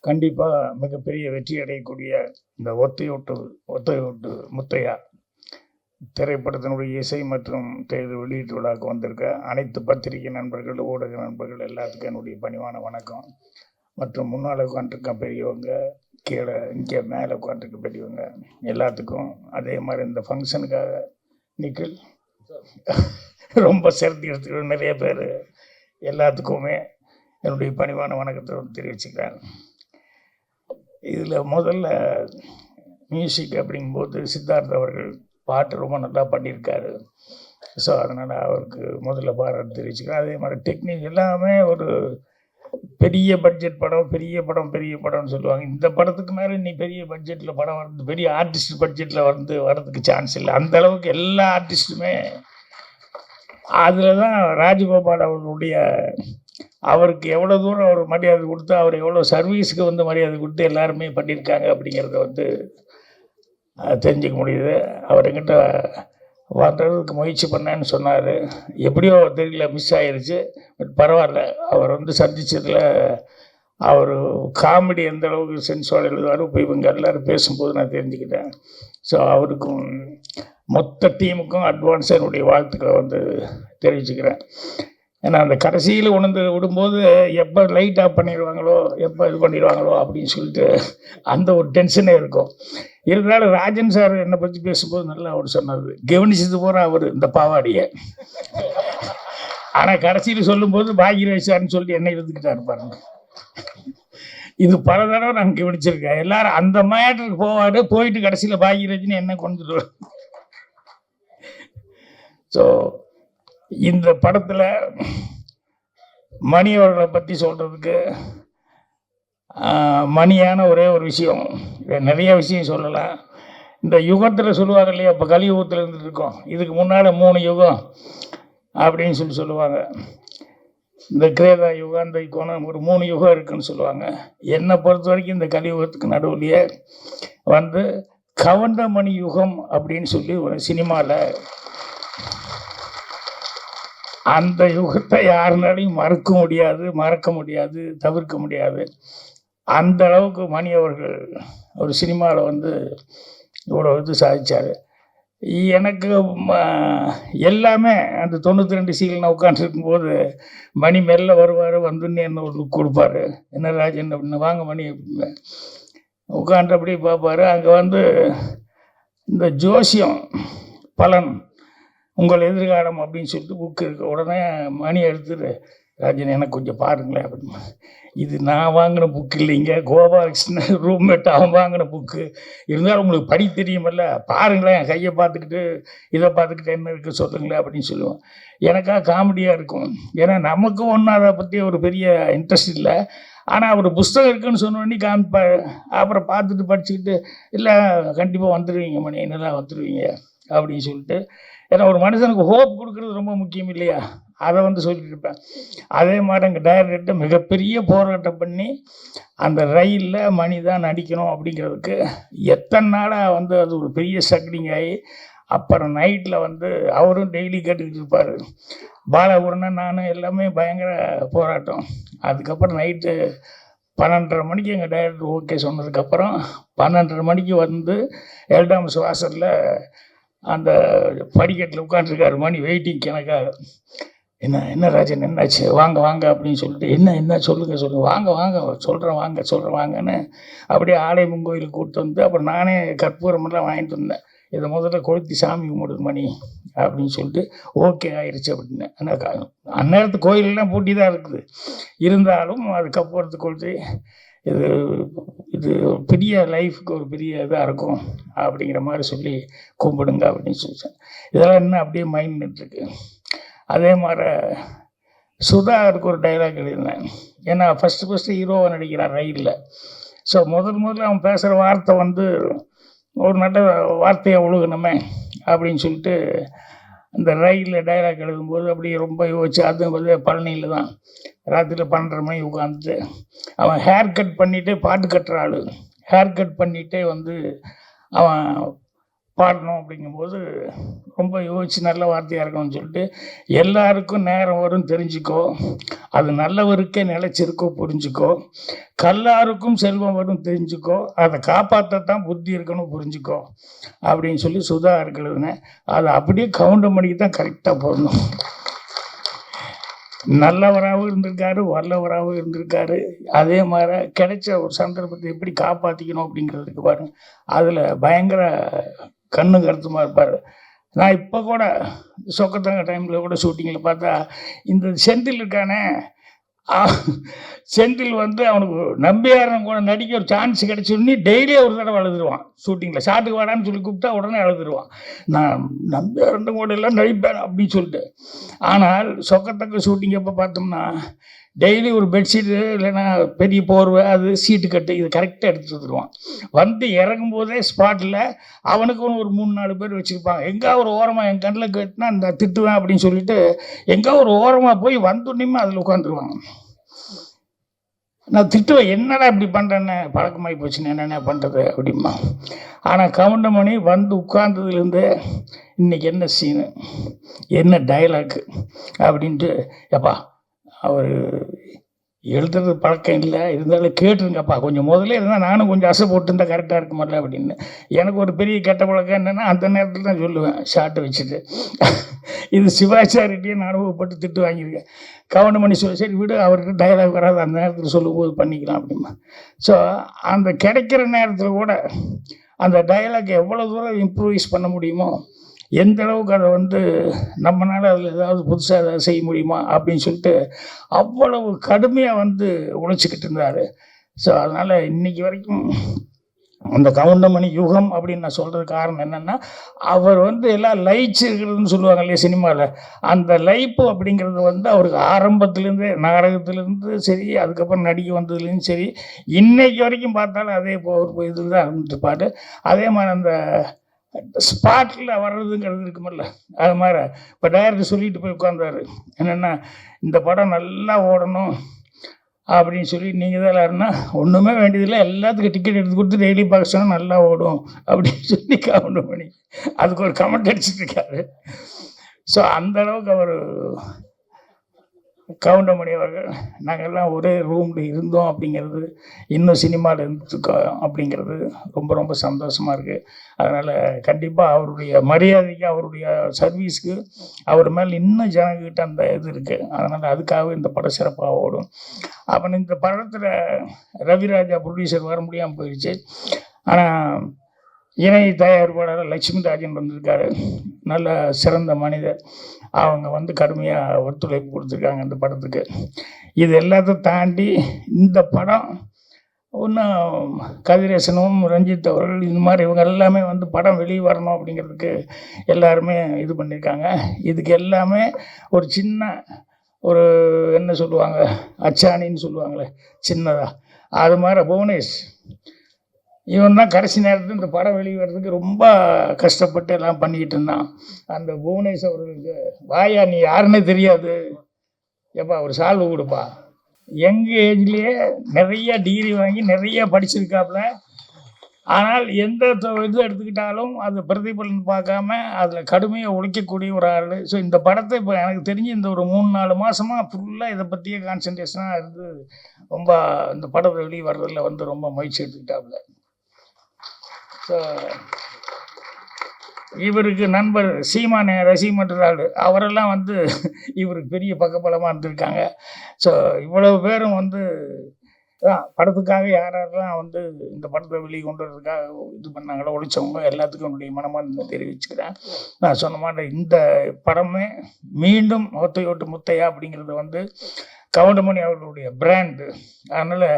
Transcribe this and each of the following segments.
கண்டிப்பாக மிகப்பெரிய வெற்றி அடையக்கூடிய இந்த ஒத்தையொட்டு முத்தையா திரைப்படத்தினுடைய இசை மற்றும் தேர்தல் வெளியீட்டு விழாவுக்கு வந்திருக்க அனைத்து பத்திரிகை நண்பர்கள், ஊடக நண்பர்கள் எல்லாத்துக்கும் என்னுடைய பணிவான வணக்கம். மற்றும் முன்னால் உட்காந்துருக்க பெரியவங்க, கீழே இங்கே மேலே உட்காந்துருக்க பெரியவங்க எல்லாத்துக்கும், அதே மாதிரி இந்த ஃபங்க்ஷனுக்காக நிக்கில் ரொம்ப சிறந்து எடுத்துக்கிற நிறைய பேர் எல்லாத்துக்குமே என்னுடைய பணிவான வணக்கத்தை தெரிவிச்சுக்கிறேன். இதில் முதல்ல மியூசிக் அப்படிங்கும்போது சித்தார்த் அவர்கள் பாட்டு ரொம்ப நல்லா பண்ணியிருக்காரு. ஸோ அதனால் அவருக்கு முதல்ல பாராட்டு தெரிவிச்சுக்கிறேன். அதே மாதிரி டெக்னிக் எல்லாமே ஒரு பெரிய பட்ஜெட் படம், பெரிய படம்னு சொல்லுவாங்க. இந்த படத்துக்கு மேலே நீ பெரிய பட்ஜெட்டில் படம் வந்து வரதுக்கு சான்ஸ் இல்லை. அந்த அளவுக்கு எல்லா ஆர்டிஸ்ட்டுமே அதில் தான் ராஜகோபால் அவர்களுடைய அவருக்கு எவ்வளோ தூரம் அவர் மரியாதை கொடுத்து, அவர் எவ்வளோ சர்வீஸுக்கு வந்து மரியாதை கொடுத்து எல்லாருமே பண்ணியிருக்காங்க அப்படிங்கிறத வந்து தெரிஞ்சுக்க முடியுது. அவர் என்கிட்ட வர்றதுக்கு முயற்சி பண்ணேன்னு சொன்னார். எப்படியோ தெரியல, மிஸ் ஆகிருச்சு. பட் பரவாயில்ல, அவர் வந்து சந்தித்ததில் அவர் காமெடி எந்த அளவுக்கு சென்ஸோடு எழுதுவார் இப்போ இவங்க எல்லோரும் பேசும்போது நான் தெரிஞ்சுக்கிட்டேன். ஸோ அவருக்கும் மொத்த டீமுக்கும் அட்வான்ஸாக என்னுடைய வாழ்த்துக்களை வந்து தெரிவிச்சுக்கிறேன். ஏன்னா அந்த கடைசியில் உணர்ந்து விடும்போது எப்போ லைட் ஆஃப் பண்ணிடுவாங்களோ, எப்போ இது பண்ணிடுவாங்களோ அப்படின்னு சொல்லிட்டு அந்த ஒரு டென்ஷனே இருக்கும். இருந்தாலும் ராஜன் சார் என்னை பற்றி பேசும்போது நல்லா அவர் சொன்னது கவனிச்சது போகிற அவர் இந்த பாவாடியை. ஆனால் கடைசியில் சொல்லும்போது பாகியராஜ் சார்னு சொல்லி என்னை எழுதுக்கிட்டா இருப்பாருங்க. இது பல தடவை நான் கவனிச்சிருக்கேன். எல்லாரும் அந்த மேட்டருக்கு போவாடு, போயிட்டு கடைசியில் பாகியராஜ்னு என்ன கொண்டு. ஸோ இந்த படத்தில் மணி அவர்களை பற்றி சொல்கிறதுக்கு மணியான ஒரே ஒரு விஷயம், நிறைய விஷயம் சொல்லலாம். இந்த யுகத்தில் சொல்லுவாங்க இல்லையா, இப்போ கலியுகத்தில் இருந்துட்டு இருக்கோம், இதுக்கு முன்னால் 3 யுகம் அப்படின்னு சொல்லுவாங்க. இந்த கிரேதா யுகம், இந்த யுகம், ஒரு 3 யுகம் இருக்குன்னு சொல்லுவாங்க. என்னை பொறுத்த வரைக்கும் இந்த கலியுகத்துக்கு நடுவுலையே வந்து கவுண்டமணி யுகம் அப்படின்னு சொல்லி ஒரு சினிமாவில், அந்த யுகத்தை யாருனாலையும் மறக்க முடியாது, தவிர்க்க முடியாது. அந்த அளவுக்கு மணி அவர்கள் ஒரு சினிமாவில் வந்து இவ்வளோ இது சாதித்தார். எனக்கு எல்லாமே அந்த 92 சீல் நான் உட்காந்துருக்கும்போது மணி மெல்ல வருவார், வந்துன்னு என்ன ஒரு லுக் கொடுப்பாரு, என்ன ராஜன் அப்படின்னு, வாங்க மணி அப்படின்னு உட்காந்து அப்படியே பார்ப்பார். அங்கே வந்து இந்த ஜோசியம் பலன் உங்கள் எதிர்காலம் அப்படின்னு சொல்லிட்டு புக்கு இருக்கு. உடனே மணி எடுத்துட்டு, ராஜன் எனக்கு கொஞ்சம் பாருங்களேன் அப்படின்னு. இது நான் வாங்கின புக்கு இல்லைங்க, கோபாலகிருஷ்ணன் ரூம்மேட் அவன் வாங்கின புக்கு. இருந்தாலும் உங்களுக்கு படி தெரியுமில்ல, பாருங்களேன், என் கையை பார்த்துக்கிட்டு இதை பார்த்துக்கிட்டு என்ன இருக்குது சொல்லுங்களேன் அப்படின்னு சொல்லுவோம். எனக்காக காமெடியாக இருக்கும். ஏன்னா நமக்கும் ஒன்றும் அதை பற்றி ஒரு பெரிய இன்ட்ரெஸ்ட் இல்லை. ஆனால் அவர் புஸ்தகம் இருக்குன்னு சொன்னோடனே காமிப்பார். அப்புறம் பார்த்துட்டு படிச்சுக்கிட்டு, இல்லை கண்டிப்பாக வந்துடுவீங்க மணி, என்னெல்லாம் வந்துடுவீங்க அப்படின்னு சொல்லிட்டு. ஏன்னா ஒரு மனுஷனுக்கு ஹோப் கொடுக்குறது ரொம்ப முக்கியம் இல்லையா, அதை வந்து சொல்லிட்டு இருப்பேன். அதே மாதிரி எங்கள் டைரக்டர்கிட்ட மிகப்பெரிய போராட்டம் பண்ணி அந்த ரயிலில் மணி தான் நடிக்கணும் அப்படிங்கிறதுக்கு எத்தனை நாளாக வந்து அது ஒரு பெரிய ஸ்ட்ரகிளிங் ஆகி, அப்புறம் நைட்டில் வந்து அவரும் டெய்லி கேட்டுக்கிட்டு இருப்பார். பாலகுருணன் நானும் எல்லாமே பயங்கர போராட்டம். அதுக்கப்புறம் நைட்டு 12:30 மணிக்கு எங்கள் டைரக்டர் ஓகே சொன்னதுக்கப்புறம் 12:30 மணிக்கு வந்து எல்டாம்ஸ் வாசலில் அந்த படிக்கட்டில் உட்காந்துருக்காரு மணி, வெயிட்டிங் எனக்காக. என்ன ராஜன் என்னாச்சு, வாங்க அப்படின்னு சொல்லிட்டு, என்ன சொல்லுங்கள், வாங்க சொல்கிறேன் வாங்கன்னு அப்படியே ஆலயம் கோயிலுக்கு கூப்பிட்டு வந்து, அப்புறம் நானே கற்பூரமெல்லாம் வாங்கிட்டு வந்தேன். இதை முதல்ல கொளுத்தி சாமி கும்பிடுது மணி அப்படின்னு சொல்லிட்டு ஓகே ஆயிடுச்சு அப்படின்னு. ஆனால் அந்நேரத்து கோயிலெல்லாம் பூட்டி தான் இருக்குது. இருந்தாலும் அது கற்பூரத்தை கொளுத்தி, இது பெரிய லைஃபுக்கு ஒரு பெரிய இதாக இருக்கும் அப்படிங்கிற மாதிரி சொல்லி கும்பிடுங்க அப்படின்னு சொல்லிட்டேன். இதெல்லாம் இன்னும் அப்படியே மைண்ட் நின்றுருக்கு. அதே மாதிரி சுதாவுக்கு ஒரு டைலாக் எழுதினேன். ஏன்னா ஃபஸ்ட்டு ஹீரோவை நடிக்கிறான் ரயிலில். ஸோ முதல்ல அவன் பேசுகிற வார்த்தை வந்து ஒரு நல்ல வார்த்தையை ஒழுகணுமே அப்படின்னு சொல்லிட்டு அந்த ரயிலில் டைலாக் எழுதும்போது அப்படியே ரொம்ப யோசிச்சு, அது வந்து பழனியில் தான் ராத்திரியில் 12:30 மணி உட்காந்துட்டு, அவன் ஹேர் கட் பண்ணிகிட்டே பாட்டு கட்டுற ஆள், ஹேர் கட் பண்ணிகிட்டே வந்து அவன் பாடணும் அப்படிங்கும்போது ரொம்ப யோசித்து நல்ல வார்த்தையாக இருக்கணும்னு சொல்லிட்டு, எல்லாருக்கும் நேரம் வரும் தெரிஞ்சுக்கோ, அது நல்லவருக்கே நிலைச்சிருக்கோ புரிஞ்சுக்கோ, கல்லாருக்கும் செல்வம் வரும் தெரிஞ்சுக்கோ, அதை காப்பாற்றத்தான் புத்தி இருக்கணும் புரிஞ்சுக்கோ அப்படின்னு சொல்லி சுதா எழுதுனேன். அதை அப்படியே கவுண்டமணிக்கு தான் கரெக்டாக போடணும். நல்லவராகவும் இருந்திருக்காரு, வல்லவராகவும் இருந்திருக்காரு. அதே மாதிரி கிடைச்ச ஒரு சந்தர்ப்பத்தை எப்படி காப்பாற்றிக்கணும் அப்படிங்கிறதுக்கு பாருங்க, அதில் பயங்கர கண்ணு கருத்துமா இருப்பார். நான் இப்போ கூட சொக்கத்தங்க டைமில் கூட ஷூட்டிங்கில் பார்த்தா, இந்த செந்தில் இருக்கானே, செந்தில் வந்து அவனுக்கு நம்பியாரன் கூட நடிக்க ஒரு சான்ஸ் கிடைச்சோடனே டெய்லி ஒரு தடவை அழுதுருவான். ஷூட்டிங்கில் ஷாட்டுக்கு வாடான்னு சொல்லி கூப்பிட்டா உடனே அழுதுருவான். நான் நம்பியாரன் கூட எல்லாம் நடிப்பேன் அப்படின்னு சொல்லிட்டு. ஆனால் சொக்கத்தக்க ஷூட்டிங் எப்போ பார்த்தோம்னா, டெய்லி ஒரு பெட்ஷீட்டு இல்லைன்னா பெரிய போர்வை, அது சீட்டு கட்டு, இது கரெக்டாக எடுத்து வந்துடுவான். வந்து இறங்கும் போதே ஸ்பாட்டில் அவனுக்குன்னு ஒரு 3-4 பேர் வச்சுருப்பாங்க. எங்கே ஒரு ஓரமாக என் கண்ணில் கேட்டுனா இந்த திட்டுவேன் அப்படின்னு சொல்லிட்டு எங்கே ஒரு ஓரமாக போய் வந்தோடனேயுமே அதில் உட்காந்துருவாங்க. நான் திட்டுவேன், என்னடா இப்படி பண்ணுறேன்னு, பழக்கமாகி போச்சுன்னு என்னென்ன பண்ணுறது அப்படிமா. ஆனால் கவுண்டமணி வந்து உட்கார்ந்ததுலேருந்து இன்றைக்கி என்ன சீனு, என்ன டைலாக்கு அப்படின்ட்டு, எப்பா அவர் எழுதுறது பழக்கம் இல்லை, இருந்தாலும் கேட்டுருங்கப்பா, கொஞ்சம் முதல்ல இருந்தால் நானும் கொஞ்சம் அசை போட்டுருந்தா கரெக்டாக இருக்குமில்ல அப்படின்னு. எனக்கு ஒரு பெரிய கெட்ட பழக்கம் என்னென்னா, அந்த நேரத்தில் தான் சொல்லுவேன் ஷார்ட்டை வச்சுட்டு. இது சிவாச்சாரிகிட்டே நான் அனுபவப்பட்டு திட்டு வாங்கியிருக்கேன். கவுண்டமணி சொல்லி, சரி விடு, அவருக்கு டைலாக் வராது, அந்த நேரத்தில் சொல்லும்போது பண்ணிக்கலாம் அப்படிமா. ஸோ அந்த கிடைக்கிற நேரத்தில் கூட அந்த டைலாக் எவ்வளோ தூரம் இம்ப்ரூவைஸ் பண்ண முடியுமோ, எந்த அளவுக்கு அதை வந்து நம்மளால் அதில் ஏதாவது புதுசாக ஏதாவது செய்ய முடியுமா அப்படின்னு சொல்லிட்டு அவ்வளவு கடுமையாக வந்து உழைச்சிக்கிட்டு இருந்தார். ஸோ அதனால் இன்றைக்கி வரைக்கும் அந்த கவுண்டமணி யுகம் அப்படின்னு நான் சொல்கிறது காரணம் என்னென்னா, அவர் வந்து எல்லாம் லைட்ஸ் இருக்கிறதுன்னு சொல்லுவாங்க இல்லையா சினிமாவில், அந்த லைப்பு அப்படிங்கிறது வந்து அவருக்கு ஆரம்பத்துலேருந்தே, நாடகத்துலேருந்து சரி, அதுக்கப்புறம் நடிக்க வந்ததுலேருந்து சரி, இன்னைக்கு வரைக்கும் பார்த்தாலும் அதே ஒரு இதில் தான் இருந்துட்டுப்பார். அதே மாதிரி அந்த ஸ்பாட்டில் வர்றதுங்கிறது இருக்குமில்ல, அது மாதிரி இப்போ டைரக்டர் சொல்லிட்டு போய் உட்காந்தாரு என்னென்னா, இந்த படம் நல்லா ஓடணும் அப்படின்னு சொல்லி, நீங்கள் தான் யாருன்னா ஒன்றுமே வேண்டியதில்லை, எல்லாத்துக்கும் டிக்கெட் எடுத்து கொடுத்து டெய்லி பார்க்க சொன்னால் நல்லா ஓடும் அப்படின்னு சொல்லி கவுண்டமணி அதுக்கு ஒரு கமெண்ட் அடிச்சுட்ருக்காரு. ஸோ அந்த அளவுக்கு அவர் கவுண்டமணி அவர்கள் நாங்கள்லாம் ஒரே ரூமில் இருந்தோம் அப்படிங்கிறது, இன்னும் சினிமாவில் இருந்துருக்கோம் அப்படிங்கிறது ரொம்ப ரொம்ப சந்தோஷமாக இருக்குது. அதனால் கண்டிப்பாக அவருடைய மரியாதைக்கு, அவருடைய சர்வீஸ்க்கு அவர் மேலே இன்னும் ஜனங்கிட்ட அந்த இது இருக்குது. அதனால் அதுக்காகவே இந்த படம் சிறப்பாக ஓடும். அப்புறம் இந்த படத்தில் ரவிராஜா ப்ரொடியூசர் வர முடியாமல் போயிடுச்சு. ஆனால் இணை தயாரிப்பாளர் லட்சுமி ராஜன் வந்திருக்காரு, நல்ல சிறந்த மனிதர். அவங்க வந்து கடுமையாக ஒத்துழைப்பு கொடுத்துருக்காங்க இந்த படத்துக்கு. இது எல்லாத்தையும் தாண்டி இந்த படம் இன்னும் கதிரேசனும் ரஞ்சித் அவர்கள் இந்த மாதிரி இவங்க எல்லாமே வந்து படம் வெளியே வரணும் அப்படிங்கிறதுக்கு எல்லாருமே இது பண்ணியிருக்காங்க. இதுக்கு எல்லாமே ஒரு சின்ன ஒரு என்ன சொல்லுவாங்க, அச்சாணின்னு சொல்லுவாங்களே சின்னதாக, அது மாதிரி புவனேஷ் இவன் தான் கடைசி நேரத்தில் இந்த படம் வெளியே வர்றதுக்கு ரொம்ப கஷ்டப்பட்டு எல்லாம் பண்ணிக்கிட்டு இருந்தான். அந்த புவனேஷ் அவர்களுக்கு, வாயா நீ யாருன்னே தெரியாது, எப்பா ஒரு சால்வு கொடுப்பா, எங்கள் ஏஜ்லேயே நிறைய டிகிரி வாங்கி நிறைய படிச்சிருக்காப்புல. ஆனால் எந்த இது எடுத்துக்கிட்டாலும் அது பிரதிபலன் பார்க்காம அதில் கடுமையாக உழைக்கக்கூடிய ஒரு ஆள். ஸோ இந்த படத்தை இப்போ எனக்கு தெரிஞ்சு இந்த ஒரு 3-4 மாதமாக ஃபுல்லாக இதை பற்றியே கான்சன்ட்ரேஷனாக இருந்து ரொம்ப இந்த படம் வெளியே வர்றதில் வந்து ரொம்ப முயற்சி எடுத்துக்கிட்டாப்புல. ஸோ இவருக்கு நண்பர் சீமானே ரசிகமன்றாள் அவரெல்லாம் வந்து இவருக்கு பெரிய பக்கபலமாக இருந்திருக்காங்க. ஸோ இவ்வளவு பேரும் வந்து படத்துக்காக யாரெல்லாம் வந்து இந்த படத்தை வெளியே கொண்டு வரதுக்காக இது பண்ணாங்களோ, உழைச்சவங்க எல்லாத்துக்கும் என்னுடைய மனமார்ந்த தெரிவிச்சுக்கிறேன். நான் சொன்ன மாதிரி இந்த படமே மீண்டும் ஒத்தையோட்டு முத்தையா அப்படிங்கிறது வந்து கவுண்டமணி அவர்களுடைய பிராண்டு. அதனால்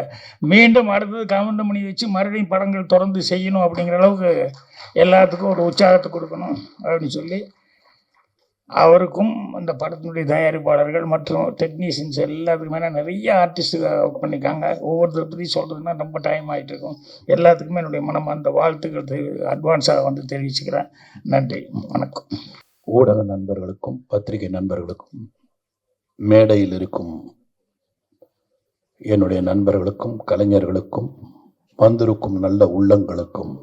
மீண்டும் அடுத்தது கவுண்டமணி வச்சு மறுபடியும் படங்கள் தொடர்ந்து செய்யணும் அப்படிங்கிற அளவுக்கு எல்லாத்துக்கும் ஒரு உற்சாகத்தை கொடுக்கணும் அப்படின்னு சொல்லி அவருக்கும் அந்த படத்தினுடைய தயாரிப்பாளர்கள் மற்றும் டெக்னீஷியன்ஸ் எல்லாத்துக்குமே நிறைய ஆர்டிஸ்ட்டு ஒர்க் பண்ணியிருக்காங்க. ஒவ்வொருத்தரை பற்றி சொல்கிறதுனா ரொம்ப டைம் ஆகிட்டு இருக்கும். எல்லாத்துக்குமே என்னுடைய அந்த வாழ்த்துக்கள் அட்வான்ஸாக வந்து தெரிவிச்சுக்கிறேன். நன்றி, வணக்கம். ஊடக நண்பர்களுக்கும் பத்திரிகை நண்பர்களுக்கும் மேடையில் இருக்கும் என்னுடைய நண்பர்களுக்கும் கலைஞர்களுக்கும் வந்திருக்கும் நல்ல உள்ளங்களுக்கும்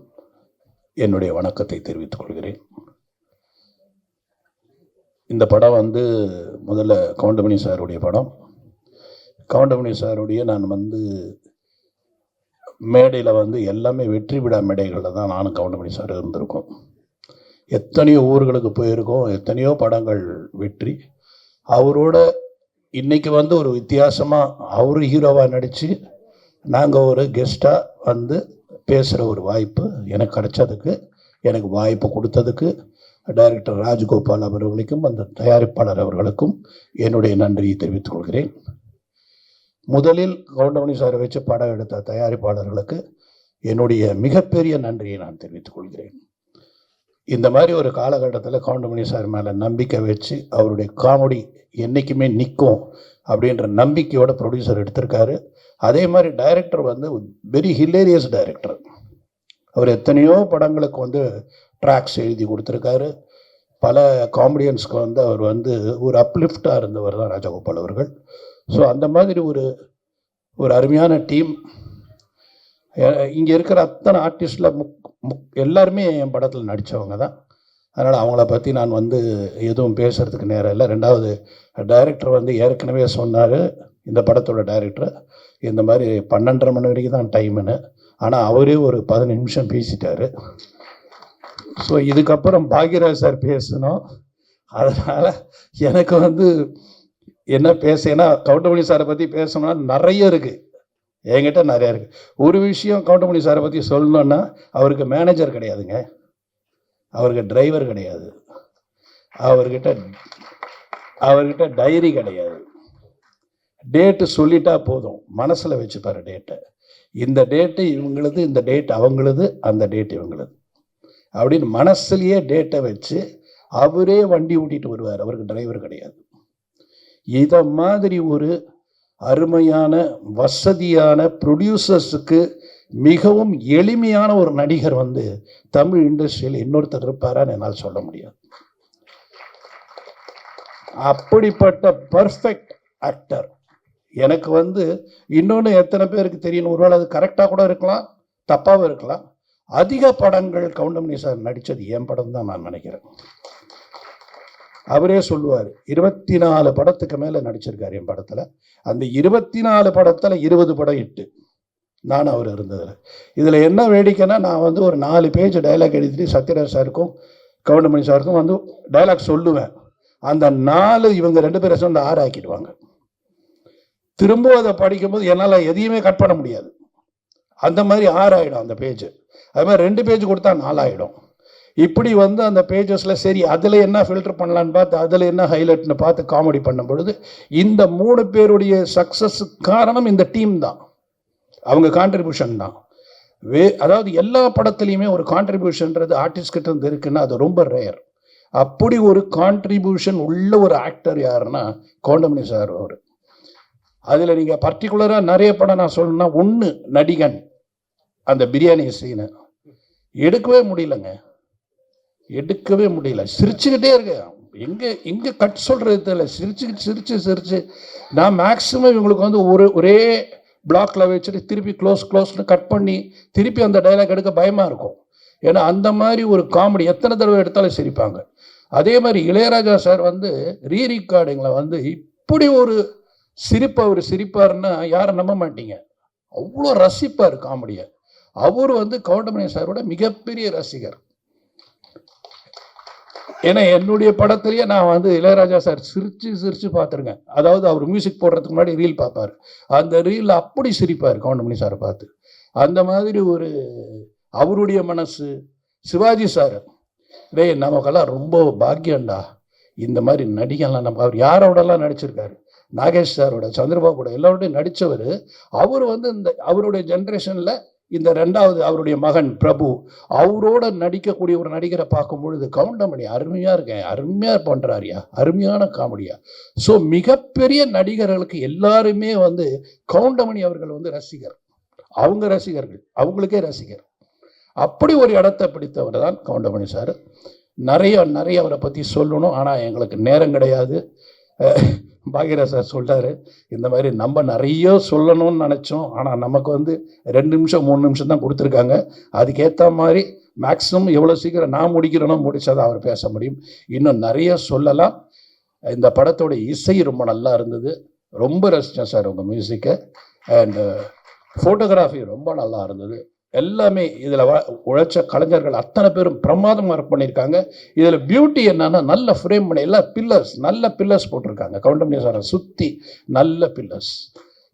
என்னுடைய வணக்கத்தை தெரிவித்துக் கொள்கிறேன். இந்த படம் வந்து முதல்ல கவுண்டமணி சாருடைய படம். கவுண்டமணி சாருடைய நான் வந்து மேடையில் வந்து எல்லாமே வெற்றி விழா மேடைகளில் தான் நானும் கவுண்டமணி சார் இருந்திருக்கோம். எத்தனையோ ஊர்களுக்கு போயிருக்கோம், எத்தனையோ படங்கள் வெற்றி. அவரோட இன்னைக்கு வந்து ஒரு வித்தியாசமாக அவர் ஹீரோவாக நடித்து நாங்கள் ஒரு கெஸ்ட்டாக வந்து பேசுகிற ஒரு வாய்ப்பு எனக்கு கிடைச்சதுக்கு, எனக்கு வாய்ப்பு கொடுத்ததுக்கு டைரக்டர் ராஜகோபால் அவர்களுக்கும் அந்த தயாரிப்பாளர் அவர்களுக்கும் என்னுடைய நன்றியை தெரிவித்துக் கொள்கிறேன். முதலில் கவுண்டமணி சாரை வச்சு படம் எடுத்த தயாரிப்பாளர்களுக்கு என்னுடைய மிகப்பெரிய நன்றியை நான் தெரிவித்துக் கொள்கிறேன். இந்த மாதிரி ஒரு காலகட்டத்தில் கவுண்டமணி சார் மேலே நம்பிக்கை வச்சு அவருடைய காமெடி என்றைக்குமே நிற்கும் அப்படின்ற நம்பிக்கையோட ப்ரொடியூசர் எடுத்திருக்காரு. அதே மாதிரி டைரக்டர் வந்து வெரி ஹிலேரியஸ் டைரக்டர். அவர் எத்தனையோ படங்களுக்கு வந்து ட்ராக்ஸ் எழுதி கொடுத்துருக்காரு. பல காமெடியன்ஸ்க்கு வந்து அவர் வந்து ஒரு அப்லிஃப்டாக இருந்தவர் தான் ராஜகோபால் அவர்கள். ஸோ அந்த மாதிரி ஒரு அருமையான டீம். இங்கே இருக்கிற அத்தனை ஆர்டிஸ்டில் எல்லாருமே என் படத்தில் நடித்தவங்க தான். அதனால் அவங்கள பற்றி நான் வந்து எதுவும் பேசுகிறதுக்கு நேரம் இல்லை. ரெண்டாவது, டைரக்டர் வந்து ஏற்கனவே சொன்னார், இந்த படத்தோட டைரக்டர் இந்த மாதிரி 12:30 மணி வரைக்கும் தான் டைமுன்னு. ஆனால் அவரே ஒரு 15 நிமிஷம் பேசிட்டார். ஸோ இதுக்கப்புறம் பாக்யராஜ் சார் பேசணும். அதனால் எனக்கு வந்து என்ன ஏன்னா கவுண்டமணி சாரை பற்றி பேசணும்னா நிறைய இருக்குது, என்கிட்ட நிறையா இருக்குது. ஒரு விஷயம் கவுண்டமணி சாரை பற்றி சொல்லணுன்னா, அவருக்கு மேனேஜர் கிடையாதுங்க, அவருக்கு டிரைவர் கிடையாது, அவர்கிட்ட டைரி கிடையாது. டேட்டு சொல்லிட்டா போதும், மனசில் வச்சுப்பாரு டேட்டை. இந்த டேட்டு இவங்களது, இந்த டேட் அவங்களது, அந்த டேட் இவங்களது அப்படின்னு மனசுலேயே டேட்டை வச்சு அவரே வண்டி ஓட்டிட்டு வருவார். அவருக்கு டிரைவர் கிடையாது. இதை மாதிரி ஒரு அருமையான வசதியான ப்ரொடியூசர்ஸுக்கு மிகவும் எளிமையான ஒரு நடிகர் வந்து தமிழ் இண்டஸ்ட்ரியில் இன்னொருத்தர் இருப்பாரான்னு என்னால் சொல்ல முடியாது. அப்படிப்பட்ட பர்ஃபெக்ட் ஆக்டர் எனக்கு வந்து இன்னொன்று எத்தனை பேருக்கு தெரியணும், ஒருவேளை அது கரெக்டாக கூட இருக்கலாம், தப்பாகவும் இருக்கலாம். அதிக படங்கள் கவுண்டமணி சார் நடித்தது என் படம் தான் நான் நினைக்கிறேன். அவரே சொல்லுவார், 24 படத்துக்கு மேலே நடிச்சிருக்காரு என் படத்தில். அந்த 24 படத்தில் 20 படம் இட்டு நான் அவர் இருந்ததில். இதில் என்ன வேடிக்கைன்னா, நான் வந்து ஒரு 4 பேஜ் டைலாக் எழுதிட்டு சத்யராஜ் சாருக்கும் கவுண்டமணி சாருக்கும் வந்து டைலாக் சொல்லுவேன். அந்த 4 இவங்க 2 பேரை சேர்ந்து 6 ஆக்கிடுவாங்க. திரும்ப அதை படிக்கும்போது என்னால் எதையுமே கட் பண்ண முடியாது. அந்த மாதிரி 6 ஆகிடும் அந்த பேஜ். அது மாதிரி 2 பேஜ் கொடுத்தா 4 ஆகிடும். இப்படி வந்து அந்த பேஜஸில் சரி அதில் என்ன ஃபில்டர் பண்ணலான்னு பார்த்து, அதில் என்ன ஹைலைட்னு பார்த்து காமெடி பண்ணும் பொழுது இந்த 3 பேருடைய சக்ஸஸுக்கு காரணம் இந்த டீம் தான், அவங்க கான்ட்ரிபியூஷன் தான். அதாவது எல்லா படத்துலையுமே ஒரு கான்ட்ரிபியூஷன்றது ஆர்டிஸ்ட் கிட்ட இருந்து இருக்குன்னா அது ரொம்ப ரேர். அப்படி ஒரு கான்ட்ரிபியூஷன் உள்ள ஒரு ஆக்டர் யாருன்னா கவுண்டமணி சார். அவர் அதில் நீங்கள் பர்டிகுலராக நிறைய படம் நான் சொல்லணும்னா, ஒன்று நடிகன், அந்த பிரியாணி சீனு எடுக்கவே முடியலங்க, எடுக்கவே முடியல. சிரிச்சுக்கிட்டே இருக்கு, எங்கே கட் சொல்கிறது தெரியல. சிரிச்சு நான் மேக்ஸிமம் இவங்களுக்கு வந்து ஒரே பிளாக்ல வச்சுட்டு திருப்பி க்ளோஸ்னு கட் பண்ணி திருப்பி அந்த டைலாக் எடுக்க பயமாக இருக்கும். ஏன்னா அந்த மாதிரி ஒரு காமெடி எத்தனை தடவை எடுத்தாலும் சிரிப்பாங்க. அதே மாதிரி இளையராஜா சார் வந்து ரீரிகார்டிங்கில் வந்து இப்படி ஒரு சிரிப்பு அவர் சிரிப்பாருன்னா யாரும் நம்ப மாட்டீங்க, அவ்வளோ ரசிப்பார் காமெடியை. அவர் வந்து கவுண்டமணி சாரோட மிகப்பெரிய ரசிகர். ஏன்னா என்னுடைய படத்துலேயே நான் வந்து இளையராஜா சார் சிரிச்சு பார்த்துருக்கேன். அதாவது அவர் மியூசிக் போடுறதுக்கு முன்னாடி ரீல் பார்ப்பார், அந்த ரீலில் அப்படி சிரிப்பார் கவுண்டமணி சாரை பார்த்து. அந்த மாதிரி ஒரு அவருடைய மனசு. சிவாஜி சார், நமக்கெல்லாம் ரொம்ப பாக்கியம்டா, இந்த மாதிரி நடிகன்லாம் நம்ம. அவர் யாரோடலாம் நடிச்சிருக்காரு, நாகேஷ் சாரோட, சந்திரபாபு கூட எல்லாரோடையும் நடித்தவர். அவர் வந்து இந்த அவருடைய ஜென்ரேஷனில் இந்த 2வது அவருடைய மகன் பிரபு, அவரோட நடிக்கக்கூடிய ஒரு நடிகரை பார்க்கும் பொழுது கவுண்டமணி அருமையாக இருக்கேன், அருமையாக பண்ணுறாரியா, அருமையான காமெடியா. ஸோ மிகப்பெரிய நடிகர்களுக்கு எல்லாருமே வந்து கவுண்டமணி அவர்கள் வந்து ரசிகர், அவங்க ரசிகர்கள், அவங்களுக்கே ரசிகர். அப்படி ஒரு இடத்தை பிடித்தவர் தான் கவுண்டமணி சார். நிறைய அவரை பற்றி சொல்லணும், ஆனால் எங்களுக்கு நேரம் கிடையாது. பாக்யராஜ் சார் சொல்லிட்டாரு, இந்த மாதிரி நம்ம நிறைய சொல்லணும்னு நினச்சோம், ஆனால் நமக்கு வந்து 2 நிமிஷம் 3 நிமிஷம் தான் கொடுத்துருக்காங்க. அதுக்கேற்ற மாதிரி மேக்ஸிமம் எவ்வளோ சீக்கிரம் நான் முடிக்கிறேனோ முடிச்சாதான் அவர் பேச முடியும். இன்னும் நிறைய சொல்லலாம். இந்த படத்தோட இசை ரொம்ப நல்லா இருந்தது, ரொம்ப ரசித்தேன் சார் உங்கள் மியூசிக்கை. அண்டு ஃபோட்டோகிராஃபி ரொம்ப நல்லா இருந்தது. எல்லாமே இதில் உழைச்ச கலைஞர்கள் அத்தனை பேரும் பிரமாதமாக ஒர்க் பண்ணியிருக்காங்க. இதில் பியூட்டி என்னன்னா, நல்ல ஃப்ரேம் பண்ணி எல்லா பில்லர்ஸ், நல்ல பில்லர்ஸ் போட்டிருக்காங்க. கவுண்டமணி சாரை சுற்றி நல்ல பில்லர்ஸ்,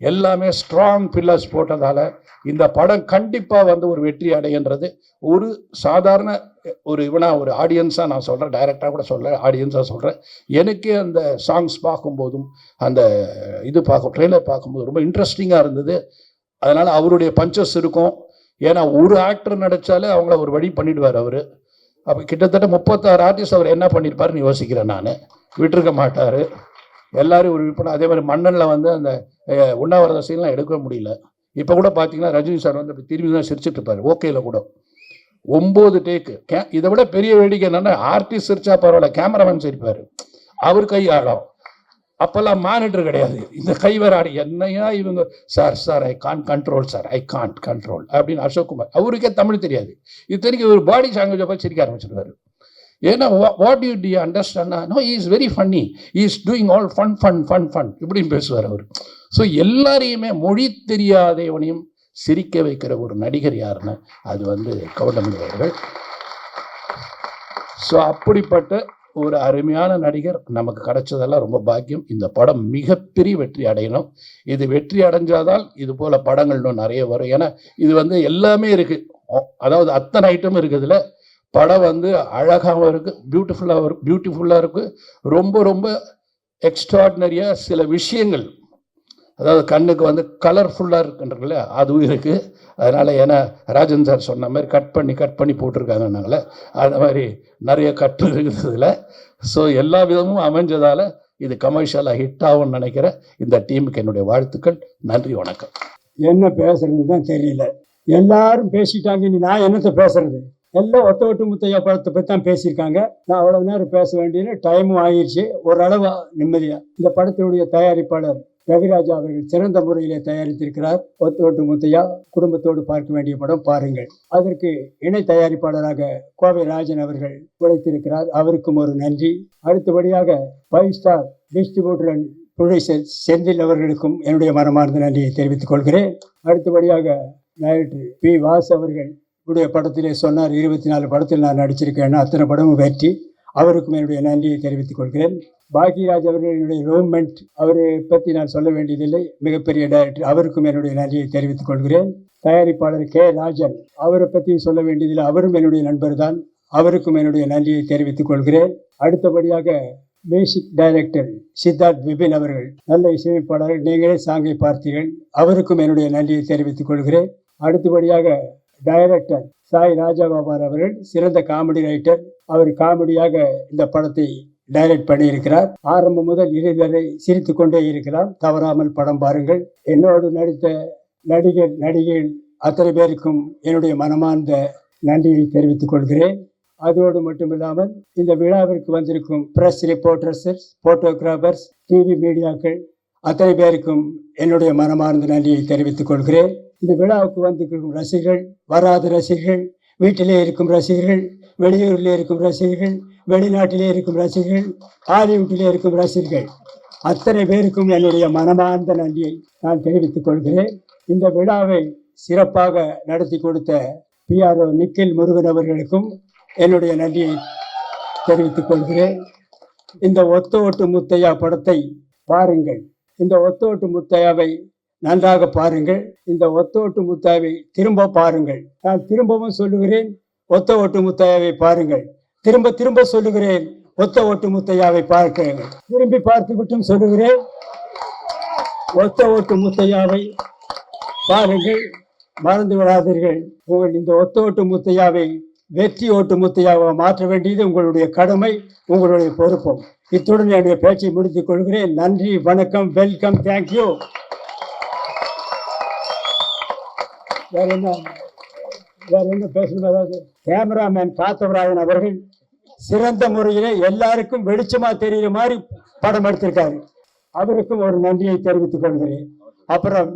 எல்லாமே ஸ்ட்ராங் பில்லர்ஸ் போட்டதால் இந்த படம் கண்டிப்பாக வந்து ஒரு வெற்றி அடைகின்றது. ஒரு சாதாரண ஒரு ஒரு ஆடியன்ஸாக நான் சொல்கிறேன், டைரக்டாக கூட சொல்ல, ஆடியன்ஸாக சொல்கிறேன். எனக்கே அந்த சாங்ஸ் பார்க்கும்போதும் அந்த ட்ரெய்லர் பார்க்கும்போது ரொம்ப இன்ட்ரெஸ்டிங்காக இருந்தது. அதனால் அவருடைய பஞ்சஸ் இருக்கும். ஏன்னா ஒரு ஆக்டர் நடித்தாலே அவங்கள ஒரு வழி பண்ணிடுவார் அவர். அப்போ கிட்டத்தட்ட 36 ஆர்டிஸ்ட் அவர் என்ன பண்ணியிருப்பாருன்னு யோசிக்கிறேன் நான். விட்டுருக்க மாட்டார், எல்லாரும் ஒரு விற்பனை. அதே மாதிரி மன்னனில் வந்து அந்த உண்ணாவிரத சீன்லாம் எடுக்க முடியல. இப்போ கூட பார்த்தீங்கன்னா ரஜினி சார் வந்து திரும்பி தான் சிரிச்சுட்டு இருப்பார். ஓகேல கூட 9 டேக்கு. இதை விட பெரிய வேடிக்கை என்னன்னா, ஆர்டிஸ்ட் சிரிச்சா பரவாயில்ல, கேமராமேன் சிரிப்பார். அவர் கை ஆடும். அப்போல்லாம் மானிட்டர் கிடையாது, இந்த கை வேற ஆடி. என்னையா இவங்க, sir I can't control, sir I can't control அப்படின்னு அசோக் குமார், அவருக்கே தமிழ் தெரியாது. இது தெரியும், ஒரு பாடி லாங்குவேஜை போய் சிரிக்க ஆரம்பிச்சிருவாரு. ஏன்னா what you'd understand, no he is very funny, he is doing all fun இப்படின்னு பேசுவார் அவர். ஸோ எல்லாரையுமே, மொழி தெரியாதவனையும் சிரிக்க வைக்கிற ஒரு நடிகர் யாருன்னு, அது வந்து கவுண்டமணி அவர்கள். ஸோ அப்படிப்பட்ட ஒரு அருமையான நடிகர் நமக்கு கிடைச்சதெல்லாம் ரொம்ப பாக்கியம். இந்த படம் மிகப்பெரிய வெற்றி அடையணும். இது வெற்றி அடைஞ்சாதான் இது போல படங்கள் இன்னும் நிறைய வரும். ஏன்னா இது வந்து எல்லாமே இருக்கு, அதாவது அத்தனை ஐட்டம் இருக்குதுல. படம் வந்து அழகாகவும் இருக்கு, பியூட்டிஃபுல்லாக இருக்கு, ரொம்ப ரொம்ப எக்ஸ்ட்ராடினரியாக சில விஷயங்கள், அதாவது கண்ணுக்கு வந்து கலர்ஃபுல்லாக இருக்குன்றதுல அதுவும் இருக்குது. அதனால் ஏன்னா ராஜன் சார் சொன்ன மாதிரி கட் பண்ணி போட்டிருக்காங்கன்னாங்களே, அந்த மாதிரி நிறைய கட்டு இருக்குதுல. ஸோ எல்லா விதமும் அமைஞ்சதால் இது கமர்ஷியலாக ஹிட் ஆகும்னு நினைக்கிறேன். இந்த டீமுக்கு என்னுடைய வாழ்த்துக்கள். நன்றி, வணக்கம். என்ன பேசுறதுன்னு தான் தெரியல, எல்லாரும் பேசிட்டாங்க, இனி நான் என்னத்தை பேசுறது? எல்லாம் ஒத்த முத்தையா படத்தை பற்றி தான் பேசியிருக்காங்க. நான் அவ்வளோ நேரம் பேச வேண்டியது, டைமும் ஆயிடுச்சு. ஓரளவு நிம்மதியாக இந்த படத்தினுடைய தயாரிப்பாளர் ரவிராஜா அவர்கள் சிறந்த முறையிலே தயாரித்திருக்கிறார். ஒத்து முத்தையா குடும்பத்தோடு பார்க்க வேண்டிய படம், பாருங்கள். அதற்கு இணை தயாரிப்பாளராக கோவை ராஜன் அவர்கள் உழைத்திருக்கிறார், அவருக்கும் ஒரு நன்றி. அடுத்தபடியாக 5 star distributor and producer Senthil அவர்களுக்கும் என்னுடைய மனமார்ந்த நன்றியை தெரிவித்துக் கொள்கிறேன். அடுத்தபடியாக டைரக்டர் பி வாஸ் அவர்கள் உடைய படத்திலே சொன்னார், 24 படத்தில் நான் நடிச்சிருக்கேன், அத்தனை படமும் வெற்றி. அவருக்கும் என்னுடைய நன்றியை தெரிவித்துக் கொள்கிறேன். பாக்யராஜ் அவர்களுடைய ரோமெண்ட், அவரை பற்றி நான் சொல்ல வேண்டியதில்லை, மிகப்பெரிய டைரக்டர், அவருக்கும் என்னுடைய நன்றியை தெரிவித்துக் கொள்கிறேன். தயாரிப்பாளர் கே ராஜன், அவரை பற்றி சொல்ல வேண்டியதில்லை, அவரும் என்னுடைய நண்பர் தான், அவருக்கும் என்னுடைய நன்றியை தெரிவித்துக் கொள்கிறேன். அடுத்தபடியாக மியூசிக் டைரக்டர் சித்தார்த் விபின் அவர்கள், நல்ல இசையமைப்பாளர்கள், நீங்களே சாங்கை பார்த்தீர்கள், அவருக்கும் என்னுடைய நன்றியை தெரிவித்துக் கொள்கிறேன். அடுத்தபடியாக டைரக்டர் சாய் ராஜகோபால் அவர்கள், சிறந்த காமெடி ரைட்டர், அவர் காமெடியாக இந்த படத்தை டைரக்ட் பண்ணியிருக்கிறார். ஆரம்பம் முதல் இறுதி வரை சிரித்து கொண்டே இருக்கலாம், தவறாமல் படம் பாருங்கள். என்னோடு நடித்த நடிகைகள் அத்தனை பேருக்கும் என்னுடைய மனமார்ந்த நன்றியை தெரிவித்துக் கொள்கிறேன். அதோடு மட்டுமில்லாமல் இந்த விழாவிற்கு வந்திருக்கும் பிரஸ் ரிப்போர்ட்டர்ஸ், போட்டோகிராஃபர்ஸ், டிவி மீடியாக்கள் அத்தனை பேருக்கும் என்னுடைய மனமார்ந்த நன்றியை தெரிவித்துக் கொள்கிறேன். இந்த விழாவுக்கு வந்திருக்கும் ரசிகர்கள், வராத ரசிகர்கள், வீட்டிலே இருக்கும் ரசிகர்கள், வெளியூரிலே இருக்கும் ரசிகர்கள், வெளிநாட்டிலே இருக்கும் ரசிகர்கள், ஹாலிவுட்டிலே இருக்கும் ரசிகர்கள் அத்தனை பேருக்கும் என்னுடைய மனமார்ந்த நன்றியை நான் தெரிவித்துக் கொள்கிறேன். இந்த விழாவை சிறப்பாக நடத்தி கொடுத்த PRO நிக்கில் முருகன் அவர்களுக்கும் என்னுடைய நன்றியை தெரிவித்துக் கொள்கிறேன். இந்த ஒத்து முத்தையா படத்தை பாருங்கள், இந்த ஒத்து முத்தையாவை நன்றாக பாருங்கள், இந்த ஒத்து முத்தையாவை திரும்ப பாருங்கள். நான் திரும்பவும் சொல்லுகிறேன், ஒத்து முத்தையாவை பாருங்கள். திரும்ப சொல்லுகிறேன், ஒத்து முத்தையாவை பார்க்க திரும்பி பார்த்து விட்டும் சொல்லுகிறேன், ஒத்து முத்தையாவை பாருங்கள், மறந்து விடாதீர்கள். உங்கள் இந்த ஒத்து முத்தையாவை வெற்றி ஓட்டு முத்தையாவை மாற்ற வேண்டியது உங்களுடைய கடமை, உங்களுடைய பொறுப்பும். இத்துடன் என்னுடைய பேச்சை முடித்துக் கொள்கிறேன். நன்றி, வணக்கம், வெல்கம், தேங்க்யூ. வேற என்ன பேசணும்? அதாவது கேமராமேன் காத்தவராயன் அவர்கள் சிறந்த முறையிலே எல்லாருக்கும் வெளிச்சமா தெரிகிற மாதிரி படம் எடுத்திருக்காரு. அவருக்கும் ஒரு நன்றியை தெரிவித்துக் கொள்கிறேன். அப்புறம்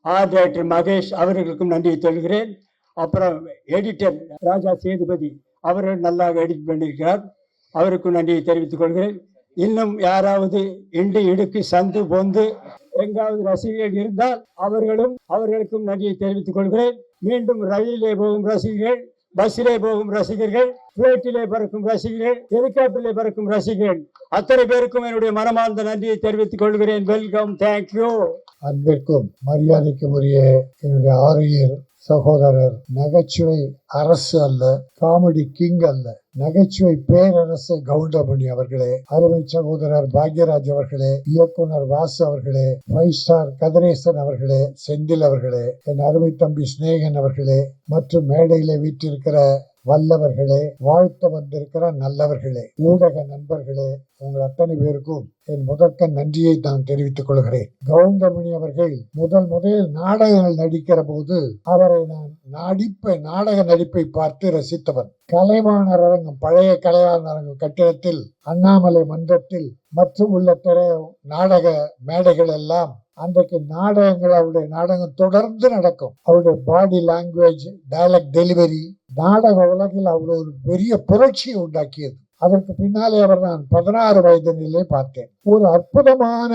ஆர்ட் டைரக்டர் மகேஷ் அவர்களுக்கும் நன்றியை சொல்கிறேன். அப்புறம் எடிட்டர் ராஜா சேதுபதி அவர்கள் நல்லா எடிட் பண்ணியிருக்கிறார், அவருக்கும் நன்றியை தெரிவித்துக் கொள்கிறேன். இன்னும் யாராவது இண்டு இடுக்கு சந்து பொந்து எங்காவது ரசிகர்கள் இருந்தால் அவர்களுக்கும் நன்றியை தெரிவித்துக் கொள்கிறேன். மீண்டும் ரயிலே போகும் ரசிகர்கள், பஸ்ஸிலே போகும் ரசிகர்கள், பிளேட்டிலே பறக்கும் ரசிகர்கள், ஹெலிகாப்டரிலே பறக்கும் ரசிகர்கள் அத்தனை பேருக்கும் என்னுடைய மனமார்ந்த நன்றியை தெரிவித்துக் கொள்கிறேன். Welcome, thank you. அன்பிற்கும் மரியாதைக்கும் உரிய என்னுடைய ஆரியர் சகோதரர், நகைச்சுவை அரசு அல்ல, காமெடி கிங் அல்ல, நகைச்சுவை பேரரசு கவுண்டமணி அவர்களே, அருமை சகோதரர் பாக்யராஜ் அவர்களே, இயக்குனர் வாசு அவர்களே, 5 ஸ்டார் கதிரேசன் அவர்களே, செந்தில் அவர்களே, என் அருமை தம்பி சிநேகன் அவர்களே, மற்றும் மேடையில வீற்றிருக்கிற வல்லவர்களே, வாழ்த்த வந்திருக்கிற நல்லவர்களே, ஊடக நண்பர்களே, உங்கள் அத்தனை பேருக்கும் என் முதற்க நன்றியை நான் தெரிவித்துக் கொள்கிறேன். கவுண்டமணி அவர்கள் முதலில் நாடகங்கள் நடிக்கிற போது அவரை நான் நாடக நடிப்பை பார்த்து ரசித்தவன். கலைவாணர் அரங்கம், பழைய கலைவாணர் அரங்கம் கட்டிடத்தில், அண்ணாமலை மன்றத்தில் மற்றும் உள்ள நாடக மேடைகள் எல்லாம் அன்றைக்கு அவருடைய நாடகம் தொடர்ந்து நடக்கும். அவருடைய பாடி லாங்குவேஜ், டயலாக் டெலிவரி நாடக உலகில் அவர் ஒரு பெரிய புரட்சியை உண்டாக்கியது. அதற்கு பின்னாலே அவர் நான் 16 வயது நிலையை பார்த்தேன். ஒரு அற்புதமான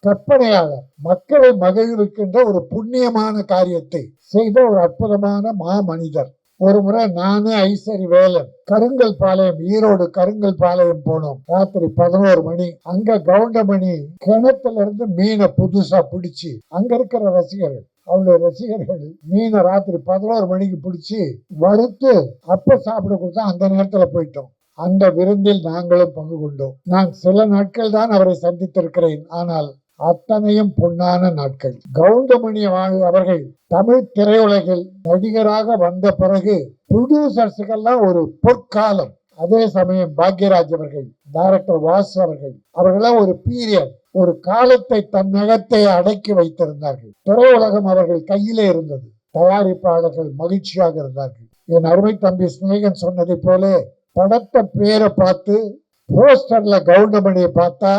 கற்பனையாளர், மக்களை மகிழ்விக்கின்ற ஒரு புண்ணியமான காரியத்தை செய்த ஒரு அற்புதமான மனிதர். ஒரு முறை நானு ஐசரி வேலன் கருங்கல் பாளையம், ஈரோடு கருங்கல் பாளையம் போனோம். ராத்திரி 11 மணி. அங்க கவுண்டமணி கிணத்துல இருந்து மீனை புதுசா பிடிச்சி, அங்க இருக்கிற ரசிகர்கள், அவருடைய ரசிகர்கள் மீனை ராத்திரி 11 மணிக்கு பிடிச்சி வறுத்து அப்ப சாப்பிட கொடுத்தா அந்த நேரத்துல போயிட்டோம். அந்த விருந்தில் நாங்களும் பங்கு கொண்டோம். நான் சில நாட்கள் தான் அவரை சந்தித்திருக்கிறேன், ஆனால் அத்தனையும் பொன்னான நாட்கள். கவுண்டமணி அவர்கள் தமிழ் திரையுலகில் நடிகராக வந்த பிறகு ப்ரொடியூசர்ஸுக்கெல்லாம் ஒரு பொற்காலம். அதே சமயம் பாக்யராஜ் அவர்கள், டைரக்டர் வாசு அவர்களாம் ஒரு பீரியட், ஒரு காலத்தை தன்னகத்தை அடக்கி வைத்திருந்தார்கள். திரையுலகம் அவர்கள் கையிலே இருந்தது. தயாரிப்பாளர்கள் மகிழ்ச்சியாக இருந்தார்கள். என் அருமை தம்பி சிநேகன் சொன்னதை போல படத்தை பேரை பார்த்து போஸ்டர்ல கவுண்டமணியை பார்த்தா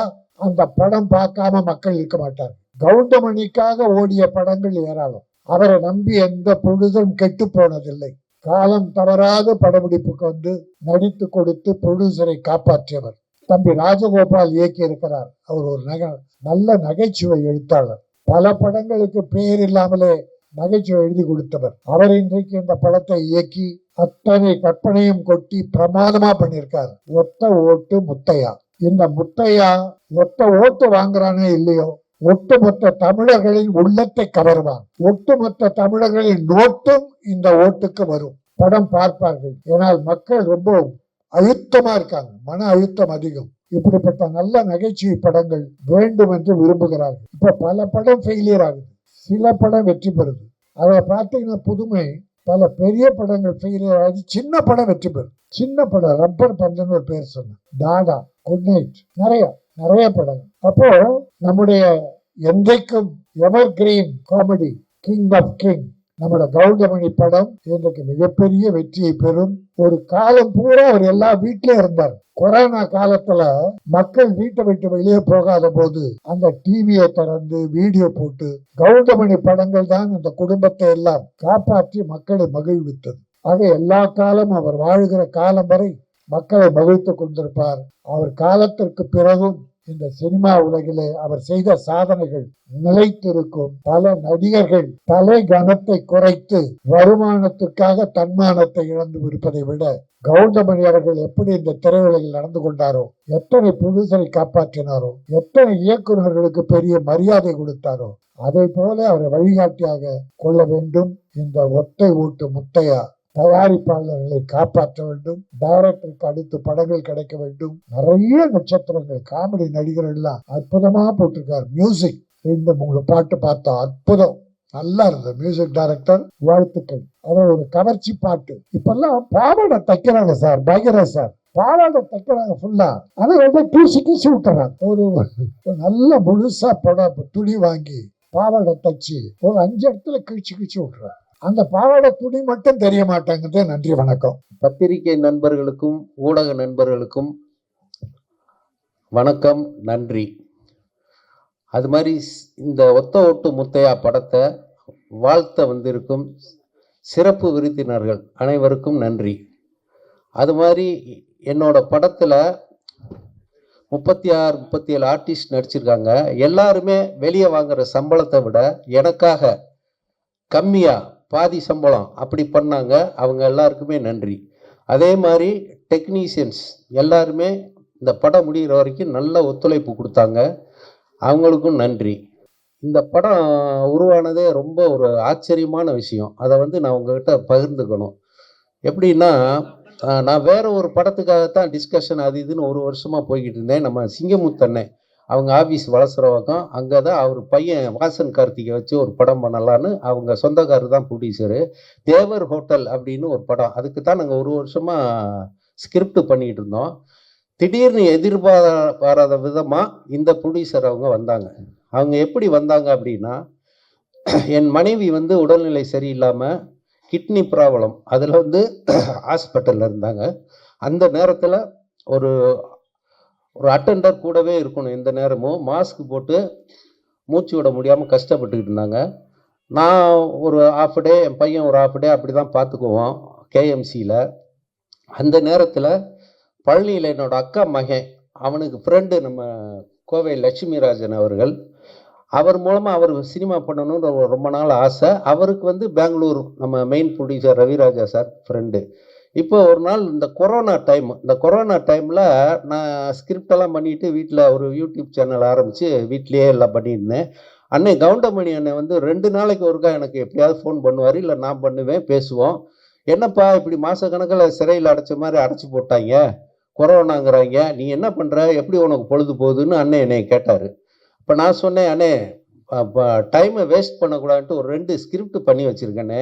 அந்த படம் பார்க்காம மக்கள் இருக்க மாட்டார். கவுண்டமணிக்காக ஓடிய படங்கள் ஏராளம். அவரை நம்பி எந்த பொழுதும் கெட்டு போனதில்லை. காலம் தவறாத படப்பிடிப்புக்கு வந்து நடித்து கொடுத்து ப்ரொடியூசரை காப்பாற்றியவர். தம்பி ராஜகோபால் இயக்கி இருக்கிறார். அவர் ஒரு நல்ல நகைச்சுவை எழுத்தாளர். பல படங்களுக்கு பெயர் இல்லாமலே நகைச்சுவை எழுதி கொடுத்தவர். அவர் இன்றைக்கு இந்த படத்தை இயக்கி அத்தனை கற்பனையும் கொட்டி பிரமாதமா பண்ணியிருக்கார். ஒத்த ஓட்டு முத்தையா. இந்த முத்தையா ஒத்த ஓட்டு வாங்குறானே இல்லையோ, ஒட்டுமொத்த தமிழர்களின் உள்ளத்தை கவருவான். ஒட்டுமொத்த தமிழர்களின் நோட்டும் இந்த ஓட்டுக்கு வரும். படம் பார்ப்பார்கள். ஏனால் மக்கள் ரொம்ப அழுத்தமா இருக்காங்க, மன அழுத்தம் அதிகம். இப்படிப்பட்ட நல்ல நகைச்சுவை படங்கள் வேண்டும் என்று விரும்புகிறார்கள். இப்ப பல படம் ஃபெயிலியர் ஆகுது, சில படம் வெற்றி பெறுது. அதை பார்த்தீங்கன்னா புதுமை, பல பெரிய படங்கள் ஃபெயிலியர் ஆகி சின்ன படம் வெற்றி பெறும். சின்ன படம் ரப்பர் பந்துன்னு ஒரு பேர் சொன்னேன், டாடா, குட் நைட், நிறைய படங்கள். அப்போ நம்முடைய என்றைக்கும் evergreen comedy king of king நம்மளோட கவுண்டமணி படம் இன்றைக்கு மிகப்பெரிய வெற்றியை பெறும். ஒரு காலம் பூரா அவர் எல்லா வீட்லயும் இருந்தார். கொரோனா காலத்துல மக்கள் வீட்டை விட்டு வெளியே போகாத போது அந்த டிவியை திறந்து வீடியோ போட்டு கவுண்டமணி படங்கள் தான் அந்த குடும்பத்தை எல்லாம் காப்பாற்றி மக்களை மகிழ்வித்தது. ஆக எல்லா காலம் அவர் வாழ்கிற காலம் வரை மக்களை மகிழ்த்து கொண்டிருப்பார். அவர் காலத்திற்கு பிறகும் இந்த சினிமா உலகிலே அவர் செய்த சாதனைகள் நிலைத்திருக்கும். பல நடிகர்கள் தலை கனத்தை குறைத்து வருமானத்திற்காக தன்மானத்தை இழந்து இருப்பதை விட கவுண்டமணி அவர்கள் எப்படி இந்த திரையுலகில் நடந்து கொண்டாரோ, எத்தனை ப்ரொடியூசரை காப்பாற்றினாரோ, எத்தனை இயக்குநர்களுக்கு பெரிய மரியாதை கொடுத்தாரோ, அதை போல அவரை வழிகாட்டியாக கொள்ள வேண்டும். இந்த ஒத்தை ஓட்டு முத்தையா தயாரிப்பாளர்களை காப்பாற்ற வேண்டும். டைரக்டருக்கு அடுத்து படங்கள் கிடைக்க வேண்டும். நிறைய நட்சத்திரங்கள், காமெடி நடிகர்கள் எல்லாம் அற்புதமா போட்டிருக்காரு. மியூசிக் 2-3 பாட்டு பார்த்தோம், அற்புதம், நல்லா இருந்தது. மியூசிக் டைரக்டர் வாழ்த்துக்கள். அது ஒரு கவர்ச்சி பாட்டு. இப்பெல்லாம் பாவாடை தைக்கிறாங்க சார், பாக்யராஜ் சார் பாவாடை தைக்கிறாங்க ஃபுல்லா. அதை வந்து கீசி விட்டுறாங்க. ஒரு நல்ல முழுசா படம் துணி வாங்கி பாவாடை தைச்சு ஒரு 5 இடத்துல கிழிச்சு விட்டுறாங்க. அந்த பாவாடை துணி மட்டும் தெரிய மாட்டாங்க. நன்றி, வணக்கம். பத்திரிகை நண்பர்களுக்கும் ஊடக நண்பர்களுக்கும் வணக்கம், நன்றி. அது மாதிரி இந்த ஒத்த ஓட்டு முத்தையா படத்தை வாழ்த்த வந்திருக்கும் சிறப்பு விருந்தினர்கள் அனைவருக்கும் நன்றி. அது மாதிரி என்னோட படத்தில் 36-37 ஆர்டிஸ்ட் நடிச்சிருக்காங்க. எல்லாருமே வெளியே வாங்குற சம்பளத்தை விட எனக்காக கம்மியாக பாதி சம்பளம் அப்படி பண்ணாங்க. அவங்க எல்லாருக்குமே நன்றி. அதே மாதிரி டெக்னீஷியன்ஸ் எல்லாருமே இந்த படம் முடிகிற வரைக்கும் நல்ல ஒத்துழைப்பு கொடுத்தாங்க. அவங்களுக்கும் நன்றி. இந்த படம் உருவானதே ரொம்ப ஒரு ஆச்சரியமான விஷயம். அதை நான் உங்ககிட்ட பகிர்ந்துக்கணும். எப்படின்னா, நான் வேற ஒரு படத்துக்காகத்தான் டிஸ்கஷன் அது இதுன்னு ஒரு வருஷமாக போய்கிட்டு இருந்தேன். நம்ம சிங்கமுத்தண்ணன் அவங்க ஆஃபீஸ் வளசுறவக்கம் அங்கே தான் அவர் பையன் வாசன் கார்த்திகை வச்சு ஒரு படம் பண்ணலான்னு அவங்க சொந்தக்காரர் தான் ப்ரொடியூசரு. தேவர் ஹோட்டல் அப்படின்னு ஒரு படம், அதுக்கு தான் நாங்கள் ஒரு வருஷமாக ஸ்கிரிப்ட் பண்ணிகிட்டு இருந்தோம். திடீர்னு எதிர்பாராத விதமாக இந்த ப்ரொடியூசர் அவங்க வந்தாங்க. அவங்க எப்படி வந்தாங்க அப்படின்னா, என் மனைவி உடல்நிலை சரியில்லாமல் கிட்னி ப்ராப்ளம், அதில் ஹாஸ்பிட்டலில் இருந்தாங்க. அந்த நேரத்தில் ஒரு அட்டெண்டர் கூடவே இருக்கணும். எந்த நேரமும் மாஸ்க் போட்டு மூச்சு விட முடியாமல் கஷ்டப்பட்டுக்கிட்டு இருந்தாங்க. நான் ஒரு ஹாஃப் டே, என் பையன் ஒரு ஹாஃப் டே அப்படி தான் பார்த்துக்குவோம் கேஎம்சியில். அந்த நேரத்தில் பழனியில் என்னோட அக்கா மகன், அவனுக்கு ஃப்ரெண்டு நம்ம கோவை லட்சுமிராஜன் அவர்கள், அவர் மூலமாக அவர் சினிமா பண்ணணுன்ற ரொம்ப நாள் ஆசை. அவருக்கு பெங்களூர் நம்ம main producer Raviraja sir friend. இப்போ ஒரு நாள் இந்த கொரோனா டைமில் நான் ஸ்கிரிப்டெல்லாம் பண்ணிவிட்டு வீட்டில் ஒரு யூடியூப் சேனல் ஆரம்பித்து வீட்லேயே எல்லாம் பண்ணியிருந்தேன். அன்னை கவுண்டமணி அண்ணன் 2 நாளைக்கு ஒருக்கா எனக்கு எப்படியாவது ஃபோன் பண்ணுவார், இல்லை நான் பண்ணுவேன், பேசுவோம். என்னப்பா இப்படி மாதக்கணக்கில் சிறையில் அடைச்ச மாதிரி அடைச்சி போட்டாங்க, கொரோனாங்கிறாங்க, நீ என்ன பண்ணுற, எப்படி உனக்கு பொழுது போகுதுன்னு அண்ணன் என்னை கேட்டார். இப்போ நான் சொன்னேன், அண்ணே டைமை வேஸ்ட் பண்ணக்கூடாதுன்ட்டு ஒரு 2 ஸ்கிரிப்ட் பண்ணி வச்சுருக்கேனே,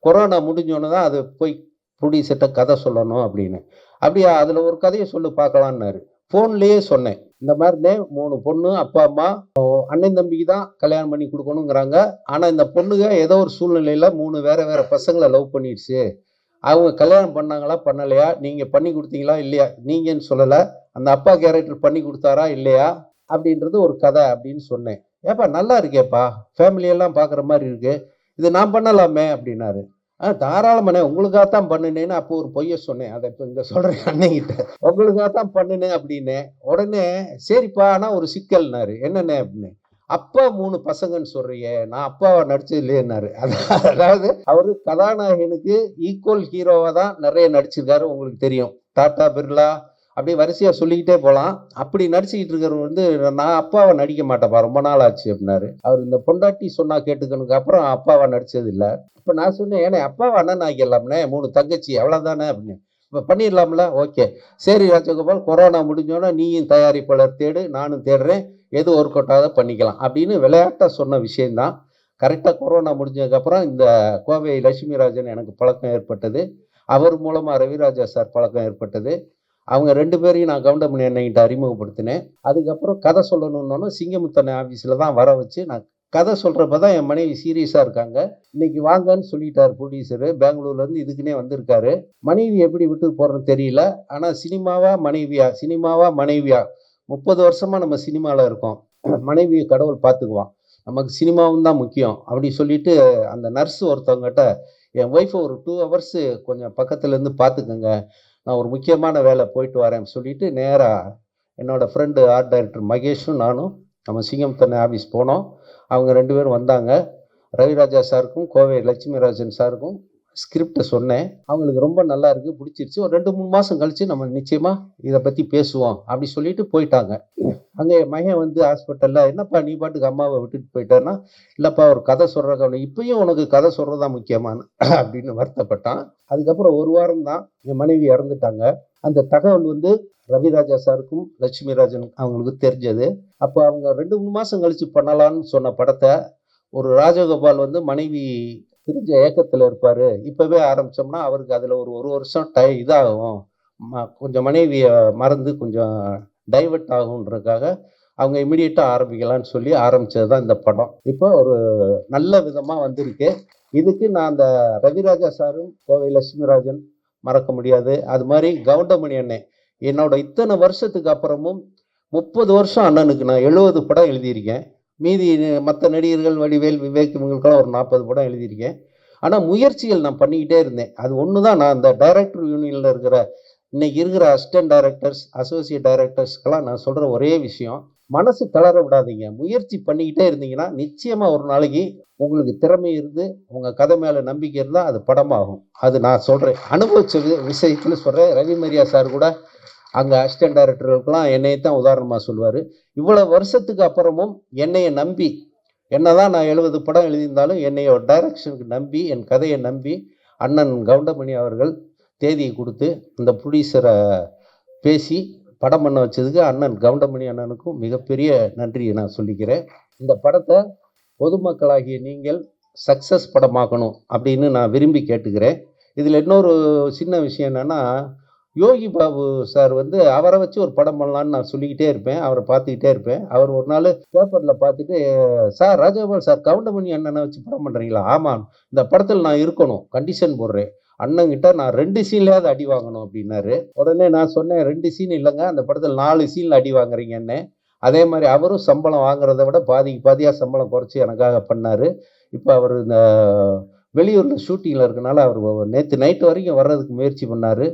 கொரோனா முடிஞ்சோன்னு தான் அது போய் ப்ரொடியூசர்கிட்ட கதை சொல்லணும் அப்படின்னு. அப்படியா, அதில் ஒரு கதையை சொல்லி பார்க்கலான்னாரு. ஃபோன்லேயே சொன்னேன், இந்த மாதிரினே 3 பொண்ணு, அப்பா அம்மா, அண்ணன் தம்பிக்கு தான் கல்யாணம் பண்ணி கொடுக்கணுங்கிறாங்க. ஆனால் இந்த பொண்ணுங்க ஏதோ ஒரு சூழ்நிலையில் 3 வேறு பசங்களை லவ் பண்ணிடுச்சு. அவங்க கல்யாணம் பண்ணாங்களா பண்ணலையா, நீங்கள் பண்ணி கொடுத்தீங்களா இல்லையா, நீங்கன்னு சொல்லலை, அந்த அப்பா கேரக்டர் பண்ணி கொடுத்தாரா இல்லையா அப்படின்றது ஒரு கதை அப்படின்னு சொன்னேன். ஏப்பா நல்லா இருக்கேப்பா, ஃபேமிலியெல்லாம் பார்க்குற மாதிரி இருக்கு, இது நான் பண்ணலாமே அப்படின்னாரு. தாராளமாண்ணே, உங்களுக்காகத்தான் பண்ணினேன்னு அப்போ ஒரு பொய்ய சொன்னேன். அதை இப்போ இங்கே சொல்கிறேன் அண்ணங்கிட்ட, உங்களுக்காகத்தான் பண்ணினேன் அப்படின்னு. உடனே சரிப்பா, ஆனால் ஒரு சிக்கல்னாரு. என்னென்ன அப்படின்னு, அப்பா 3 பசங்கன்னு சொல்றியே, நான் அப்பாவை நடிச்சது இல்லையேன்னாரு. அதாவது அவரு கதாநாயகனுக்கு ஈக்குவல் ஹீரோவாக தான் நிறைய நடிச்சிருக்காரு. உங்களுக்கு தெரியும், டாடா பிர்லா அப்படி வரிசையாக சொல்லிக்கிட்டே போகலாம். அப்படி நடிச்சுக்கிட்டு இருக்கிறவர் நான் அப்பாவை நடிக்க மாட்டேப்பா, ரொம்ப நாள் ஆச்சு அப்படின்னாரு. அவர் இந்த பொண்டாட்டி சொன்னா கேட்டுக்கணுக்கு அப்புறம் அப்பாவை நடிச்சது இல்லை. இப்போ நான் சொன்னேன், ஏன்னா அப்பாவை அண்ணன் ஆகிடலாம்னே, 3 தங்கச்சி அவ்வளோதானே அப்படின்னு. இப்போ பண்ணிடலாம்ல, ஓகே சரி ராஜகோபால், கொரோனா முடிஞ்சோன்னா நீயும் தயாரிப்பாளர் தேடு, நானும் தேடுறேன், எது ஒர்க் அவுட் ஆகாத பண்ணிக்கலாம் அப்படின்னு விளையாட்டாக சொன்ன விஷயந்தான். கரெக்டாக கொரோனா முடிஞ்சதுக்கப்புறம் இந்த கோவை லட்சுமிராஜன் எனக்கு பழக்கம் ஏற்பட்டது. அவர் மூலமாக ரவிராஜா சார் பழக்கம் ஏற்பட்டது. அவங்க 2 பேரையும் நான் கவுண்டமணி அண்ணன்கிட்ட அறிமுகப்படுத்தினேன். அதுக்கப்புறம் கதை சொல்லணுன்னொன்னு சிங்கமுத்தண்ணன் ஆஃபீஸில் தான் வர வச்சு நான் கதை சொல்கிறப்ப தான் என் மனைவி சீரியஸாக இருக்காங்க. இன்னைக்கு வாங்கன்னு சொல்லிட்டார் ப்ரொடியூசரு, பெங்களூர்லேருந்து இதுக்குன்னே வந்திருக்காரு. மனைவி எப்படி விட்டு போகிறேன்னு தெரியல. ஆனால் சினிமாவா மனைவியா 30 வருஷமாக நம்ம சினிமாவில் இருக்கோம். மனைவியை கடவுள் பார்த்துக்குவான், நமக்கு சினிமாவும் தான் முக்கியம் அப்படி சொல்லிட்டு அந்த நர்ஸு ஒருத்தவங்ககிட்ட, என் ஒய்ஃபை ஒரு 2 ஹவர்ஸ் கொஞ்சம் பக்கத்துலேருந்து பார்த்துக்கோங்க, நான் ஒரு முக்கியமான வேலை போயிட்டு வரேன்னு சொல்லிட்டு நேராக என்னோடய ஃப்ரெண்டு ஆர்ட் டைரக்டர் மகேஷும் நானும் நம்ம சிங்கமுத்தண்ணன் ஆஃபீஸ் போனோம். அவங்க 2 பேரும் வந்தாங்க. ரவிராஜா சாருக்கும் கோவை லட்சுமிராஜன் சாருக்கும் ஸ்கிரிப்டை சொன்னேன். அவங்களுக்கு ரொம்ப நல்லா இருக்குது, பிடிச்சிருச்சு. ஒரு 2-3 மாதம் கழித்து நம்ம நிச்சயமாக இதை பற்றி பேசுவோம் அப்படி சொல்லிட்டு போயிட்டாங்க. அங்கே என் மகன் ஹாஸ்பிட்டலில், என்னப்பா நீ பாட்டுக்கு அம்மாவை விட்டுட்டு போயிட்டேன்னா, இல்லைப்பா ஒரு கதை சொல்கிறக்க, இப்பயும் உனக்கு கதை சொல்கிறதா முக்கியமான அப்படின்னு வருத்தப்பட்டான். அதுக்கப்புறம் 1 வாரம் தான் என் மனைவி இறந்துட்டாங்க. அந்த தகவல் ரவிராஜா சாருக்கும் லட்சுமிராஜன் அவங்களுக்கு தெரிஞ்சது. அப்போ அவங்க 2-3 மாதம் கழித்து பண்ணலான்னு சொன்ன படத்தை ஒரு ராஜகோபால் மனைவி பிரிஞ்ச ஏக்கத்தில் இருப்பார், இப்போவே ஆரம்பித்தோம்னா அவருக்கு அதில் ஒரு வருஷம் இதாகும், கொஞ்சம் மனைவியை மறந்து கொஞ்சம் டைவர்ட் ஆகுன்றதுக்காக அவங்க இமிடியேட்டாக ஆரம்பிக்கலான்னு சொல்லி ஆரம்பித்தது தான் இந்த படம். இப்போ ஒரு நல்ல விதமாக வந்திருக்கு. இதுக்கு நான் அந்த ரவிராஜா சாரும் கோவை லட்சுமிராஜன் மறக்க முடியாது. அது மாதிரி கவுண்டமணி அண்ணன், என்னோட இத்தனை வருஷத்துக்கு அப்புறமும் 30 வருஷம் அண்ணனுக்கு நான் 70 படம் எழுதியிருக்கேன். மீதி மற்ற நடிகர்கள் வடிவேல், விவேக் இவங்களுக்கெல்லாம் ஒரு 40 படம் எழுதியிருக்கேன். ஆனால் முயற்சிகள் நான் பண்ணிக்கிட்டே இருந்தேன். அது ஒன்று தான். நான் அந்த டைரக்டர் யூனியனில் இருக்கிற இன்னைக்கு இருக்கிற அசிஸ்டன்ட் டைரக்டர்ஸ், அசோசியேட் டைரக்டர்ஸ்க்கெல்லாம் நான் சொல்கிற ஒரே விஷயம், மனசு தளர விடாதீங்க. முயற்சி பண்ணிக்கிட்டே இருந்தீங்கன்னா நிச்சயமாக ஒரு நாளைக்கு உங்களுக்கு திறமை இருந்து உங்கள் கதை மேலே நம்பிக்கை இருந்தால் அது படமாகும். அது நான் சொல்கிறேன், அனுபவிச்ச விஷயத்தில் சொல்கிறேன். ரவி மரியா சார் கூட அங்கே அசிஸ்டன்ட் டைரக்டர்களுக்கெல்லாம் என்னையை தான் உதாரணமாக சொல்லுவார். இவ்வளோ வருஷத்துக்கு அப்புறமும் என்னையை நம்பி, என்னதான் நான் 70 படம் எழுதியிருந்தாலும் என்னைய டைரக்ஷனுக்கு நம்பி, என் கதையை நம்பி அண்ணன் கவுண்டமணி அவர்கள் தேதியை கொடுத்து இந்த ப்ரொடியூசரை பேசி படம் பண்ண வச்சதுக்கு அண்ணன் கவுண்டமணி அண்ணனுக்கும் மிகப்பெரிய நன்றியை நான் சொல்லிக்கிறேன். இந்த படத்தை பொதுமக்களாகிய நீங்கள் சக்ஸஸ் படமாக்கணும் அப்படின்னு நான் விரும்பி கேட்டுக்கிறேன். இதில் இன்னொரு சின்ன விஷயம் என்னென்னா, யோகி பாபு சார் வந்து அவரை வச்சு ஒரு படம் பண்ணலான்னு நான் சொல்லிக்கிட்டே இருப்பேன், அவரை பார்த்துக்கிட்டே இருப்பேன். அவர் ஒரு நாள் பேப்பரில் பார்த்துட்டு, சார் ராஜகோபால் சார் கவுண்டமணி அண்ணனை வச்சு படம் பண்ணுறீங்களா? ஆமாம், இந்த படத்தில் நான் இருக்கணும், கண்டிஷன் போடுறேன், அண்ணங்கிட்ட நான் 2 சீன்லையாவது அடி வாங்கணும் அப்படின்னாரு. உடனே நான் சொன்னேன், 2 சீன் இல்லைங்க, அந்த படத்தில் 4 சீனில் அடி வாங்குறீங்கன்னு. அதே மாதிரி அவரும் சம்பளம் வாங்குறத விட பாதிக்கு பாதியாக சம்பளம் குறைச்சி எனக்காக பண்ணார். இப்போ அவர் இந்த வெளியூரில் ஷூட்டிங்கில் இருக்கனால அவர் நேற்று நைட்டு வரைக்கும் வர்றதுக்கு முயற்சி பண்ணார்.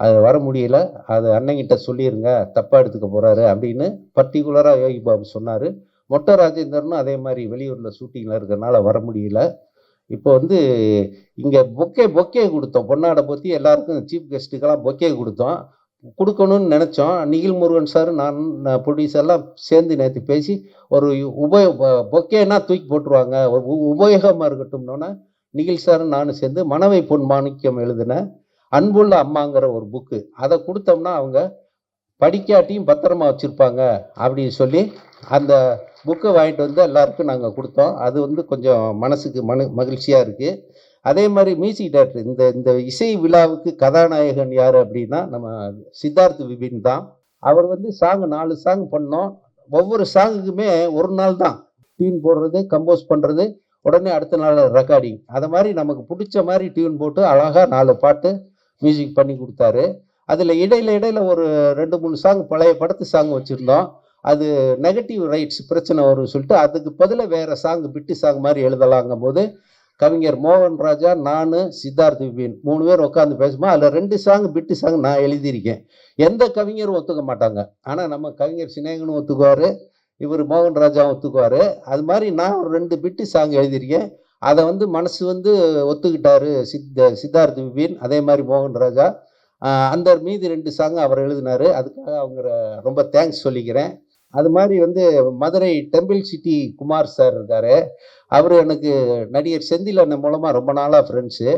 அது வர முடியல. அது அண்ணங்கிட்ட சொல்லிடுங்க, தப்பாக எடுத்துக்க போகிறாரு அப்படின்னு பர்டிகுலராக யோகி பாபு சொன்னார். மொட்டை ராஜேந்தரனும் அதே மாதிரி வெளியூரில் ஷூட்டிங்கில் இருக்கிறனால வர முடியல. இப்போ வந்து இங்கே பொக்கே கொடுத்தோம், பொன்னாடை பற்றி எல்லாருக்கும் சீஃப் கெஸ்ட்டுக்கெல்லாம் பொக்கே கொடுக்கணும்னு நினச்சோம். நிகில் முருகன் சார், நான் ப்ரொடியூசர்லாம் சேர்ந்து நேற்று பேசி ஒரு பொக்கேனா தூக்கி போட்டுருவாங்க, ஒரு உபயோகமாக இருக்கட்டும்னோன்னா நிகில் சாரும் நானும் சேர்ந்து மனவை பொன் மாணிக்கம் எழுதின அன்புள்ள அம்மாங்கிற ஒரு புக்கு, அதை கொடுத்தோம்னா அவங்க படிக்காட்டியும் பத்திரமா வச்சுருப்பாங்க அப்படின்னு சொல்லி அந்த புக்கை வாங்கிட்டு வந்து எல்லாருக்கும் நாங்கள் கொடுத்தோம். அது வந்து கொஞ்சம் மனசுக்கு மகிழ்ச்சியாக இருக்குது. அதே மாதிரி மியூசிக் டைரக்டர், இந்த இசை விழாவுக்கு கதாநாயகன் யார் அப்படின்னா நம்ம சித்தார்த் விபின் தான். அவர் வந்து 4 சாங் பண்ணோம். ஒவ்வொரு சாங்குக்குமே ஒரு நாள் தான் டியூன் போடுறது, கம்போஸ் பண்ணுறது, உடனே அடுத்த நாள் ரெக்கார்டிங். அதை மாதிரி நமக்கு பிடிச்ச மாதிரி டியூன் போட்டு அழகாக 4 பாட்டு மியூசிக் பண்ணி கொடுத்தாரு. அதில் இடையில ஒரு 2-3 சாங் பழைய படத்து சாங் வச்சுருந்தோம். அது நெகட்டிவ் ரைட்ஸ் பிரச்சனை வரும்னு சொல்லிட்டு அதுக்கு பதிலாக வேறு சாங் பிட்டு சாங் மாதிரி எழுதலாங்கும் போது கவிஞர் மோகன் ராஜா, நான், சித்தார்த் விபின் 3 பேர் உட்காந்து பேசும்போது அதில் 2 சாங் பிட்டு சாங் நான் எழுதியிருக்கேன். எந்த கவிஞரும் ஒத்துக்க மாட்டாங்க, ஆனால் நம்ம கவிஞர் சினேகனும் ஒத்துக்குவார், இவர் மோகன் ராஜாவும் ஒத்துக்குவார். அது மாதிரி நான் ஒரு 2 பிட்டு சாங் எழுதியிருக்கேன். அதை வந்து மனசு வந்து ஒத்துக்கிட்டாரு சித்தார்த் விபின், அதே மாதிரி மோகன் ராஜா. அந்த மீதி 2 சாங் அவர் எழுதினார். அதுக்காக அவங்க ரொம்ப தேங்க்ஸ் சொல்லிக்கிறேன். அது மாதிரி வந்து Madurai temple city Kumar sir இருக்கார். அவர் எனக்கு நடிகர் செந்தில் அண்ணன் மூலமாக ரொம்ப நாளாக ஃப்ரெண்ட்ஸு.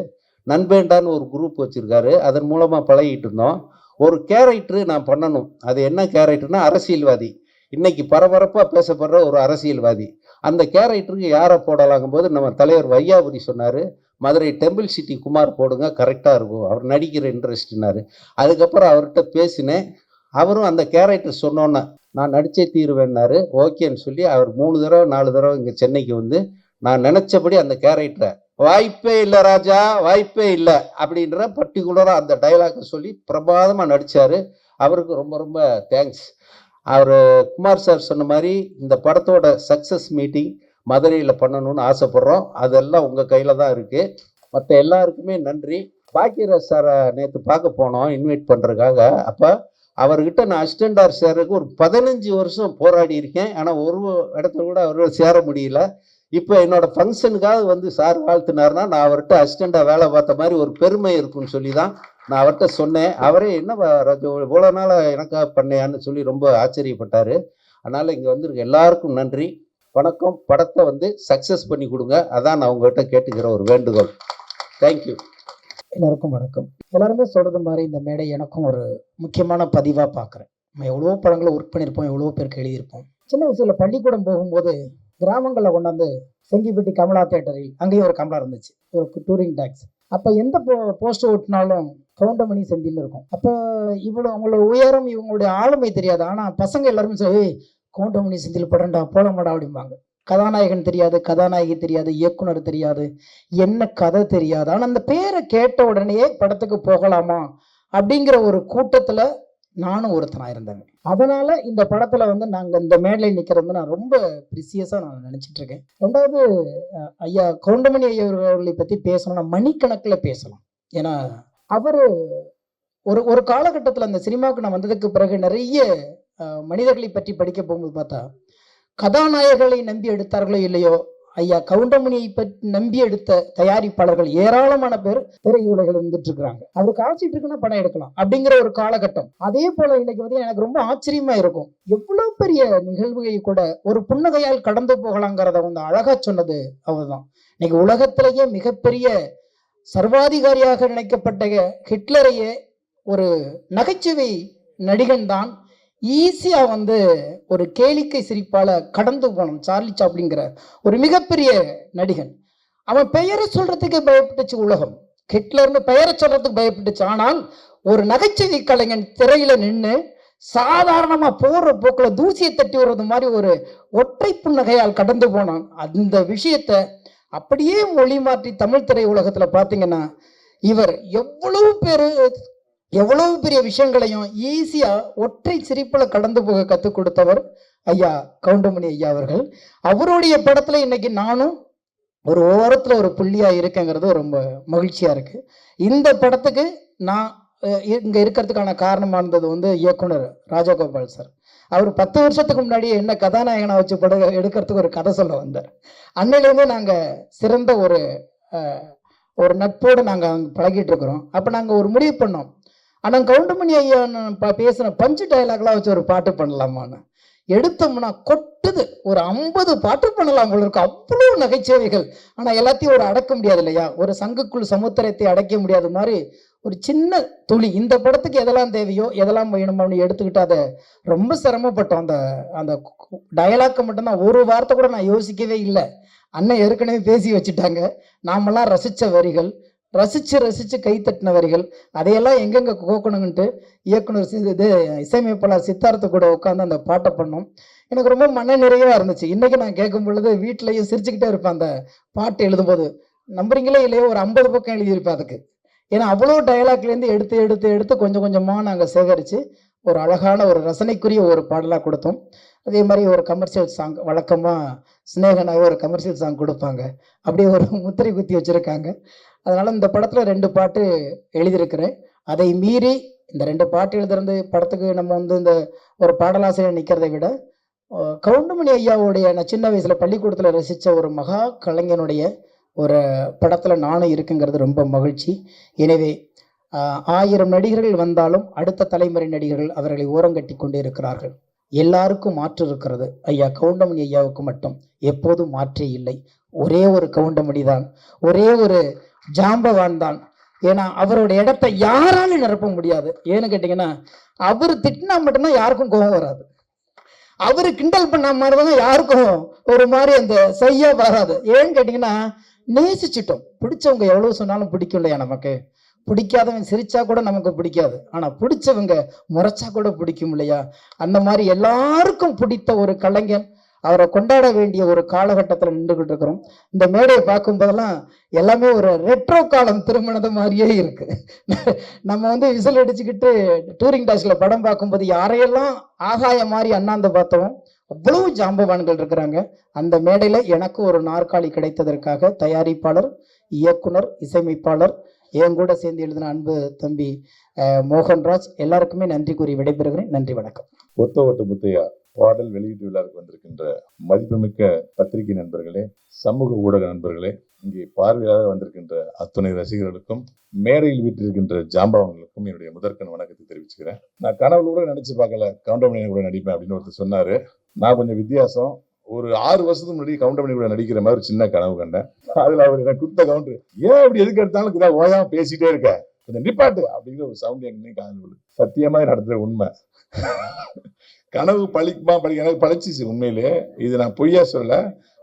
நண்பேண்டான்னு ஒரு குரூப் வச்சுருக்காரு, அதன் மூலமாக பழகிட்டு இருந்தோம். ஒரு கேரக்டரு நான் பண்ணணும். அது என்ன கேரக்டர்னா அரசியல்வாதி, இன்னைக்கு பரபரப்பாக பேசப்படுற ஒரு அரசியல்வாதி. அந்த கேரக்டருக்கு யாரை போடலாங்கும் போது நம்ம தலைவர் வையாபுரி சொன்னார், மதுரை டெம்பிள் சிட்டி குமார் போடுங்க, கரெக்டாக இருக்கும், அவர் நடிக்கிற இன்ட்ரெஸ்ட்னாரு. அதுக்கப்புறம் அவர்கிட்ட பேசினேன். அவரும் அந்த கேரக்டர் சொன்னோன்னே நான் நடிச்சே தீருவேன்னாரு. ஓகேன்னு சொல்லி அவர் 3 தடவை 4 தடவை இங்கே சென்னைக்கு வந்து நான் நினச்சபடி அந்த கேரக்டரை வாய்ப்பே இல்லை ராஜா, வாய்ப்பே இல்லை அப்படின்ற பர்டிகுலராக அந்த டைலாக்கை சொல்லி பிரமாதமாக நடித்தார். அவருக்கு ரொம்ப ரொம்ப தேங்க்ஸ். அவர் குமார் சார் சொன்ன மாதிரி இந்த படத்தோட சக்ஸஸ் மீட்டிங் மதுரையில் பண்ணணும்னு ஆசைப்பட்றோம். அதெல்லாம் உங்கள் கையில் தான் இருக்குது. மற்ற எல்லாருக்குமே நன்றி. பாக்கியராஜ் சாரை நேற்று பார்க்க போனோம் இன்வைட் பண்ணுறதுக்காக. அப்போ அவர்கிட்ட நான் அசிஸ்டண்டார் சேருக்கு ஒரு 15 வருஷம் போராடி இருக்கேன், ஆனால் ஒரு இடத்துல கூட அவரோட சேர முடியல. இப்போ என்னோட ஃபங்க்ஷனுக்காக வந்து சார் வாழ்த்துனாருன்னா நான் அவர்கிட்ட அசிஸ்டண்டாக வேலை பார்த்த மாதிரி ஒரு பெருமை இருக்குன்னு சொல்லி தான் நான் அவர்கிட்ட சொன்னேன். அவரே என்ன இவ்வளோ நாளாக எனக்காக பண்ணேன்னு சொல்லி ரொம்ப ஆச்சரியப்பட்டார். அதனால் இங்கே வந்துருக்க எல்லாருக்கும் நன்றி, வணக்கம். படத்தை வந்து சக்ஸஸ் பண்ணி கொடுங்க, அதான் நான் உங்கள்கிட்ட கேட்டுக்கிற ஒரு வேண்டுகோள். தேங்க்யூ. எல்லாருக்கும் வணக்கம். எல்லாருமே சொல்கிறது மாதிரி இந்த மேடை எனக்கும் ஒரு முக்கியமான பதிவாக பார்க்குறேன். நம்ம எவ்வளோ படங்களை ஒர்க் பண்ணியிருப்போம், எவ்வளோ பேருக்கு எழுதியிருப்போம். சின்ன வயசில் பள்ளிக்கூடம் போகும்போது கிராமங்களில் கொண்டாந்து செங்கிப்பட்டி கமலா தேட்டரில், அங்கேயும் ஒரு கமலா இருந்துச்சு, ஒரு டூரிங் டாக்ஸ். அப்போ எந்த போஸ்டர் ஓட்டினாலும் கவுண்டமணி செந்தில் இருக்கும். அப்போ இவ்வளோ அவங்களோட உயரம், இவங்களுடைய ஆளுமை தெரியாது. ஆனால் பசங்க எல்லாருமே சொல்லி கவுண்டமணி செந்தில் படம்டா, போடமாடா அப்படிம்பாங்க. கதாநாயகன் தெரியாது, கதாநாயகி தெரியாது, இயக்குனர் தெரியாது, என்ன கதை தெரியாது. ஆனால் அந்த பேரை கேட்ட உடனேயே படத்துக்கு போகலாமா அப்படிங்கிற ஒரு கூட்டத்தில் நானும் ஒருத்தனா இருந்தேன். அதனால இந்த படத்துல வந்து நாங்க இந்த மேடையில் நிக்கிறது நான் ரொம்ப ப்ரிசியஸா நான் நினைச்சிட்டு இருக்கேன். ரெண்டாவது ஐயா கவுண்டமணி ஐயா அவர்களை பத்தி பேசணும்னா மணிக்கணக்குல பேசலாம். ஏன்னா அவரு ஒரு ஒரு காலகட்டத்துல அந்த சினிமாவுக்கு நான் வந்ததுக்கு பிறகு நிறைய மனிதர்களை பற்றி படிக்க போகும்போது பார்த்தா, கதாநாயகர்களை நம்பி எடுத்தார்களோ இல்லையோ, ஐயா கவுண்டமணியை பற்றி நம்பி எடுத்த தயாரிப்பாளர்கள் ஏராளமான பேர் திரையுலகில் இருந்துட்டு இருக்கிறாங்க. அவர் காய்ச்சிட்டு இருக்குன்னா படம் எடுக்கலாம் அப்படிங்கிற ஒரு காலகட்டம். அதே போல இன்னைக்கு வந்து எனக்கு ரொம்ப ஆச்சரியமா இருக்கும், எவ்வளவு பெரிய நிகழ்வுகளை கூட ஒரு புன்னகையால் கடந்து போகலாங்கிறத வந்து அழகா சொன்னது அவர்தான். இன்னைக்கு உலகத்திலேயே மிகப்பெரிய சர்வாதிகாரியாக நினைக்கப்பட்ட ஹிட்லரையே ஒரு நகைச்சுவை நடிகன் தான் ஈஸியா வந்து ஒரு கேளிக்கை சிரிப்பால கடந்து போனோம். சார்லி சாப்ளின்ங்கிற ஒரு மிகப்பெரிய நடிகன், அவன் பெயரை சொல்றதுக்கே பயப்பட்டுச்சு உலகம். ஹிட்லர்னு பெயரை சொல்றதுக்கு பயப்பட்டுச்சு. ஆனால் ஒரு நகைச்சுவை கலைஞன் திரையில நின்று சாதாரணமா போற போக்குல தூசியை தட்டி வர்றது மாதிரி ஒரு ஒற்றை புன்னகையால் கடந்து போனான். அந்த விஷயத்த அப்படியே மொழி மாற்றி தமிழ் திரை உலகத்துல பாத்தீங்கன்னா, இவர் எவ்வளவு பெரிய விஷயங்களையும் ஈஸியா ஒற்றை சிரிப்புல கடந்து போக கத்துக் கொடுத்தவர் ஐயா கவுண்டமணி ஐயா அவர்கள். அவருடைய படத்துல இன்னைக்கு நானும் ஒரு ஓரத்துல ஒரு புள்ளியா இருக்கேங்கிறது ரொம்ப மகிழ்ச்சியா இருக்கு. இந்த படத்துக்கு நான் இங்க இருக்கிறதுக்கான காரணமா இருந்தது வந்து இயக்குனர் ராஜகோபால் சார். அவர் 10 வருஷத்துக்கு முன்னாடியே என்ன கதாநாயகனை வச்சு படம் எடுக்கிறதுக்கு ஒரு கதை சொல்ல வந்தார். அன்னையிலேருந்து நாங்க சிறந்த ஒரு நட்போடு நாங்க பழகிட்டு இருக்கிறோம். அப்ப நாங்க ஒரு முடிவு பண்ணோம், ஆனால் கவுண்டமணி ஐயா பேசின பஞ்சு டைலாக்லாம் வச்சு ஒரு பாட்டு பண்ணலாமான்னு. எடுத்தோம்னா கொட்டுது, ஒரு 50 பாட்டு பண்ணலாம் போல இருக்கு, அவ்வளோ நகைச்சுவைகள். ஆனால் எல்லாத்தையும் ஒரு அடக்க முடியாது இல்லையா, ஒரு சங்குக்குள் சமுத்திரத்தை அடைக்க முடியாத மாதிரி ஒரு சின்ன துளி இந்த படத்துக்கு எதெல்லாம் தேவையோ எதெல்லாம் வேணுமோன்னு எடுத்துக்கிட்டு அதை ரொம்ப சிரமப்பட்டோம். அந்த டயலாக்கை மட்டும்தான் ஒரு வார்த்தை கூட நான் யோசிக்கவே இல்லை. அண்ணன் ஏற்கனவே பேசி வச்சுட்டாங்க. நாமெல்லாம் ரசித்த வரிகள், ரசிச்சு கை தட்டின வரிகள், அதையெல்லாம் எங்கெங்க கோக்கணுங்கன்ட்டு இயக்குனர் இசையமைப்பாளர் சித்தார்த்த கூட உட்காந்து அந்த பாட்டை பண்ணோம். எனக்கு ரொம்ப மன நிறைவா இருந்துச்சு. இன்னைக்கு நான் கேட்கும் பொழுது வீட்டிலையும் சிரிச்சுக்கிட்டே இருப்பேன். அந்த பாட்டு எழுதும்போது நம்புறீங்களே இல்லையோ ஒரு 50 பக்கம் எழுதியிருப்பேன் அதுக்கு. ஏன்னா அவ்வளோ டயலாக்லேருந்து எடுத்து கொஞ்சம் கொஞ்சமாக நாங்கள் சேகரித்து ஒரு அழகான ஒரு ரசனைக்குரிய ஒரு பாடலாக கொடுத்தோம். அதே மாதிரி ஒரு கமர்ஷியல் சாங், வழக்கமாக ஸ்னேகனாக ஒரு கமர்ஷியல் சாங் கொடுப்பாங்க, அப்படியே ஒரு முத்திரை குத்தி வச்சுருக்காங்க. அதனால் இந்த படத்தில் 2 பாட்டு எழுதியிருக்கிறேன். அதை மீறி இந்த 2 பாட்டு எழுதுறது படத்துக்கு நம்ம வந்து இந்த ஒரு பாடலாசிரியர் நிற்கிறதை விட கவுண்டமணி ஐயாவுடைய நான் சின்ன வயசில் பள்ளிக்கூடத்தில் ரசித்த ஒரு மகா கலைஞனுடைய ஒரு படத்தில் நானும் இருக்குங்கிறது ரொம்ப மகிழ்ச்சி. எனவே 1000 நடிகர்கள் வந்தாலும் அடுத்த தலைமுறை நடிகர்கள் அவர்களை ஓரங்கட்டி கொண்டே இருக்கிறார்கள். எல்லாருக்கும் மாற்று இருக்கிறது, ஐயா கவுண்டமணி ஐயாவுக்கு மட்டும் எப்போதும் மாற்றே இல்லை. ஒரே ஒரு கவுண்டமணி தான், ஒரே ஒரு ஜாம்பவான் தான். ஏன்னா அவருடைய இடத்தை யாராலும் நிரப்ப முடியாது. ஏன்னு கேட்டிங்கன்னா, அவர் திட்டினா மட்டும்தான் யாருக்கும் கோபம் வராது, அவரு கிண்டல் பண்ண மாதிரி தான் யாருக்கும் ஒரு மாதிரி அந்த செய்ய வராது. ஏன்னு கேட்டிங்கன்னா, நேசிச்சிட்டோம். பிடிச்சவங்க எவ்வளவு சொன்னாலும் பிடிக்கும் இல்லையா நமக்கு, பிடிக்காதவன் சிரிச்சா கூட நமக்கு பிடிக்காது, ஆனா பிடிச்சவங்க முறைச்சா கூட பிடிக்கும் இல்லையா. அந்த மாதிரி எல்லாருக்கும் பிடித்த ஒரு கலைஞன், அவரை கொண்டாட வேண்டிய ஒரு காலகட்டத்தில் நின்றுகிட்டு இருக்கிறோம். இந்த மேடையை பார்க்கும் போதெல்லாம் எல்லாமே ஒரு ரெட்ரோ காலம் திருமணது மாதிரியே இருக்கு. நம்ம வந்து விசில் அடிச்சுக்கிட்டு டூரிங் டாஸ்ல படம் பார்க்கும்போது யாரையெல்லாம் ஆகாய மாதிரி அண்ணாந்து பார்த்தோம், அவ்வளவு ஜாம்பவான்கள் இருக்கிறாங்க. அந்த மேடையில எனக்கு ஒரு நாற்காலி கிடைத்ததற்காக தயாரிப்பாளர், இயக்குனர், இசையமைப்பாளர், என் கூட சேர்ந்து எழுதின அன்பு தம்பி மோகன்ராஜ் எல்லாருக்குமே நன்றி கூறி விடைபெறுகிறேன். நன்றி, வணக்கம். ஒத்த ஓட்டு முத்தையா பாடல் வெளியீட்டு விழாவுக்கு வந்திருக்கின்ற மதிப்புமிக்க பத்திரிகை நண்பர்களே, சமூக ஊடக நண்பர்களே, இங்கே பார்வையாக வந்திருக்கின்ற அத்துணை ரசிகர்களுக்கும், மேடையில் வீட்டிருக்கின்ற ஜாம்பவான்களுக்கும் என்னுடைய முதற்கண் வணக்கத்தை தெரிவிச்சுக்கிறேன். நான் கனவுல கூட நினைச்சு பார்க்கல கவுண்டமணி கூட நடிப்பேன் அப்படின்னு ஒருத்தர் சொன்னாரு. நான் கொஞ்சம் வித்தியாசம். ஒரு 6 வருஷத்துக்கு முன்னாடி கவுண்டமணி கூட நடிக்கிற மாதிரி ஒரு சின்ன கனவு கண்டேன். அதுல அவர் எனக்கு கொடுத்த கவுண்டர், ஏன் இப்படி எதுக்கு எடுத்தாலும் இதான் ஓயாம பேசிட்டே இருக்க, கொஞ்சம் நிப்பாட்டு அப்படிங்கிற ஒரு சவுண்ட் எங்கேயும் காதல். சத்தியமா நடத்துற உண்மை. கனவு பழிக்குமா எனக்கு பழிச்சிச்சு உண்மையிலே, இது நான் பொய்யா சொல்ல.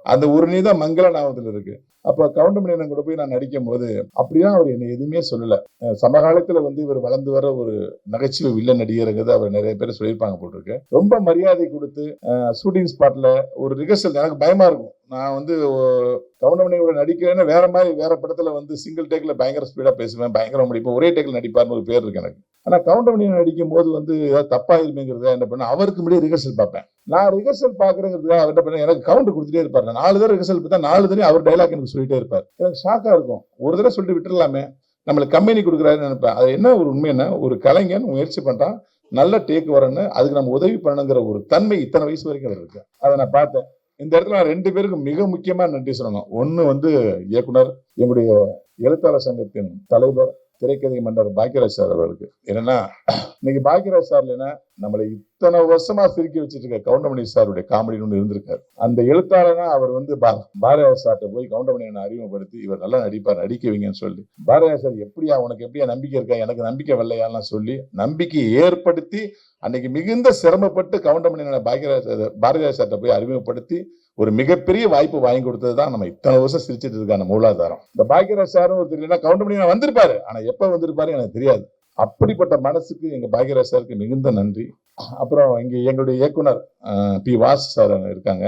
அந்த ஒரு நீதான் மங்கள ஞாபகத்துல இருக்கு. அப்ப கவுண்டமணி கூட போய் நான் நடிக்கும் போது அப்படிதான் அவர் என்னை எதுவுமே சொல்லல. சமகாலத்துல வந்து இவர் வளர்ந்து வர ஒரு நகைச்சுவை வில்லன் நடிகருங்கிறது அவர் நிறைய பேர் சொல்லியிருப்பாங்க போட்டிருக்கு. ரொம்ப மரியாதை கொடுத்து ஷூட்டிங் ஸ்பாட்ல ஒரு ரிஹர்சல், எனக்கு பயமா இருக்கும். நான் வந்து கவுண்டமணியோட நடிக்கிறேன்னா வேற மாதிரி வேற படத்துல வந்து சிங்கிள் டேக்ல பயங்கர ஸ்பீடா பேசுவேன், பயங்கர முடிப்பேன், ஒரே டேக்ல நடிப்பார்னு ஒரு பேர் இருக்கு எனக்கு. ஆனால் கவுண்டமணி நடிக்கும் போது வந்து ஏதாவது தப்பா இருமேங்கிறத என்ன பண்ண அவருக்கு முன்னாடி ரிஹர்சல் பார்ப்பேன். நான் ரிஹர்சல் பார்க்குறேங்கிறதுக்காக அவர் என்ன பண்ண எனக்கு கவுண்டர் கொடுத்துட்டே இருப்பார். நான் 4 தடவை ரிஹர்சல் பார்த்தா 4 தடவை அவர் டைலாக் எனக்கு சொல்லிட்டே இருப்பார். எனக்கு ஷாக்காக இருக்கும். ஒரு தடவை சொல்லிட்டு விட்டுடலாமே, நம்மளுக்கு கம்பெனி கொடுக்குறாருன்னு நினைப்பேன். அது என்ன ஒரு உண்மைன்னா, ஒரு கலைஞன் முயற்சி பண்றான், நல்ல டேக் வரணும்னு, அதுக்கு நம்ம உதவி பண்ணணுங்கிற ஒரு தன்மை இத்தனை வயசு வரைக்கும் அவர் இருக்கு. அதை நான் பார்த்தேன். இந்த இடத்துல நான் 2 பேருக்கு மிக முக்கியமா நன்றி சொல்லணும். ஒன்று வந்து இயக்குனர், எங்களுடைய எழுத்தாளர் சங்கத்தின் தலைவர், திரைக்கதை மன்னர் பாக்கியராஜ் சார் அவர்களுக்கு. என்னன்னா, இன்னைக்கு பாக்கியராஜ் சார் இல்லைன்னா நம்மளை இத்தனை வருஷமா சிரிக்க வச்சுட்டு இருக்க கவுண்டமணி சாருடைய காமெடி ஒன்று இருந்திருக்காரு. அந்த எழுத்தாளனா அவர் வந்து பாரதிராஜ் சார்கிட்ட போய் கவுண்டமணியை அறிமுகப்படுத்தி, இவர் நல்லா நடிப்பார், நடிக்க வைங்கன்னு சொல்லி, பாரதிராஜ் சார் எப்படியா உனக்கு எப்படியா நம்பிக்கை இருக்கா, எனக்கு நம்பிக்கை வரலையாலாம் சொல்லி நம்பிக்கை ஏற்படுத்தி அன்னைக்கு மிகுந்த சிரமப்பட்டு கவுண்டமணி பாரதிராஜ் சார்கிட்ட போய் அறிமுகப்படுத்தி ஒரு மிகப்பெரிய வாய்ப்பு வாங்கி கொடுத்தது தான் நம்ம இத்தனை வருஷம் சிரிச்சிட்டு இருக்கான மூலாதாரம். இந்த பாக்கியராஜ் சாரும் ஒரு தெரியல, கவுண்டமணி வந்திருப்பாரு, ஆனா எப்ப வந்திருப்பாரு எனக்கு தெரியாது. அப்படிப்பட்ட மனசுக்கு எங்க பாக்கியராஜ் சாருக்கு மிகுந்த நன்றி. அப்புறம் இங்க எங்களுடைய இயக்குனர் பி வாஸ் சார் இருக்காங்க.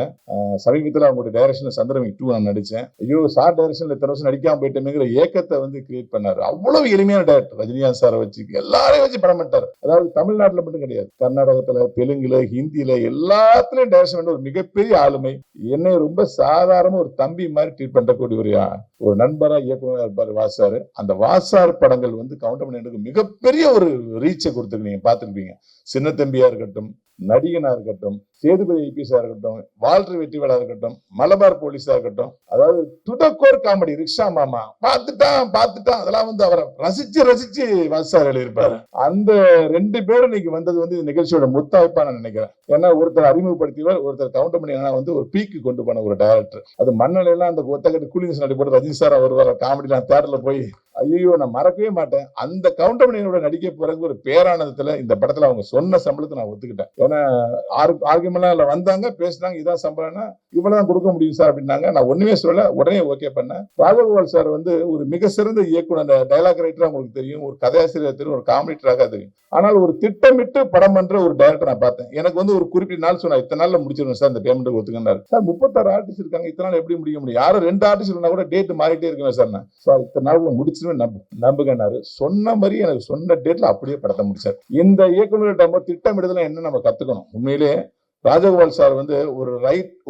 சமீபத்தில் அவங்களுடைய டைரக்ஷன்ல சந்திரமுகி 2 நான் நடிச்சேன். ஐயோ சார் டைரக்ஷன்ல இத்தனை வருஷம் நடிக்காம போயிட்டேங்கிற ஏக்கத்தை வந்து கிரியேட் பண்ணாரு. அவ்வளவு எளிமையான டைரக்டர். ரஜினிகாந்த் சாரை வச்சு எல்லாரையும் வச்சு படம் பண்ணிட்டாரு. அதாவது தமிழ்நாட்டுல மட்டும் கிடையாது, கர்நாடகத்துல, தெலுங்குல, ஹிந்தியில எல்லாத்துலயும் டைரக்ஷன் பண்ண ஒரு மிகப்பெரிய ஆளுமை. என்னை ரொம்ப சாதாரண ஒரு தம்பி மாதிரி ட்ரீட் பண்ணக்கூடிய ஒரு நண்பரா இயக்குனர் இருப்பாரு வாசாரு. அந்த வாசார் படங்கள் வந்து கவுண்டமணிக்கு மிகப்பெரிய ஒரு ரீச்சை கொடுத்துருக்கு. நீங்க பார்த்துருப்பீங்க. சின்ன தம்பியா இருக்கட்டும், நடிகனா இருக்கட்டும், சேதுபதி ஐபிஎஸ்ஸா இருக்கட்டும், வால்டர் வெற்றிவேலா இருக்கட்டும், மலபார் போலீஸா இருக்கட்டும், அதாவது துடக்கோர் காமெடி, ரிக்ஷா மாமா பார்த்துட்டான் அதெல்லாம் வந்து அவரை ரசிச்சு வாசார் எழுதியிருப்பாரு. அந்த 2 பேரும் இன்னைக்கு வந்தது வந்து இந்த நிகழ்ச்சியோட முத்தாய்ப்பா நான் நினைக்கிறேன். ஏன்னா ஒருத்தர் அறிமுகப்படுத்தியவர், ஒருத்தர் கவுண்டமணி வந்து ஒரு பீக்கு கொண்டு போன ஒரு டைரக்டர். அது மண்ணெல்லாம் அந்த ஒத்தக்கட்டு கூலிங்ஸ் நடி போட்டு ரஜினி சார் அவர் வர காமெடிலாம் தேட்டர்ல போய் ஐயோ நான் மறக்கவே மாட்டேன். அந்த கவுண்டமணியோட நடிக்க பிறகு ஒரு பேரானந்தத்துல இந்த படத்துல அவங்க சொன்ன சம்பளத்தை நான் ஒத்துக்கிட்டேன். ஏன்னா ஆர்குமெண்ட்லாம் வந்தாங்க, பேசினாங்க, இதான் சம்பளம்னா இவ்வளவுதான் கொடுக்க முடியும் சார் அப்படின்னாங்க. நான் ஒண்ணுமே சொல்ல, உடனே ஓகே பண்ணேன். ராஜகோபால் சார் வந்து ஒரு மிக சிறந்த இயக்குனர், டைலாக் ரைட்டரா உங்களுக்கு தெரியும், ஒரு கதையாசிரியர் தெரியும், ஒரு காமெடி ட்ராக்கா தெரியும். ஆனால் ஒரு திட்டமிட்டு படம் பண்ற ஒரு டைரக்டர் நான் பார்த்தேன். எனக்கு வந்து ஒரு குறிப்பிட்ட நாள் சொன்னா இத்தனை நாள்ல முடிச்சிருவேன் சார், இந்த பேமெண்ட் ஒத்துக்கினாரு சார். 36 ஆர்டிஸ்ட் இருக்காங்க, இத்தனை நாள் எப்படி முடிக்க முடியும்? யாரும் 2 ஆர்டிஸ்ட் இருந்தா கூட டேட் மாறிட்டே இருக்குவேன் சார். நான் சார் இத்தனை நாள்ல முடிச்சிருவேன் நம்புகனாரு. சொன்ன மாதிரி எனக்கு சொன்ன டேட்ல அப்படியே படத்தை முடிச்சார். இந்த இயக்குநர்கிட்ட திட்டமிடுதல என்ன நம்ம கத்துக்கணும். உண்மையிலே ராஜகோபால் சார் வந்து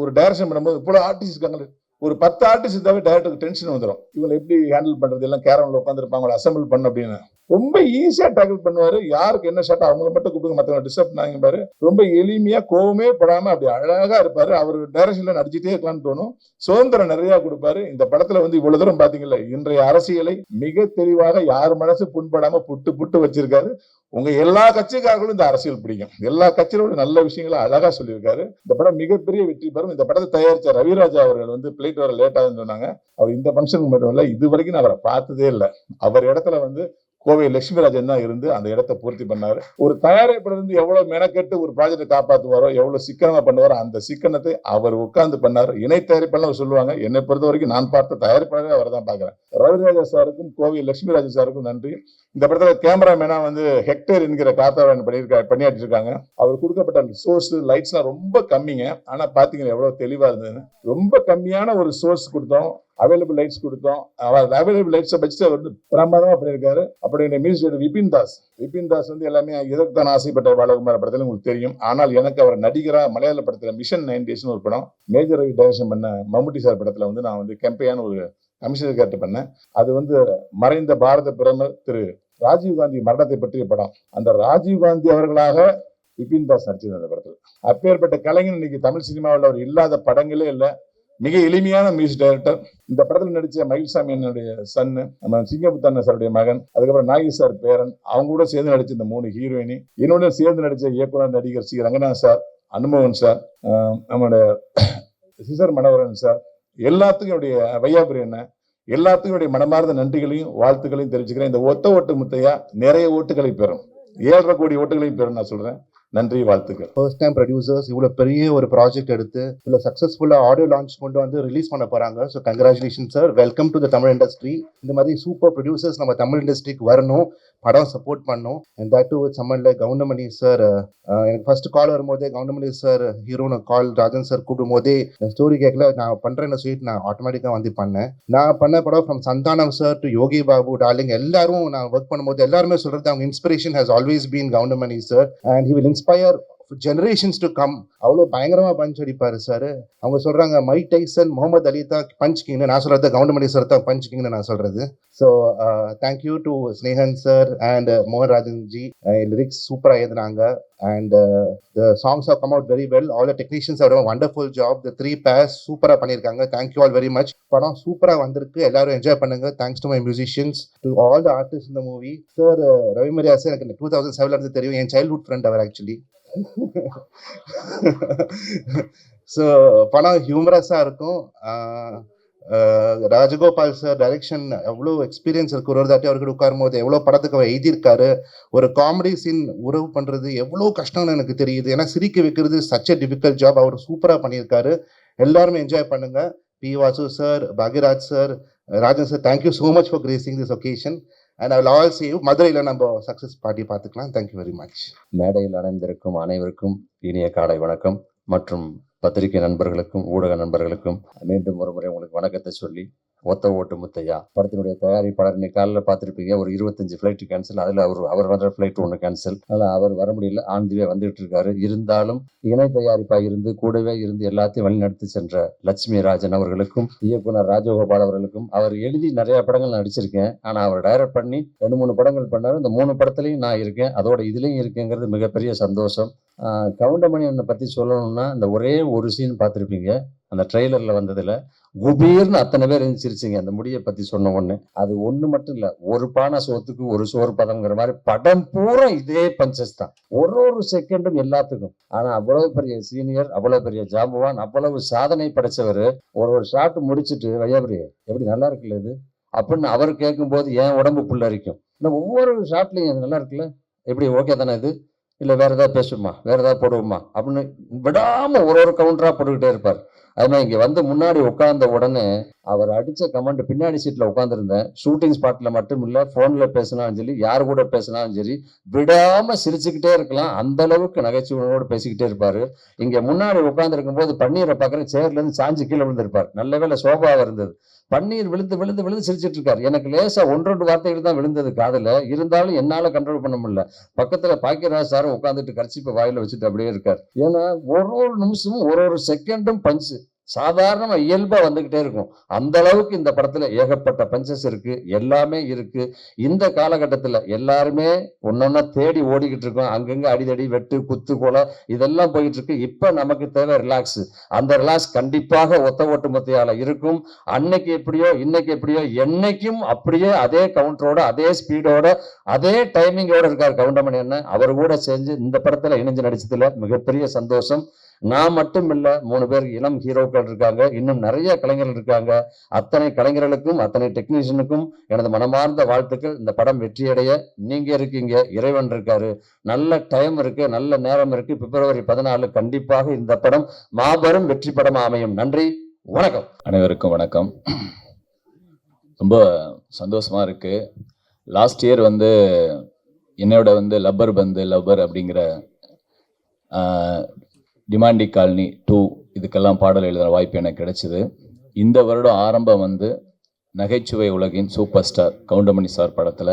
ஒரு டைரக்ஷன் பண்ணும்போது இவ்வளவு ஆர்டிஸ்ட் இருக்காங்க, ஒரு 10 ஆர்டிஸ்ட் இருந்தாவே டைரக்டருக்கு டென்ஷன் வந்துடும். இவங்களை எப்படி ஹேண்டில் பண்றது, எல்லாம் கேரவன்ல உட்காந்துருப்பாங்க, அசம்பிள் பண்ண அப்படின்னு ரொம்ப ஈஸியா டேக்கிள் பண்ணுவாரு. யாருக்கு என்ன ஷாட் அவங்கள மட்டும் கூப்பிடுங்க, மற்றவங்க டிஸ்டர்ப் பண்ணாங்க பாரு. ரொம்ப எளிமையா கோவமே படாம அப்படி அழகா இருப்பாரு. அவர் டைரக்ஷன்ல நடிச்சுட்டே இருக்கலாம்னு தோணும். சுதந்திரம் நிறைய கொடுப்பாரு. இந்த படத்துல வந்து இவ்வளவு தூரம் பாத்தீங்கல்ல, இன்றைய அரசியலை மிக தெளிவாக யார் மனசு புண்படாம புட்டு வச்சிருக்காரு. உங்க எல்லா கட்சிக்காரர்களும் இந்த அரசியல் பிடிக்கும். எல்லா கட்சியோட நல்ல விஷயங்களை அழகா சொல்லியிருக்காரு. இந்த படம் மிகப்பெரிய வெற்றி பெறும். இந்த படத்தை தயாரிச்ச ரவிராஜா அவர்கள் வந்து பிளைட் வர லேட் ஆகுதுன்னு சொன்னாங்க. அவர் இந்த ஃபங்க்ஷனுக்கு மட்டும் இல்ல, இது வரைக்கும் நான் அவரை பார்த்ததே இல்லை. அவர் இடத்துல வந்து கோவை லட்சுமிராஜன் தான் இருந்து அந்த இடத்தை பூர்த்தி பண்ணாரு. ஒரு தயாரிப்பாளர் இருந்து எவ்வளவு மெனக்கெட்டு ஒரு ப்ராஜெக்டை காப்பாற்றுவாரோ, எவ்வளவு சிக்கனமா பண்ணுவாரோ, அந்த சிக்கனத்தை அவர் உட்கார்ந்து பண்ணாரு. இணை தயாரிப்பாளர் சொல்லுவாங்க. என்னை பொறுத்த வரைக்கும் நான் பார்த்த தயாரிப்பாளரே அவர் தான் பாக்குறேன். ரவிராஜா சாருக்கும் கோவை லட்சுமிராஜன் சாருக்கும் நன்றி. இந்த படத்துல கேமராமேனா வந்து ஹெக்டர் என்கிற காத்தாவன் பணியாற்றி இருக்காங்க. அவர் கொடுக்கப்பட்ட சோர்ஸ் லைட்ஸ்லாம் ரொம்ப கம்மிங்க. ஆனா பாத்தீங்கன்னா எவ்வளவு தெளிவா இருந்ததுன்னு. ரொம்ப கம்மியான ஒரு சோர்ஸ் கொடுத்தோம், அவைலபிள் லைட்ஸ் கொடுத்தோம். அவர் அவைலபிள் லைட்ஸை வச்சுட்டு அவர் வந்து பிரமாதமா பண்ணியிருக்காரு. அப்படி மியூசிக் விபின் தாஸ் வந்து எல்லாமே இதற்குத்தான் ஆசைப்பட்ட பாலகுமார படத்துல உங்களுக்கு தெரியும். ஆனால் எனக்கு அவர் நடிகரா மலையாள படத்துல மிஷன் 9 டேஸ்னு ஒரு படம், மேஜர் ரவி டைரக்ஷன் பண்ண மம்முட்டி சார் படத்துல வந்து நான் வந்து கெம்பையான ஒரு கமிஷனர் கேரக்டர் பண்ணேன். அது வந்து மறைந்த பாரத பிரதமர் திரு ராஜீவ்காந்தி மரணத்தை பற்றிய படம். அந்த ராஜீவ்காந்தி அவர்களாக விபின் தாஸ் நடிச்சது அந்த படத்துல. அப்பேற்பட்ட கலைஞன் இன்னைக்கு தமிழ் சினிமாவில் அவர் இல்லாத படங்களே இல்லை. மிக எளிமையான மியூசிக் டைரக்டர். இந்த படத்துல நடிச்ச மயில்சாமி என்னுடைய சன்னு, நம்ம சிங்கமுத்தண்ண சாருடைய மகன், அதுக்கப்புறம் நாகி சார் பேரன், அவங்க கூட சேர்ந்து நடிச்ச இந்த 3 ஹீரோயினி, என்னோட சேர்ந்து நடிச்ச இயக்குனர் நடிகர் சி ரங்கநாத் சார், அனுமோகன் சார், நம்மளுடைய சிசர் மனோகரன் சார், எல்லாத்துக்கும் என்னுடைய வையாபுரி என்ன, எல்லாத்துக்கும் என்னுடைய மனமார்ந்த நன்றிகளையும் வாழ்த்துக்களையும் தெரிவிச்சுக்கிறேன். இந்த ஒத்த ஓட்டு முத்தையா நிறைய ஓட்டுகளை பெறும், 7.5 கோடி ஓட்டுகளையும் பெறும். நான் சொல்றேன், நன்றி, வாழ்த்துக்கள். ஃபர்ஸ்ட் டைம் ப்ரொடியூசர்ஸ் இவ்வளோ பெரிய ஒரு ப்ராஜெக்ட் எடுத்து இவ்வளோ சக்ஸஸ்ஃபுல்லாக ஆடியோ லான்ச் கொண்டு வந்து ரிலீஸ் பண்ண போகிறாங்க. So congratulation sir, welcome to the Tamil industry. இந்த மாதிரி சூப்பர் ப்ரொடியூசர்ஸ் நம்ம தமிழ் இண்டஸ்ட்ரிக்கு வரணும், படம் சப்போர்ட் பண்ணணும். And that to someone like Goundamani sir. எனக்கு ஃபர்ஸ்ட் கால் வரும்போதே கவுண்டமணி சார் ஹீரோன்னு கால் ராஜன் சார் கூப்பிடும் போதே ஸ்டோரி கேட்கல, நான் பண்ணுறேன்னு சொல்லிட்டு நான் ஆட்டோமேட்டிக்காக வந்து பண்ணேன். நான் பண்ண படம் from Santhanam sir to Yogi Babu darling எல்லாரும் நான் ஒர்க் பண்ணும்போது எல்லாருமே சொல்கிறது அவங்க inspiration has always been Goundamani sir and he will inspire generations to come. அவ்வளோ பயங்கரமாக பஞ்ச் அடிப்பார் சார். அவங்க சொல்கிறாங்க மைக் டைசன், முகமது அலி தான் பஞ்ச் கிங்னு, நான் சொல்கிறது கவுண்டமணி சார் தான் பஞ்ச் கிங்னு நான் சொல்கிறது. So thank you to Snehan sir and மோகன் ராஜன் ஜி. லிரிக்ஸ் சூப்பராக எழுதுனாங்க and the songs have come out very well. All the technicians have done wonderful job. The 3 pairs சூப்பராக பண்ணியிருக்காங்க. Thank you all very much. படம் சூப்பராக வந்திருக்கு, எல்லாரும் என்ஜாய் பண்ணுங்க. Thanks to my musicians, to all the artist இந்த movie. Sir Ravi Mariya sir எனக்கு 2007 இருந்து தெரியும், என் சைல்ட்ஹுட் ஃப்ரெண்ட் அவர் ஆக்சுவலி. ஸோ படம் ஹியூமரஸாக இருக்கும். ராஜகோபால் சார் டைரக்ஷன் எவ்வளோ எக்ஸ்பீரியன்ஸ் இருக்கு. ஒரு தாட்டி அவர்கிட்ட உட்காரும் போது எவ்வளோ படத்துக்கு அவர் எழுதியிருக்காரு. ஒரு காமெடி சீன் உறவு பண்ணுறது எவ்வளோ கஷ்டம்னு எனக்கு தெரியுது. ஏன்னா சிரிக்க வைக்கிறது சச் எ டிஃபிகல்ட் ஜாப். அவர் சூப்பராக பண்ணியிருக்காரு. எல்லாருமே என்ஜாய் பண்ணுங்க. P Vasu sir, Bhagyaraj sir, Rajan sir, thank you so much for gracing this occasion. And I will all see you மதுரையில் நம்ம சக்ஸஸ் பார்ட்டி பார்த்துக்கலாம். Thank you very much. மேடையில் அணைந்திருக்கும் அனைவருக்கும் இனிய காலை வணக்கம் மற்றும் பத்திரிகை நண்பர்களுக்கும் ஊடக நண்பர்களுக்கும் மீண்டும் ஒரு முறை உங்களுக்கு வணக்கத்தை சொல்லி, ஒத்த ஓட்டு முத்தையா படத்தினுடைய தயாரிப்பாளர் இன்னைக்கு காலையில் பார்த்துருப்பீங்க, ஒரு 25 ஃப்ளைட்டு கேன்சல். அதில் அவர் வர ஃப்ளைட் ஒன்று கேன்சல். அதனால் அவர் வர முடியல, ஆந்திவே வந்துகிட்டு இருக்காரு. இருந்தாலும் இணை தயாரிப்பாக இருந்து கூடவே இருந்து எல்லாத்தையும் வழிநடத்தி சென்ற லட்சுமி ராஜன் அவர்களுக்கும் இயக்குனர் ராஜகோபால் அவர்களுக்கும், அவர் எழுதி நிறைய படங்கள் நான் நடிச்சிருக்கேன். ஆனால் அவர் டைரக்ட் பண்ணி 2-3 படங்கள் பண்ணார். இந்த 3 படத்துலையும் நான் இருக்கேன், அதோட இதுலேயும் இருக்கேங்கிறது மிகப்பெரிய சந்தோஷம். கவுண்டமணி என்னை பற்றி சொல்லணும்னா, இந்த ஒரே ஒரு சீன் பார்த்துருப்பீங்க, அந்த ட்ரெய்லரில் வந்ததில் குபீர்னு அத்தனை பேர் இருந்துச்சிருச்சிங்க அந்த முடியை பற்றி சொன்ன ஒன்று. அது ஒன்று மட்டும் இல்லை, ஒரு பானை சோத்துக்கு ஒரு சோறு பதம்ங்கிற மாதிரி படம் பூரா இதே பஞ்சஸ் தான், ஒரு செகண்டும் எல்லாத்துக்கும். ஆனால் அவ்வளவு பெரிய சீனியர், அவ்வளவு பெரிய ஜாம்பவான், அவ்வளவு சாதனை படைச்சவர் ஒரு ஷாட் முடிச்சுட்டு வையாபுரி எப்படி நல்லா இருக்குல்ல இது அப்படின்னு அவர் கேட்கும்போது என் உடம்பு புல்லரிக்கும். இல்லை ஒவ்வொரு ஷாட்லையும் அது நல்லா இருக்குல்ல, எப்படி ஓகே தானே இது, இல்லை வேற ஏதாவது பேசுமா, வேற ஏதாவது போடுவோமா அப்படின்னு விடாமல் ஒரு கவுண்டராக போட்டுக்கிட்டே இருப்பார். அது மாதிரி இங்கே வந்து முன்னாடி உட்கார்ந்த உடனே அவர் அடித்த கமெண்ட் பின்னாடி சீட்டில் உட்காந்துருந்தேன். ஷூட்டிங் ஸ்பாட்டில் மட்டும் இல்லை, ஃபோனில் பேசினாலும் சரி, யார் கூட பேசினாலும் சரி, விடாமல் சிரிச்சுக்கிட்டே இருக்கலாம். அந்த அளவுக்கு நகைச்சுவையோடு பேசிக்கிட்டே இருப்பார். இங்கே முன்னாடி உட்காந்துருக்கும் போது பன்னீரை பார்க்குற சேர்லேருந்து சாஞ்சு கீழே விழுந்திருப்பார். நல்ல வேலை சோபாவாக இருந்தது. பன்னீர் விழுந்து விழுந்து விழுந்து சிரிச்சிட்டு இருக்காரு. எனக்கு லேசா 1-2 வார்த்தைகள் தான் விழுந்தது காதுல, இருந்தாலும் என்னால கண்ட்ரோல் பண்ண முடியல. பக்கத்துல பாக்கியராஜ் சாரும் உட்காந்துட்டு கர்ச்சிப்பை வாயில வச்சுட்டு அப்படியே இருக்காரு. ஏன்னா ஒரு நிமிஷமும் ஒரு செகண்டும் பஞ்சு சாதாரணமா இயல்பா வந்துகிட்டே இருக்கும். அந்த அளவுக்கு இந்த படத்துல ஏகப்பட்ட பஞ்சஸ் இருக்கு, எல்லாமே இருக்கு. இந்த காலகட்டத்துல எல்லாருமே ஒன்னொன்னா தேடி ஓடிக்கிட்டு இருக்கோம். அங்கங்க அடிதடி வெட்டு குத்து கொலை இதெல்லாம் போயிட்டு இருக்கு. இப்ப நமக்கு தேவை ரிலாக்ஸ். அந்த ரிலாக்ஸ் கண்டிப்பாக ஒத்த ஓட்டு முத்தையால இருக்கும். அன்னைக்கு எப்படியோ இன்னைக்கு எப்படியோ என்னைக்கும் அப்படியே அதே கவுண்டரோட, அதே ஸ்பீடோட, அதே டைமிங்கோட இருக்காரு கவுண்டமணி அண்ணன். அவர் கூட சேர்ந்து இந்த படத்துல இணைஞ்சு நடிச்சதுல மிகப்பெரிய சந்தோஷம். நான் மட்டும் இல்ல, 3 பேர் இளம் ஹீரோக்கள் இருக்காங்க, இன்னும் நிறைய கலைஞர்கள் இருக்காங்க. அத்தனை கலைஞர்களுக்கும் அத்தனை டெக்னீஷியனுக்கும் எனது மனமார்ந்த வாழ்த்துக்கள். இந்த படம் வெற்றியடைய நீங்க இருக்கீங்க, இறைவன் இருக்காரு, நல்ல டைம் இருக்கு, நல்ல நேரம் இருக்கு. பிப்ரவரி 14 கண்டிப்பாக இந்த படம் மாபெரும் வெற்றி படமா அமையும். நன்றி, வணக்கம். அனைவருக்கும் வணக்கம். ரொம்ப சந்தோஷமா இருக்கு. லாஸ்ட் இயர் என்னோட லப்பர் பந்து லப்பர் அப்படிங்கிற டிமாண்டிக் காலனி 2 இதுக்கெல்லாம் பாடல் எழுதுகிற வாய்ப்பு எனக்கு கிடைச்சிது. இந்த வருடம் ஆரம்பம் நகைச்சுவை உலகின் சூப்பர் ஸ்டார் கவுண்டமணி சார் படத்தில்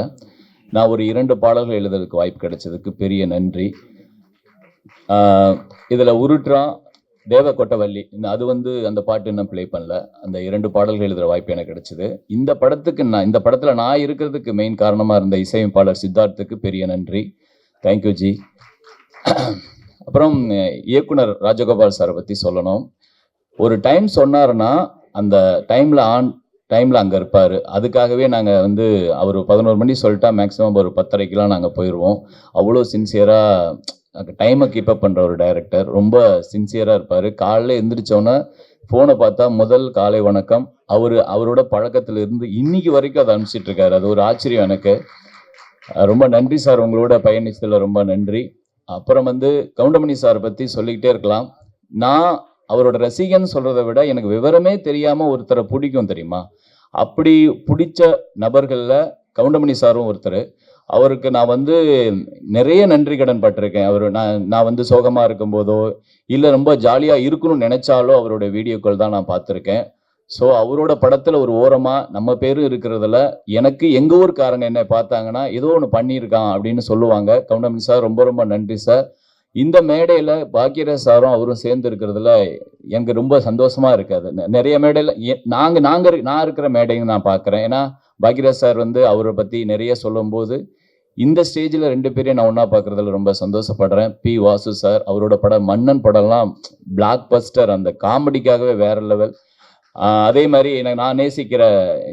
நான் ஒரு 2 பாடல்கள் எழுதுறதுக்கு வாய்ப்பு கிடைச்சதுக்கு பெரிய நன்றி. இதில் உருட்டுறான் தேவ கொட்டவள்ளி, அது அந்த பாட்டு இன்னும் ப்ளே பண்ணல. அந்த 2 பாடல்கள் எழுதுகிற வாய்ப்பு எனக்கு கிடைச்சிது. இந்த படத்தில் நான் இருக்கிறதுக்கு மெயின் காரணமாக இருந்த இசையமைப்பாளர் சித்தார்த்துக்கு பெரிய நன்றி. Thank you G. அப்புறம் இயக்குனர் ராஜகோபால் சாரை பற்றி சொல்லணும். ஒரு டைம் சொன்னாருன்னா அந்த டைமில் அங்கே இருப்பார். அதுக்காகவே நாங்கள் அவர் 11 மணி சொல்லிட்டா மேக்ஸிமம் ஒரு 10:30க்கெலாம் நாங்கள் போயிடுவோம். அவ்வளோ சின்சியராக டைமை கீப்பப் பண்ணுற ஒரு டைரக்டர், ரொம்ப சின்சியராக இருப்பார். காலையில் எழுந்திரிச்சோன்னே ஃபோனை பார்த்தா முதல் காலை வணக்கம் அவரோட பழக்கத்தில் இருந்து இன்னைக்கு வரைக்கும் அதை அனுப்பிச்சிட்டு இருக்காரு. அது ஒரு ஆச்சரியம் எனக்கு. ரொம்ப நன்றி சார், உங்களோட பயணிச்சதில் ரொம்ப நன்றி. அப்புறம் வந்து கவுண்டமணி சார் பற்றி சொல்லிக்கிட்டே இருக்கலாம். நான் அவரோட ரசிகன் சொல்கிறத விட எனக்கு விவரமே தெரியாமல் ஒருத்தரை பிடிக்கும் தெரியுமா? அப்படி பிடிச்ச நபர்களில் கவுண்டமணி சாரும் ஒருத்தர். அவருக்கு நான் வந்து நிறைய நன்றி கடன் பட்டிருக்கேன். நான் வந்து சோகமாக இருக்கும்போதோ இல்லை ரொம்ப ஜாலியாக இருக்கணும்னு நினச்சாலோ அவரோட வீடியோக்கள் தான் நான் பார்த்துருக்கேன். ஸோ அவரோட படத்தில் ஒரு ஓரமாக நம்ம பேரும் இருக்கிறதுல எனக்கு எங்கள் ஊருக்காரங்க என்ன பார்த்தாங்கன்னா ஏதோ ஒன்று பண்ணியிருக்கான் அப்படின்னு சொல்லுவாங்க. கவுண்டமணி சார் ரொம்ப ரொம்ப நன்றி சார். இந்த மேடையில் பாக்கியராஜ் சாரும் அவரும் சேர்ந்து இருக்கிறதுல எனக்கு ரொம்ப சந்தோஷமாக இருக்காது. நிறைய மேடையில் நான் இருக்கிற மேடையும் நான் பார்க்குறேன். ஏன்னா பாக்கியராஜ் சார் வந்து அவரை பற்றி நிறைய சொல்லும்போது இந்த ஸ்டேஜில் 2 பேரையும் நான் ஒன்றா பார்க்குறதுல ரொம்ப சந்தோஷப்படுறேன். பி. வாசு சார் அவரோட படம் மன்னன் படம்லாம் பிளாக் பஸ்டர், அந்த காமெடிக்காகவே வேற லெவல். அதே மாதிரி நான் நேசிக்கிற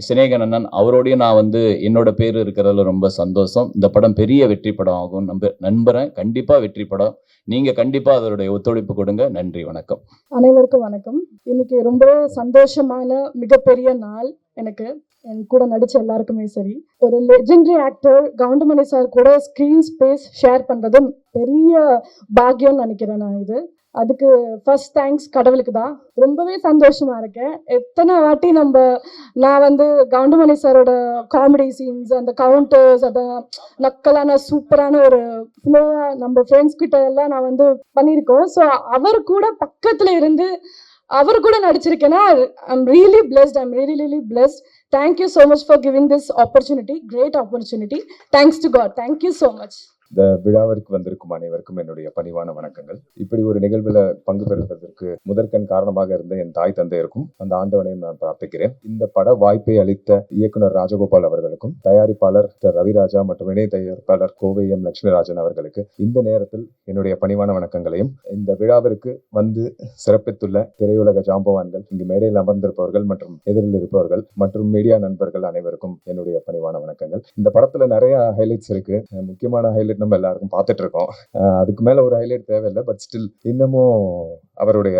சினேகன் அண்ணன் அவரோடையும் நான் வந்து என்னோட பேர் இருக்கிறதுல ரொம்ப சந்தோஷம். இந்த படம் பெரிய வெற்றி படம் ஆகும் நம்புறேன். கண்டிப்பாக வெற்றி படம். நீங்கள் கண்டிப்பாக அதோடைய ஒத்துழைப்பு கொடுங்க. நன்றி, வணக்கம். அனைவருக்கும் வணக்கம். இன்னைக்கு ரொம்பவே சந்தோஷமான மிகப்பெரிய நாள் எனக்கு. என் கூட நடிச்ச எல்லாருக்குமே சரி. ஒரு லெஜெண்டரி ஆக்டர் கவுண்டமணி சார் கூட ஸ்க்ரீன் ஸ்பேஸ் ஷேர் பண்ணுறதும் பெரிய பாக்கியம்னு நினைக்கிறேன் நான். அதுக்கு ஃபர்ஸ்ட் தேங்க்ஸ் கடவுளுக்கு தான். ரொம்பவே சந்தோஷமா இருக்கேன். எத்தனை வாட்டி நான் வந்து கவுண்டமணி சாரோட காமெடி சீன்ஸ், அந்த கவுண்டர்ஸ், அதை நக்கலான சூப்பரான ஒரு ஃப்ளோவாக நம்ம ஃப்ரெண்ட்ஸ் கிட்ட எல்லாம் நான் வந்து பண்ணியிருக்கோம். ஸோ அவர் கூட பக்கத்தில் இருந்து அவர் கூட நடிச்சிருக்கேன்னா I'm really blessed. Thank you so much for giving this opportunity, great opportunity. Thanks to God. Thank you so much. இந்த விழாவிற்கு வந்திருக்கும் அனைவருக்கும் என்னுடைய பணிவான வணக்கங்கள். இப்படி ஒரு நிகழ்வில் பங்கு பெறுவதற்கு முதற்கண் காரணமாக இருந்த என் தாய் தந்தையருக்கும் அந்த ஆண்டவனையும் நான் பிரார்த்திக்கிறேன். இந்த பட வாய்ப்பை அளித்த இயக்குனர் ராஜகோபால் அவர்களுக்கும், தயாரிப்பாளர் ரவிராஜா மற்றும் இணை தயாரிப்பாளர் கோவை எம் லட்சுமிராஜன் அவர்களுக்கு இந்த நேரத்தில் என்னுடைய பணிவான வணக்கங்களையும், இந்த விழாவிற்கு வந்து சிறப்பித்துள்ள திரையுலக ஜாம்பவான்கள், இங்கு மேடையில் அமர்ந்திருப்பவர்கள் மற்றும் எதிரில் இருப்பவர்கள் மற்றும் மீடியா நண்பர்கள் அனைவருக்கும் என்னுடைய பணிவான வணக்கங்கள். இந்த படத்துல நிறைய ஹைலைட்ஸ் இருக்கு. முக்கியமான ஹைலைட் நம்ம எல்லாருக்கும் பார்த்துட்டு இருக்கோம். அதுக்கு மேல ஒரு ஹைலைட் தேவையில்லை. பட் ஸ்டில் இன்னமும் அவருடைய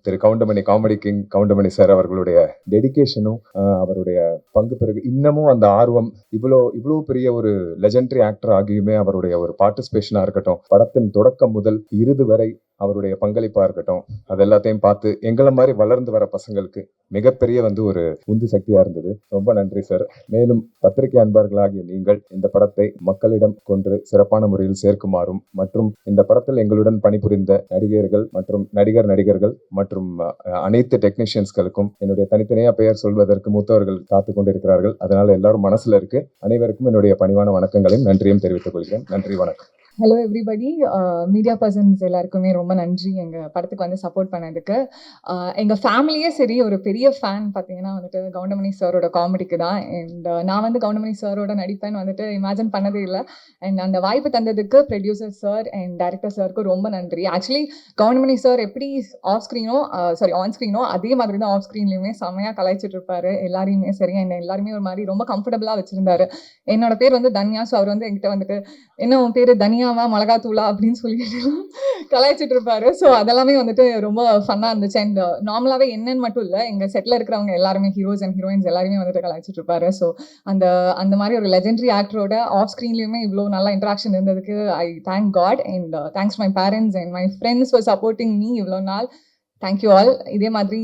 Thiru Goundamani, comedy king Goundamani sir அவர்களுடைய டெடிகேஷனும் அவருடைய பங்கு பிறகு இன்னமும் அந்த ஆர்வம், இவ்வளோ பெரிய ஒரு லெஜெண்டரி ஆக்டர் ஆகியுமே அவருடைய ஒரு பார்ட்டிசிபேஷனா இருக்கட்டும், படத்தின் தொடக்கம் முதல் இறுதி வரை அவருடைய பங்களிப்பா இருக்கட்டும், அது எல்லாத்தையும் பார்த்து எங்களை மாதிரி வளர்ந்து வர பசங்களுக்கு மிகப்பெரிய வந்து ஒரு உந்து சக்தியா இருந்தது. ரொம்ப நன்றி சார். மேலும் பத்திரிகை அன்பர்களாகிய நீங்கள் இந்த படத்தை மக்களிடம் கொண்டு சிறப்பான முறையில் சேர்க்குமாறும் மற்றும் இந்த படத்தில் எங்களுடன் பணிபுரிந்த நடிகர்கள் மற்றும் நடிகர்கள் மற்றும் அனைத்து டெக்னீஷியன்ஸ்களுக்கும் என்னுடைய தனித்தனியா பெயர் சொல்வதற்கு மூத்தவர்கள் காத்து கொண்டிருக்கிறார்கள். அதனால எல்லாரும் மனசுல இருக்கு. அனைவருக்கும் என்னுடைய பணிவான வணக்கங்களையும் நன்றியும் தெரிவித்துக் கொள்கிறேன். நன்றி, வணக்கம். ஹலோ எவ்ரிபடி, மீடியா பர்சன்ஸ் எல்லாருக்குமே ரொம்ப நன்றி எங்கள் படத்துக்கு வந்து சப்போர்ட் பண்ணதுக்கு. எங்கள் ஃபேமிலியே சரி ஒரு பெரிய ஃபேன் பார்த்தீங்கன்னா வந்துட்டு கவுண்டமணி சாரோட காமெடிக்கு தான். அண்ட் நான் வந்து கவுண்டமணி சாரோட நடிப்பேன்னு வந்துட்டு இமேஜின் பண்ணதே இல்லை. அண்ட் அந்த வாய்ப்பு தந்ததுக்கு ப்ரொடியூசர் சார் அண்ட் டைரக்டர் சாருக்கு ரொம்ப நன்றி. ஆக்சுவலி கவுண்டமணி சார் எப்படி ஆன் ஸ்க்ரீனோ அதே மாதிரி தான் ஆஃப் ஸ்க்ரீன்லையுமே செம்மையாக கலாய்ச்சிட்டு இருப்பாரு எல்லாரையுமே சரி. அண்ட் எல்லாருமே ஒரு மாதிரி ரொம்ப கம்ஃபர்டபுளாக வச்சுருந்தாரு. என்னோட பேர் வந்து தன்யா. ஸோ அவர் வந்து என்கிட்ட வந்துட்டு என்ன உன் பேர் தனியாவா மிளகாத்தூளா அப்படின்னு சொல்லிட்டு கலாய்ச்சிட்டு இருப்பாரு. ஸோ அதெல்லாமே வந்துட்டு ரொம்ப ஃபன்னாக இருந்துச்சு. அண்ட் நார்மலாகவே என்னன்னு மட்டும் இல்லை, எங்கள் செட்டில் இருக்கிறவங்க எல்லாருமே ஹீரோஸ் அண்ட் ஹீரோயின்ஸ் எல்லாருமே வந்துட்டு கலாய்ச்சிட்டு இருப்பாரு. ஸோ அந்த மாதிரி ஒரு லெஜெண்டரி ஆக்டரோட ஆஃப் ஸ்க்ரீன்லையுமே இவ்வளோ நல்லா இன்ட்ராக்ஷன் இருந்ததுக்கு I thank God. And thanks my parents and my friends for supporting me இவ்வளோ நாள். Thank you all. இதே மாதிரி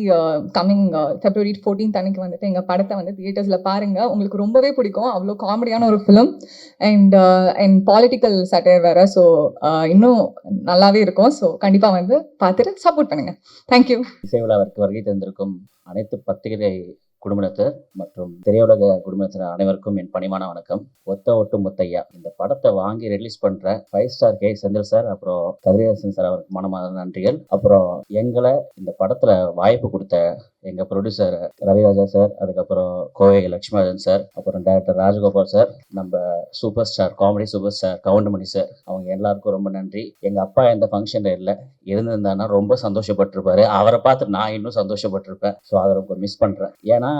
கம்மிங் February 14th அன்னைக்கு வந்துட்டு எங்கள் படத்தை வந்து தியேட்டர்ஸில் பாருங்கள். உங்களுக்கு ரொம்பவே பிடிக்கும். அவ்வளோ காமெடியான ஒரு ஃபிலிம் அண்ட் பாலிட்டிக்கல் சட்டையர் வேறு. ஸோ இன்னும் நல்லாவே இருக்கும். ஸோ கண்டிப்பாக வந்து பார்த்துட்டு சப்போர்ட் பண்ணுங்கள். தேங்க்யூ. இசை விழாவிற்கு வருகை தந்திருக்கும் அனைத்து பத்திரிகை குடும்பத்தினர் மற்றும் திரையுலக குடும்பத்தினர் அனைவருக்கும் என் பணிவான வணக்கம். ஒத்த ஒட்டு முத்தையா இந்த படத்தை வாங்கி ரிலீஸ் பண்ற 5 ஸ்டார் கே செந்தில் சார், அப்புறம் கதிரேசன் சார் அவருக்கு மனமான நன்றிகள். அப்புறம் எங்களை இந்த படத்துல வாய்ப்பு கொடுத்த எங்க ப்ரொடியூசர் ரவிராஜா சார், அதுக்கப்புறம் கோவை லட்சுமிராஜன் சார், அப்புறம் டைரக்டர் ராஜகோபால் சார், நம்ம super star comedy super star Goundamani sir, அவங்க எல்லாருக்கும் ரொம்ப நன்றி. எங்க அப்பா எந்த ஃபங்க்ஷன்ல இல்லை, இருந்திருந்தானா ரொம்ப சந்தோஷப்பட்டிருப்பாரு. அவரை பார்த்து நான் இன்னும் சந்தோஷப்பட்டிருப்பேன். ஸோ அதை ரொம்ப மிஸ் பண்றேன். ஏன்னா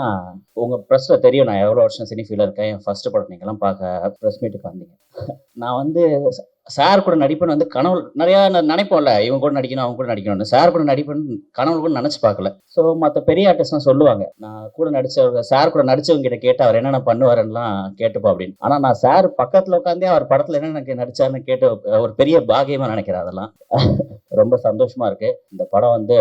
உங்க ப்ரெஸ்ல தெரியும் நான் எவ்வளோ வருஷம் சினி ஃபீல்டில் இருக்கேன். என் ஃபர்ஸ்ட் படம் நீங்கெல்லாம் பார்க்க ப்ரெஸ் மீட்டுக்கு வந்தீங்க. நான் வந்து சார் கூட நடிப்பேன்னு வந்து கனவு நிறையா நினைப்போம்ல, இவங்க கூட நடிக்கணும், அவங்க கூட நடிக்கணும்னு. சார் கூட நடிப்பேன்னு கனவு கூட நினச்சி பார்க்கல. ஸோ மற்ற பெரிய ஆர்டிஸ்ட்லாம் சொல்லுவாங்க, நான் கூட நடிச்ச சார் கூட நடிச்சவங்க கிட்ட கேட்டு அவர் என்னென்ன பண்ணுவாருலாம் கேட்டுப்போம் அப்படின்னு. ஆனால் நான் சார் பக்கத்தில் உட்காந்தே அவர் படத்தில் என்னென்ன நடிச்சாருன்னு கேட்டு ஒரு பெரிய பாகியமாக நினைக்கிறேன். அதெல்லாம் ரொம்ப சந்தோஷமா இருக்கு. இந்த படம் வந்து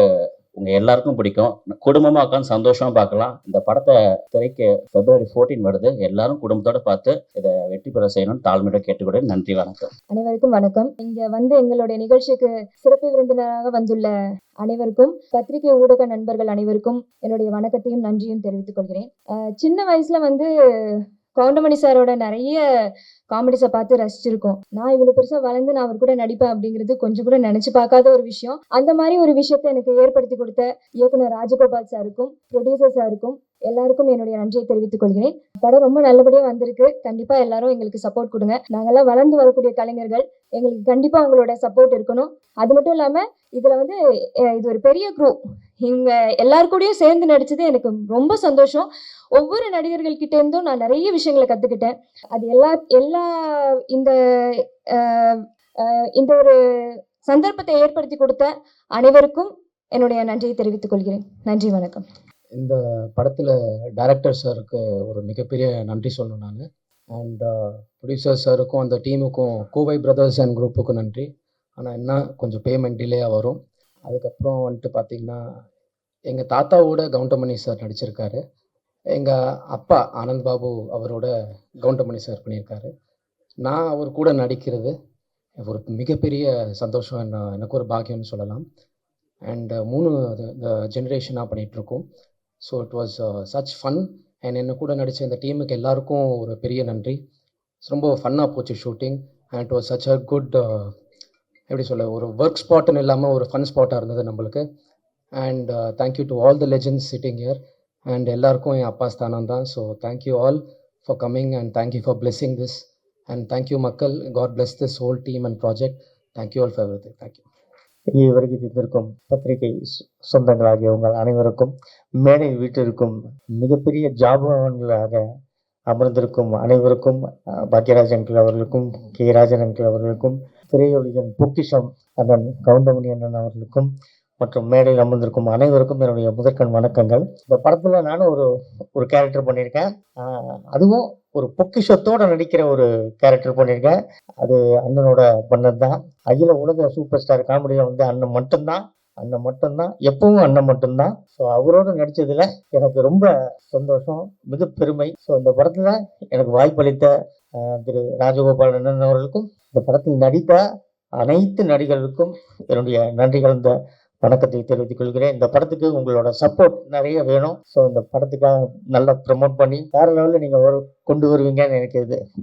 உங்க எல்லாருக்கும் பிடிக்கும். குடும்பமா உட்காந்து சந்தோஷமா பார்க்கலாம். இந்த படத்தை திரைக்கு February 14 வருது. எல்லாரும் குடும்பத்தோட பார்த்து இதை வெற்றி பெற செய்யணும்னு தாழ்மையோட கேட்டுக்கொண்டு நன்றி, வணக்கம். அனைவருக்கும் வணக்கம். இங்க வந்து எங்களுடைய நிகழ்ச்சிக்கு சிறப்பு விருந்தினராக வந்துள்ள அனைவருக்கும், பத்திரிகை ஊடக நண்பர்கள் அனைவருக்கும் என்னுடைய வணக்கத்தையும் நன்றியும் தெரிவித்துக் கொள்கிறேன். சின்ன வயசுல வந்து கவுண்டமணி சாரோட நிறைய காமெடிஸை பார்த்து ரசிச்சிருக்கோம். நான் இவ்வளவு பெருசா வளர்ந்து நான் அவர் கூட நடிப்பேன் அப்படிங்கிறது கொஞ்சம் கூட நினைச்சு பார்க்காத ஒரு விஷயம். அந்த மாதிரி ஒரு விஷயத்தை எனக்கு ஏற்படுத்தி கொடுத்த இயக்குனர் ராஜகோபால் சாருக்கும் ப்ரொடியூசர் சாருக்கும் எல்லாருக்கும் என்னுடைய நன்றியை தெரிவித்துக் கொள்கிறேன். படம் ரொம்ப நல்லபடியா வந்திருக்கு. கண்டிப்பா எல்லாரும் எங்களுக்கு சப்போர்ட் கொடுங்க. நாங்கெல்லாம் வளர்ந்து வரக்கூடிய கலைஞர்கள், எங்களுக்கு கண்டிப்பா உங்களோட சப்போர்ட் இருக்கணும். அது மட்டும் இல்லாம இதுல வந்து இது ஒரு பெரிய குரூப், இவங்க எல்லாருக்கூடயும் சேர்ந்து நடிச்சது எனக்கு ரொம்ப சந்தோஷம். ஒவ்வொரு நடிகர்கள் கிட்ட இருந்தும் நான் நிறைய விஷயங்களை கத்துக்கிட்டேன். அது எல்லா இந்த இந்த ஒரு சந்தர்ப்பத்தை ஏற்படுத்தி கொடுத்த அனைவருக்கும் என்னுடைய நன்றியை தெரிவித்துக் கொள்கிறேன். நன்றி, வணக்கம். இந்த படத்தில் டைரக்டர் சாருக்கு ஒரு மிகப்பெரிய நன்றி சொல்லணும் நான். அண்ட் ப்ரொடியூசர் சாருக்கும் அந்த டீமுக்கும், கோவை பிரதர்ஸ் அண்ட் குரூப்புக்கும் நன்றி. ஆனால் என்ன கொஞ்சம் பேமெண்ட் டிலேயாக வரும். அதுக்கப்புறம் வந்துட்டு பார்த்திங்கன்னா, எங்கள் தாத்தாவோட கவுண்டமணி சார் நடிச்சிருக்காரு. எங்கள் அப்பா ஆனந்த் பாபு அவரோட கவுண்டமணி சார் பண்ணியிருக்காரு. நான் அவர் கூட நடிக்கிறது ஒரு மிகப்பெரிய சந்தோஷம், எனக்கு ஒரு பாக்கியம்னு சொல்லலாம். அண்ட் 3 ஜென்ரேஷனாக பண்ணிகிட்ருக்கோம். So it was such fun. And என்ன கூட நடித்த இந்த டீமுக்கு எல்லாருக்கும் ஒரு பெரிய நன்றி. ரொம்ப ஃபன்னாக போச்சு shooting. And it was such a good, எப்படி சொல்ல, ஒரு ஒர்க் ஸ்பாட்டுன்னு இல்லாமல் ஒரு ஃபன் ஸ்பாட்டாக இருந்தது நம்மளுக்கு. And thank you to all the legends sitting here. And எல்லாருக்கும் என் அப்பா ஸ்தானம் தான். So thank you all for coming and thank you for blessing this. And thank you மக்கள். God bless this whole team and project. Thank you all for everything. Thank you. இங்கே வருகை தந்திருக்கும் பத்திரிகை சொந்தங்களாகிய உங்கள் அனைவருக்கும், மேடையில் வீட்டிற்கும் மிகப்பெரிய ஜாபவான்களாக அமர்ந்திருக்கும் அனைவருக்கும், பாக்யராஜ் அங்கிள் அவர்களுக்கும், கே ராஜன் அங்கிள் அவர்களுக்கும், திரையொலியின் பொக்கிஷம் அண்ணன் கவுண்டமணி அண்ணன் அவர்களுக்கும் மற்றும் மேடையில் அமர்ந்திருக்கும் அனைவருக்கும் என்னுடைய முதற்கண் வணக்கங்கள். இந்த படத்தில் நானும் ஒரு கேரக்டர் பண்ணியிருக்கேன். அதுவும் ஒரு பொக்கிஷத்தோடு நடிக்கிற ஒரு கேரக்டர் பண்ணியிருக்கேன். அது அண்ணனோட பண்ணது தான். அகில உலக சூப்பர் ஸ்டார் காமெடியில் வந்து அண்ணன் மட்டும்தான், எப்பவும் அண்ணன் மட்டும்தான். ஸோ அவரோடு நடித்ததில் எனக்கு ரொம்ப சந்தோஷம், மிக பெருமை. ஸோ இந்த படத்தில் எனக்கு வாய்ப்பளித்த திரு ராஜகோபால் அண்ணன் அவர்களுக்கும், இந்த படத்தில் நடித்த அனைத்து நடிகர்களுக்கும் என்னுடைய நன்றி கலந்த வணக்கத்தை தெரிவித்துக் கொள்கிறேன். இந்த படத்துக்கு உங்களோட சப்போர்ட் நிறைய வேணும். ஸோ இந்த படத்துக்காக நல்லா ப்ரமோட் பண்ணி வேறு லெவலில் நீங்கள் கொண்டு வருவீங்கன்னு எனக்கு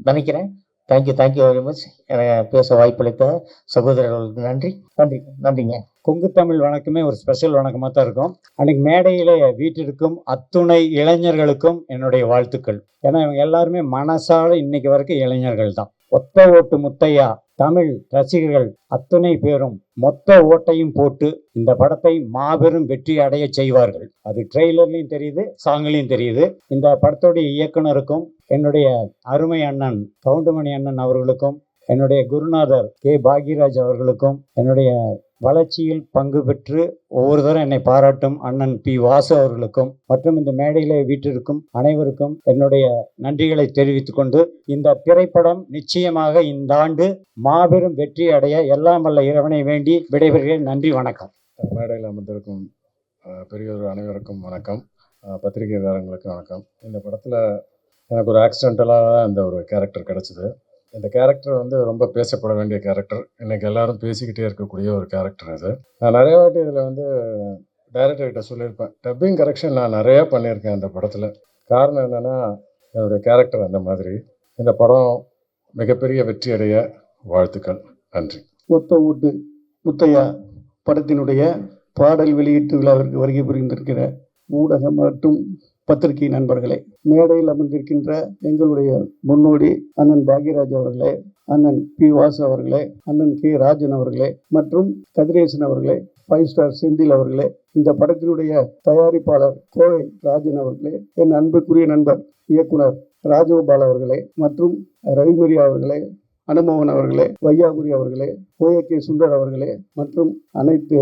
நினைக்கிறேன். Thank you very much. எனக்கு பேச வாய்ப்பளித்த சகோதரர்களுக்கு நன்றிங்க. கொங்கு தமிழ் வணக்கமே ஒரு ஸ்பெஷல் வணக்கமாக தான் இருக்கும். அன்னைக்கு மேடையிலே வீட்டிற்கும் அத்துணை இளைஞர்களுக்கும் என்னுடைய வாழ்த்துக்கள். ஏன்னா இவங்க எல்லாருமே மனசால இன்னைக்கு வரைக்கும் இளைஞர்கள் தான். ஒத்த ஓட்டு முத்தையா தமிழ் ரசிகர்கள் அத்துணை பேரும் மொத்த ஓட்டையும் போட்டு இந்த படத்தை மாபெரும் வெற்றி அடைய செய்வார்கள். அது ட்ரெய்லர்லையும் தெரியுது, சாங்லையும் தெரியுது. இந்த படத்துடைய இயக்குனருக்கும், என்னுடைய அருமை அண்ணன் கவுண்டமணி அண்ணன் அவர்களுக்கும், என்னுடைய குருநாதர் கே பாக்யராஜ் அவர்களுக்கும், என்னுடைய வளர்ச்சியில் பங்கு பெற்று ஒவ்வொரு தரம் என்னை பாராட்டும் அண்ணன் பி வாசு அவர்களுக்கும், மற்றும் இந்த மேடையிலே வீட்டிற்கும் அனைவருக்கும் என்னுடைய நன்றிகளை தெரிவித்துக் கொண்டு, இந்த திரைப்படம் நிச்சயமாக இந்த ஆண்டு மாபெரும் வெற்றி அடைய எல்லாம் வல்ல இறைவனை வேண்டி விடைபெறுகிறேன். நன்றி, வணக்கம். மேடையில் அமர்ந்திருக்கும் பெரியோர் அனைவருக்கும் வணக்கம். பத்திரிகைதாரங்களுக்கு வணக்கம். இந்த படத்தில் எனக்கு ஒரு ஆக்சிடென்டலாக இந்த ஒரு கேரக்டர் கிடச்சிது. இந்த கேரக்டர் வந்து ரொம்ப பேசப்பட வேண்டிய கேரக்டர். இன்றைக்கி எல்லாரும் பேசிக்கிட்டே இருக்கக்கூடிய ஒரு கேரக்டர் இது. நான் நிறைய வாட்டி இதில் வந்து டைரக்டர்கிட்ட சொல்லியிருப்பேன், டப்பிங் கரெக்ஷன் நான் நிறையா பண்ணியிருக்கேன் இந்த படத்தில். காரணம் என்னென்னா, என்னுடைய கேரக்டர் அந்த மாதிரி. இந்த படம் மிகப்பெரிய வெற்றி அடைய வாழ்த்துக்கள். நன்றி. ஒத்த ஓட்டு முத்தையா படத்தினுடைய பாடல் வெளியீட்டு விழாவிற்கு வருகை புரிந்திருக்கிற ஊடக மற்றும் பத்திரிகை நண்பர்களே, மேடையில் அமர்ந்திருக்கின்ற எங்களுடைய முன்னோடி அண்ணன் பாக்யராஜ் அவர்களே, அண்ணன் பி வாசு அவர்களே, அண்ணன் கே ராஜன் அவர்களே மற்றும் கதிரேசன் அவர்களே, 5 ஸ்டார் செந்தில் அவர்களே, இந்த படத்தினுடைய தயாரிப்பாளர் கோவை ராஜன் அவர்களே, என் அன்புக்குரிய நண்பர் இயக்குனர் ராஜகோபால் அவர்களே மற்றும் ரவிமரியா அவர்களே, அனுமோகன் அவர்களே, வையாபுரி அவர்களே, ஓஏகே சுந்தர் அவர்களே மற்றும் அனைத்து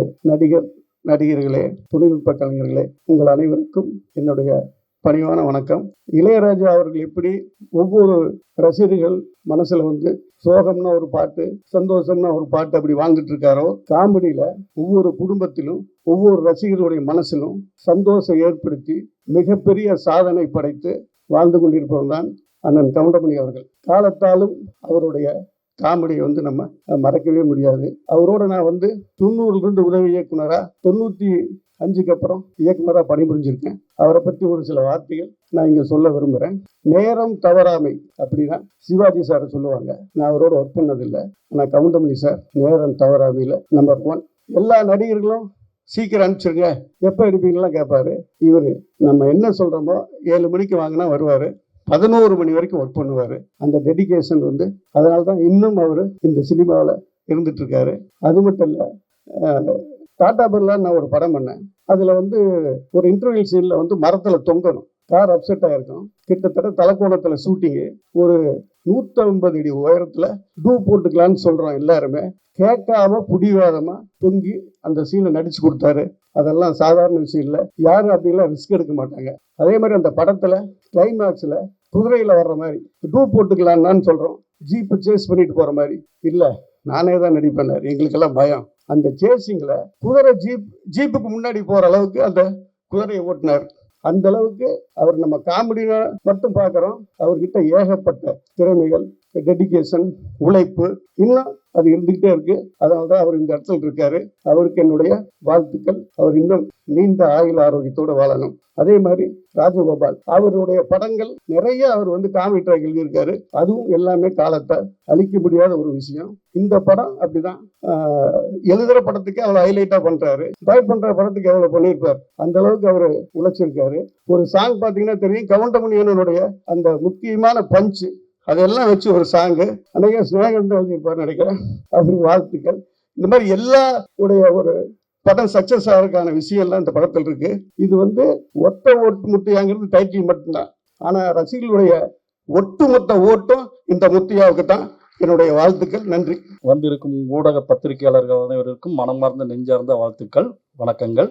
நடிகர்களே, தொழில்நுட்ப கலைஞர்களே, உங்கள் அனைவருக்கும் என்னுடைய பணிவான வணக்கம். இளையராஜா அவர்கள் எப்படி ஒவ்வொரு ரசிகர்கள் மனசுல வந்து சோகம்னா ஒரு பாட்டு, சந்தோஷம்னா ஒரு பாட்டு அப்படி வாழ்ந்துட்டு இருக்காரோ, காமெடியில ஒவ்வொரு குடும்பத்திலும் ஒவ்வொரு ரசிகர்களுடைய மனசிலும் சந்தோஷம் ஏற்படுத்தி மிகப்பெரிய சாதனை படைத்து வாழ்ந்து கொண்டிருப்பவர் தான் அண்ணன் கவுண்டமணி அவர்கள். காலத்தாலும் அவருடைய காமெடியை வந்து நம்ம மறக்கவே முடியாது. அவரோட நான் வந்து 90லிருந்து உதவி இயக்குனரா, 95க்கு அப்புறம் இயக்குனராக பணிபுரிஞ்சிருக்கேன். அவரை பற்றி ஒரு சில வார்த்தைகள் நான் இங்கே சொல்ல விரும்புகிறேன். நேரம் தவறாமை அப்படின்னா சிவாஜி சாரை சொல்லுவாங்க. நான் அவரோட ஒர்க் பண்ணதில்லை, ஆனால் கவுண்டமணி சார் நேரம் தவறாமையில் நம்பர் 1. எல்லா நடிகர்களும் சீக்கிரம் அனுப்பிச்சிருங்க, எப்போ எடுப்பீங்கலாம் கேட்பாரு. இவர் நம்ம என்ன சொல்கிறோமோ 7 மணிக்கு வாங்கினா வருவார், 11 மணி வரைக்கும் ஒர்க் பண்ணுவார். அந்த டெடிகேஷன் வந்து அதனால தான் இன்னும் அவர் இந்த சினிமாவில் இருந்துட்டு இருக்காரு. அது மட்டும் இல்லை, டாடா பிர்லான்னு நான் ஒரு படம் பண்ணேன். அதில் வந்து ஒரு இன்டர்வியூ சீனில் வந்து மரத்தில் தொங்கணும், கார் அப்செட் ஆகிருக்கும். கிட்டத்தட்ட தலைக்கோணத்தில் ஷூட்டிங்கு, ஒரு 150 அடி உயரத்தில் டூ போட்டுக்கலான்னு சொல்கிறோம் எல்லாருமே. கேட்காம புடிவாதமாக தொங்கி அந்த சீனை நடிச்சு கொடுத்தாரு. அதெல்லாம் சாதாரண விஷயம் இல்லை, யாரும் அப்படிலாம் ரிஸ்க் எடுக்க மாட்டாங்க. அதே மாதிரி அந்த படத்தில் கிளைமேக்ஸில் குதிரையில் வர்ற மாதிரி டூ போட்டுக்கலான்னு சொல்கிறோம், ஜீப்பு சேஸ் பண்ணிட்டு போகிற மாதிரி இல்லை, நானே தான் நடிப்பேன். எங்களுக்கெல்லாம் பயம். அந்த சேசிங்கில் குதிரை ஜீப்புக்கு முன்னாடி போகிற அளவுக்கு அந்த குதிரையை ஓட்டினார். அந்த அளவுக்கு அவர் நம்ம காமெடினா மட்டும் பார்க்குறோம், அவர்கிட்ட ஏகப்பட்ட திறமைகள், டெடிகேஷன், உழைப்பு இன்னும் அது இருந்துக்கிட்டே இருக்கு. அதனால தான் அவர் இந்த இடத்துல இருக்காரு. அவருக்கு என்னுடைய வாழ்த்துக்கள். அவர் இன்னும் நீண்ட ஆயுள் ஆரோக்கியத்தோடு வாழணும். அதே மாதிரி ராஜகோபால் அவருடைய படங்கள் நிறைய அவர் வந்து காமெடி ட்ராக் எழுதியிருக்காரு. அதுவும் எல்லாமே காலத்தை அழிக்க முடியாத ஒரு விஷயம். இந்த படம் அப்படிதான், எழுதுகிற படத்துக்கு அவ்வளோ ஹைலைட்டாக பண்ணுறாரு, டைப் பண்ணுற படத்துக்கு எவ்வளோ பண்ணியிருப்பார். அந்த அளவுக்கு அவர் உழைச்சிருக்காரு. ஒரு சாங் பார்த்தீங்கன்னா தெரியும், கவுண்டமணியனுடைய அந்த முக்கியமான பஞ்சு அதெல்லாம் வச்சு ஒரு சாங்கு அன்றைய ஸ்நேகன் தான் எழுதியிருப்பார் நினைக்கிறேன். அவருக்கு வாழ்த்துக்கள். இந்த மாதிரி எல்லா உடைய ஒரு படம் சக்சஸ் ஆகிறதுக்கான விஷயம்லாம் இந்த படத்தில் இருக்கு. இது வந்து ஒத்த ஓட்டு முத்தையாங்கிறது டைட்டில் மட்டும்தான், ஆனால் ரசிகர்களுடைய ஒட்டுமொத்த ஓட்டும் இந்த முத்தையாவுக்கு தான். என்னுடைய வாழ்த்துக்கள், நன்றி. வந்திருக்கும் ஊடக பத்திரிகையாளர்கள் அனைவருக்கும் மனமார்ந்த நெஞ்சார்ந்த வாழ்த்துக்கள், வணக்கங்கள்.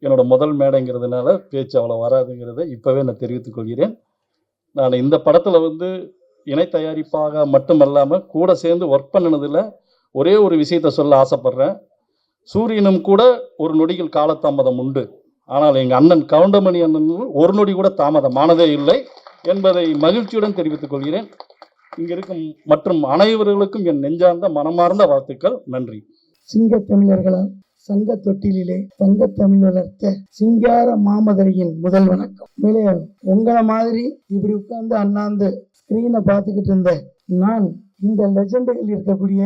என்னோட முதல் மேடைங்கிறதுனால பேச்சு அவ்வளோ வராதுங்கிறத இப்போவே நான் தெரிவித்துக் கொள்கிறேன். நான் இந்த படத்தில் வந்து இணை தயாரிப்பாக மட்டுமல்லாமல் கூட சேர்ந்து ஒர்க் பண்ணினதில் ஒரே ஒரு விஷயத்தை சொல்ல ஆசைப்படுறேன். சூரியனும் கூட ஒரு நொடிகள் காலதாமதம் உண்டு, ஆனால் எங்கள் அண்ணன் கவுண்டமணி அண்ணன் ஒரு நொடி கூட தாமதமானதே இல்லை என்பதை மகிழ்ச்சியுடன் தெரிவித்துக் கொள்கிறேன். இங்கே இருக்கும் மற்றும் அனைவர்களுக்கும் என் நெஞ்சார்ந்த மனமார்ந்த வாழ்த்துக்கள், நன்றி. சிங்க தமிழர்களால் சங்க தொட்டிலே தங்க தமிழ் வளர்த்த சிங்கார மாமதுரையின் முதல் வணக்கம். மேலே உங்களை மாதிரி இப்படி உட்கார்ந்து அண்ணாந்து ஸ்கிரீனை பார்த்துக்கிட்டு இருந்த நான் இந்த லெஜண்டுகள் இருக்கக்கூடிய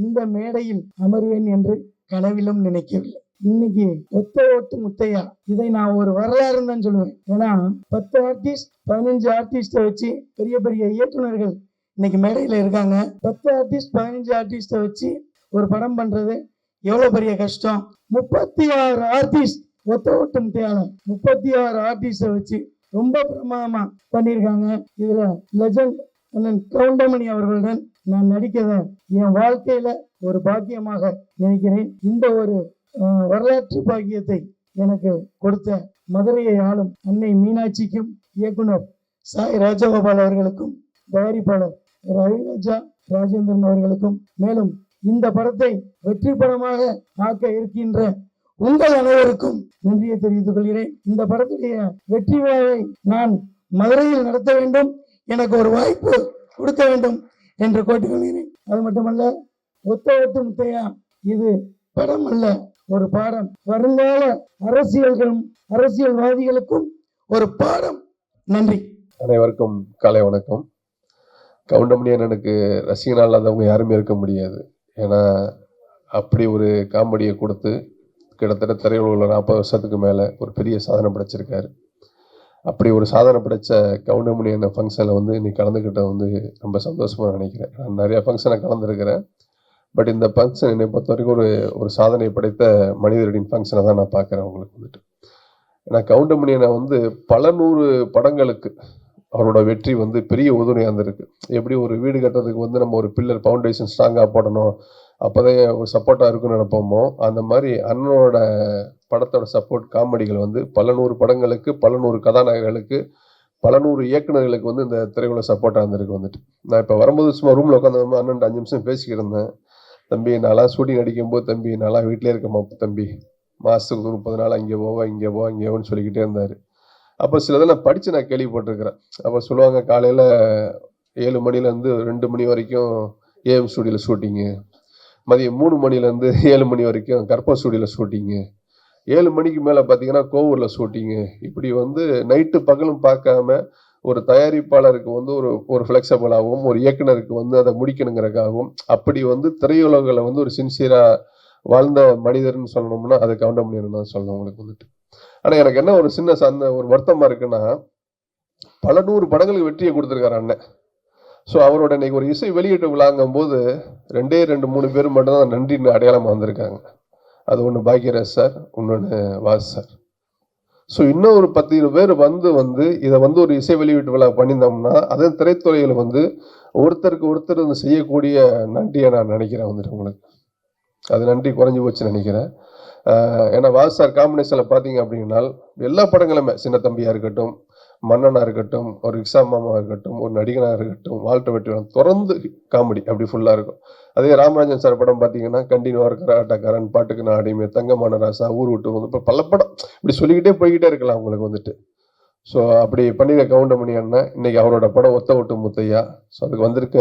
இந்த மேடையில் அமர்வேன் என்று கனவிலும் நினைக்கவில்லை. இன்னைக்கு ஒத்த ஓட்டு முத்தையா, இதை நான் ஒரு வரலாறுன்னு தான் சொல்லுவேன். ஏன்னா 10 ஆர்டிஸ்ட் 15 ஆர்டிஸ்டை வச்சு பெரிய பெரிய இயக்குநர்கள் இன்னைக்கு மேடையில் இருக்காங்க. 10 ஆர்டிஸ்ட் 15 ஆர்டிஸ்டை வச்சு ஒரு படம் பண்றது எவ்வளோ பெரிய கஷ்டம். 36 ஆர்டிஸ்ட் ஒத்த ஓட்டு முத்தையால 36 ஆர்டிஸ்டை வச்சு ரொம்ப பிரமாதமா பண்ணியிருக்காங்க. இதுல லெஜண்ட் அண்ணன் கவுண்டமணி அவர்களுடன் நான் நடிக்கிறத என் வாழ்க்கையில ஒரு பாக்கியமாக நினைக்கிறேன். இந்த ஒரு வரலாற்று பாக்கியத்தை எனக்கு கொடுத்த மதுரையை ஆளும் அன்னை மீனாட்சிக்கும், இயக்குனர் சாய் ராஜகோபால் அவர்களுக்கும், தயாரிப்பாளர் ரவிராஜா ராஜேந்திரன் அவர்களுக்கும், மேலும் இந்த படத்தை வெற்றி படமாக ஆக்க இருக்கின்ற உங்கள் அனைவருக்கும் நன்றியை தெரிவித்துக் கொள்கிறேன். இந்த படத்துடைய வெற்றி விழாவை நான் மதுரையில் நடத்த வேண்டும், எனக்கு ஒரு வாய்ப்பு கொடுக்க வேண்டும் என்று கேட்டுக்கொள்கிறேன். அது மட்டுமல்ல, ஒத்த ஓட்டு முத்தையா இது படம் அல்ல, ஒரு பாடம். வருங்கால அரசியல்வாதிகளுக்கும் ஒரு பாடம். நன்றி. அனைவருக்கும் காலை வணக்கம். கவுண்டமணி அண்ணனுக்கு ரசிகனாக இல்லாதவங்க யாருமே இருக்க முடியாது. ஏன்னா அப்படி ஒரு காமெடியை கொடுத்து கிட்டத்தட்ட திரையுலகில் 40 வருஷத்துக்கு மேலே ஒரு பெரிய சாதனை படைச்சிருக்காரு. அப்படி ஒரு சாதனை படைத்த கவுண்டமணி அண்ணன் ஃபங்க்ஷனில் வந்து இன்னைக்கு கலந்துக்கிட்ட வந்து ரொம்ப சந்தோஷமாக நினைக்கிறேன். நான் நிறையா ஃபங்க்ஷனை கலந்துருக்கிறேன். பட் இந்த ஃபங்க்ஷன் என்னை பொறுத்த வரைக்கும் ஒரு சாதனை படைத்த மனிதரின் ஃபங்க்ஷனை தான் நான் பார்க்குறேன் உங்களுக்கு வந்துட்டு. ஏன்னா கவுண்டமணி அண்ணன் வந்து பல 100 படங்களுக்கு அவரோட வெற்றி வந்து பெரிய உறுதுணையாக இருந்திருக்கு. எப்படி ஒரு வீடு கட்டுறதுக்கு வந்து நம்ம ஒரு பில்லர் ஃபவுண்டேஷன் ஸ்ட்ராங்காக போடணும், அப்போதான் ஒரு சப்போர்ட்டாக இருக்குன்னு நினைப்போமோ, அந்த மாதிரி அண்ணனோட படத்தோட சப்போர்ட் காமெடிகள் வந்து பல நூறு படங்களுக்கு, பல நூறு கதாநாயகர்களுக்கு, பல நூறு இயக்குநர்களுக்கு வந்து இந்த திரையுலக சப்போர்ட்டாக இருந்திருக்கு வந்துட்டு. நான் இப்போ வரும்போது சும்மா ரூமில் உட்காந்து அண்ணன் 5 நிமிஷம் பேசிக்கிட்டு இருந்தேன். தம்பி நான்லாம் ஷூட்டிங் அடிக்கும்போது தம்பி நான்லாம் வீட்டிலே இருக்கேன் தம்பி, மாதத்துக்கு 30 நாள் அங்கே போவேன் இங்கே போவேன் இங்கே போவேன்னு சொல்லிக்கிட்டே இருந்தார். அப்போ சிலதெல்லாம் படித்து நான் கேள்விப்பட்டிருக்கிறேன். அப்போ சொல்லுவாங்க காலையில் 7 மணிலேருந்து 2 மணி வரைக்கும் ஏஎம் ஸ்டூடியோவில் ஷூட்டிங்கு, மதியம் 3 மணிலேருந்து 7 மணி வரைக்கும் கற்பா ஸ்டூடியோவில் ஷூட்டிங்கு, 7 மணிக்கு மேலே பார்த்தீங்கன்னா கோவூரில் ஷூட்டிங்கு. இப்படி வந்து நைட்டு பகலும் பார்க்காம ஒரு தயாரிப்பாளருக்கு வந்து ஒரு ஃப்ளெக்சிபிளாகவும், ஒரு இயக்குனருக்கு வந்து அதை முடிக்கணுங்கிறதுக்காகவும், அப்படி வந்து திரையுலகில் வந்து ஒரு சின்சியராக வாழ்ந்த மனிதர்னு சொல்லணும்னா அது கவுண்டமணியன் தான் சொல்லணும் உங்களுக்கு வந்துட்டு. ஆனால் எனக்கு என்ன ஒரு சின்ன ஒரு வருத்தமாக இருக்குன்னா, பல நூறு படங்களுக்கு வெற்றியை கொடுத்துருக்காரு அண்ணன். ஸோ அவரோட இன்னைக்கு ஒரு இசை வெளியீட்டு விழாங்கும் போது 2 3 பேர் மட்டும்தான் நன்றின்னு அடையாளமாக வந்திருக்காங்க. அது ஒன்று பாக்யராஜ் சார், இன்னொன்று வாஸ் சார். ஸோ இன்னும் ஒரு 10 பேர் வந்து இதை வந்து ஒரு இசை வெளியீட்டு விழா பண்ணியிருந்தோம்னா அதே திரைத்துறையில் வந்து ஒருத்தருக்கு ஒருத்தர் செய்யக்கூடிய நன்றியை நான் நினைக்கிறேன் வந்துட்டு உங்களுக்கு. அது நன்றி குறைஞ்சி போச்சுன்னு நினைக்கிறேன். ஏன்னா வாஸ் சார் காம்பினேஷனில் பார்த்தீங்க அப்படின்னா எல்லா படங்களுமே சின்ன தம்பியாக இருக்கட்டும், மன்னனாக இருக்கட்டும், ஒரு ரிக்ஷா மாமாவாக இருக்கட்டும், ஒரு நடிகனாக இருக்கட்டும், வாழ்க்கை வெற்றி தொடர்ந்து காமெடி அப்படி ஃபுல்லாக இருக்கும். அதே ராமராஜன் சார் படம் பார்த்தீங்கன்னா கண்டினியூவாக இருக்கிற ஆட்டக்காரன், பாட்டுக்கு நான் அடிமை, தங்கமான ராசா, ஊர் விட்டு வந்து இப்போ பல படம் இப்படி சொல்லிக்கிட்டே போய்கிட்டே இருக்கலாம் உங்களுக்கு வந்துட்டு. ஸோ அப்படி பண்ணிக்க கவுண்டமணி அண்ணன் இன்னைக்கு அவரோட படம் ஒத்த ஓட்டு முத்தையா. ஸோ அதுக்கு வந்திருக்க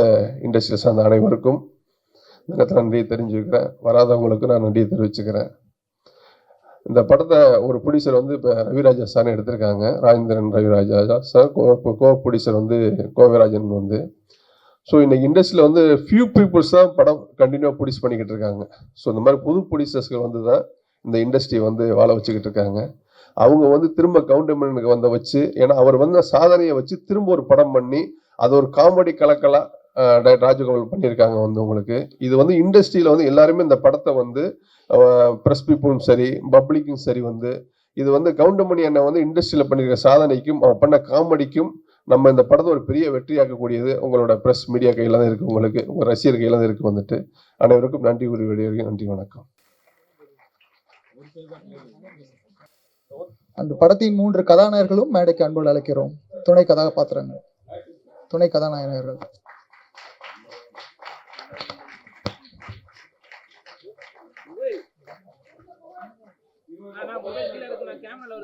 இண்டஸ்ட்ரியில் சார்ந்த அனைவருக்கும் நேரத்தில் நன்றியை தெரிஞ்சுக்கிறேன். வராதவங்களுக்கு நான் நன்றியை தெரிவிச்சுக்கிறேன். இந்த படத்தை ஒரு ப்ரொடியூசர் வந்து இப்போ ரவிராஜா சார் எடுத்திருக்காங்க, ராஜேந்திரன் ரவிராஜா சார். கோ ப்ரொடியூசர் வந்து கோவிராஜன் வந்து. ஸோ இன்னைக்கு இண்டஸ்ட்ரியில் வந்து ஃபியூ பீப்புள்ஸ் தான் படம் கண்டினியூவாக ப்ரொடியூஸ் பண்ணிக்கிட்டு இருக்காங்க. ஸோ இந்த மாதிரி புது ப்ரொடியூசர்ஸ்கள் வந்து தான் இந்த இண்டஸ்ட்ரி வந்து வாழ வச்சுக்கிட்டு இருக்காங்க. அவங்க வந்து திரும்ப கவுண்டமணியனுக்கு வந்த வச்சு, ஏன்னா அவர் வந்து சாதனையை வச்சு திரும்ப ஒரு படம் பண்ணி அது ஒரு காமெடி கலக்கலாக ராஜகோபால் பண்ணியிருக்காங்க வந்து உங்களுக்கு. இது வந்து இண்டஸ்ட்ரியில் வந்து எல்லாருமே இந்த படத்தை வந்து ப்ரெஸ் பீப்புளும் சரி, பப்ளிக்கும் சரி வந்து இது வந்து கவுண்டமணி அண்ணன் வந்து இண்டஸ்ட்ரியில் பண்ணியிருக்க சாதனைக்கும் அவன் பண்ண காமெடிக்கும் நம்ம இந்த படத்தை ஒரு பெரிய வெற்றியாக்கக்கூடியது உங்களோட ப்ரெஸ் மீடியா கையில் தான் இருக்குது, உங்களுக்கு உங்கள் ரசிகர் கையில் தான் இருக்குது வந்துட்டு. அனைவருக்கும் நன்றி கூறி வெளியே நன்றி, வணக்கம். அந்த படத்தின் 3 கதாநாயகர்களும் மேடைக்கு அன்போடு அழைக்கிறோம். துணை கதாபாத்திரங்கள், துணை கதாநாயகர்கள். கேமரா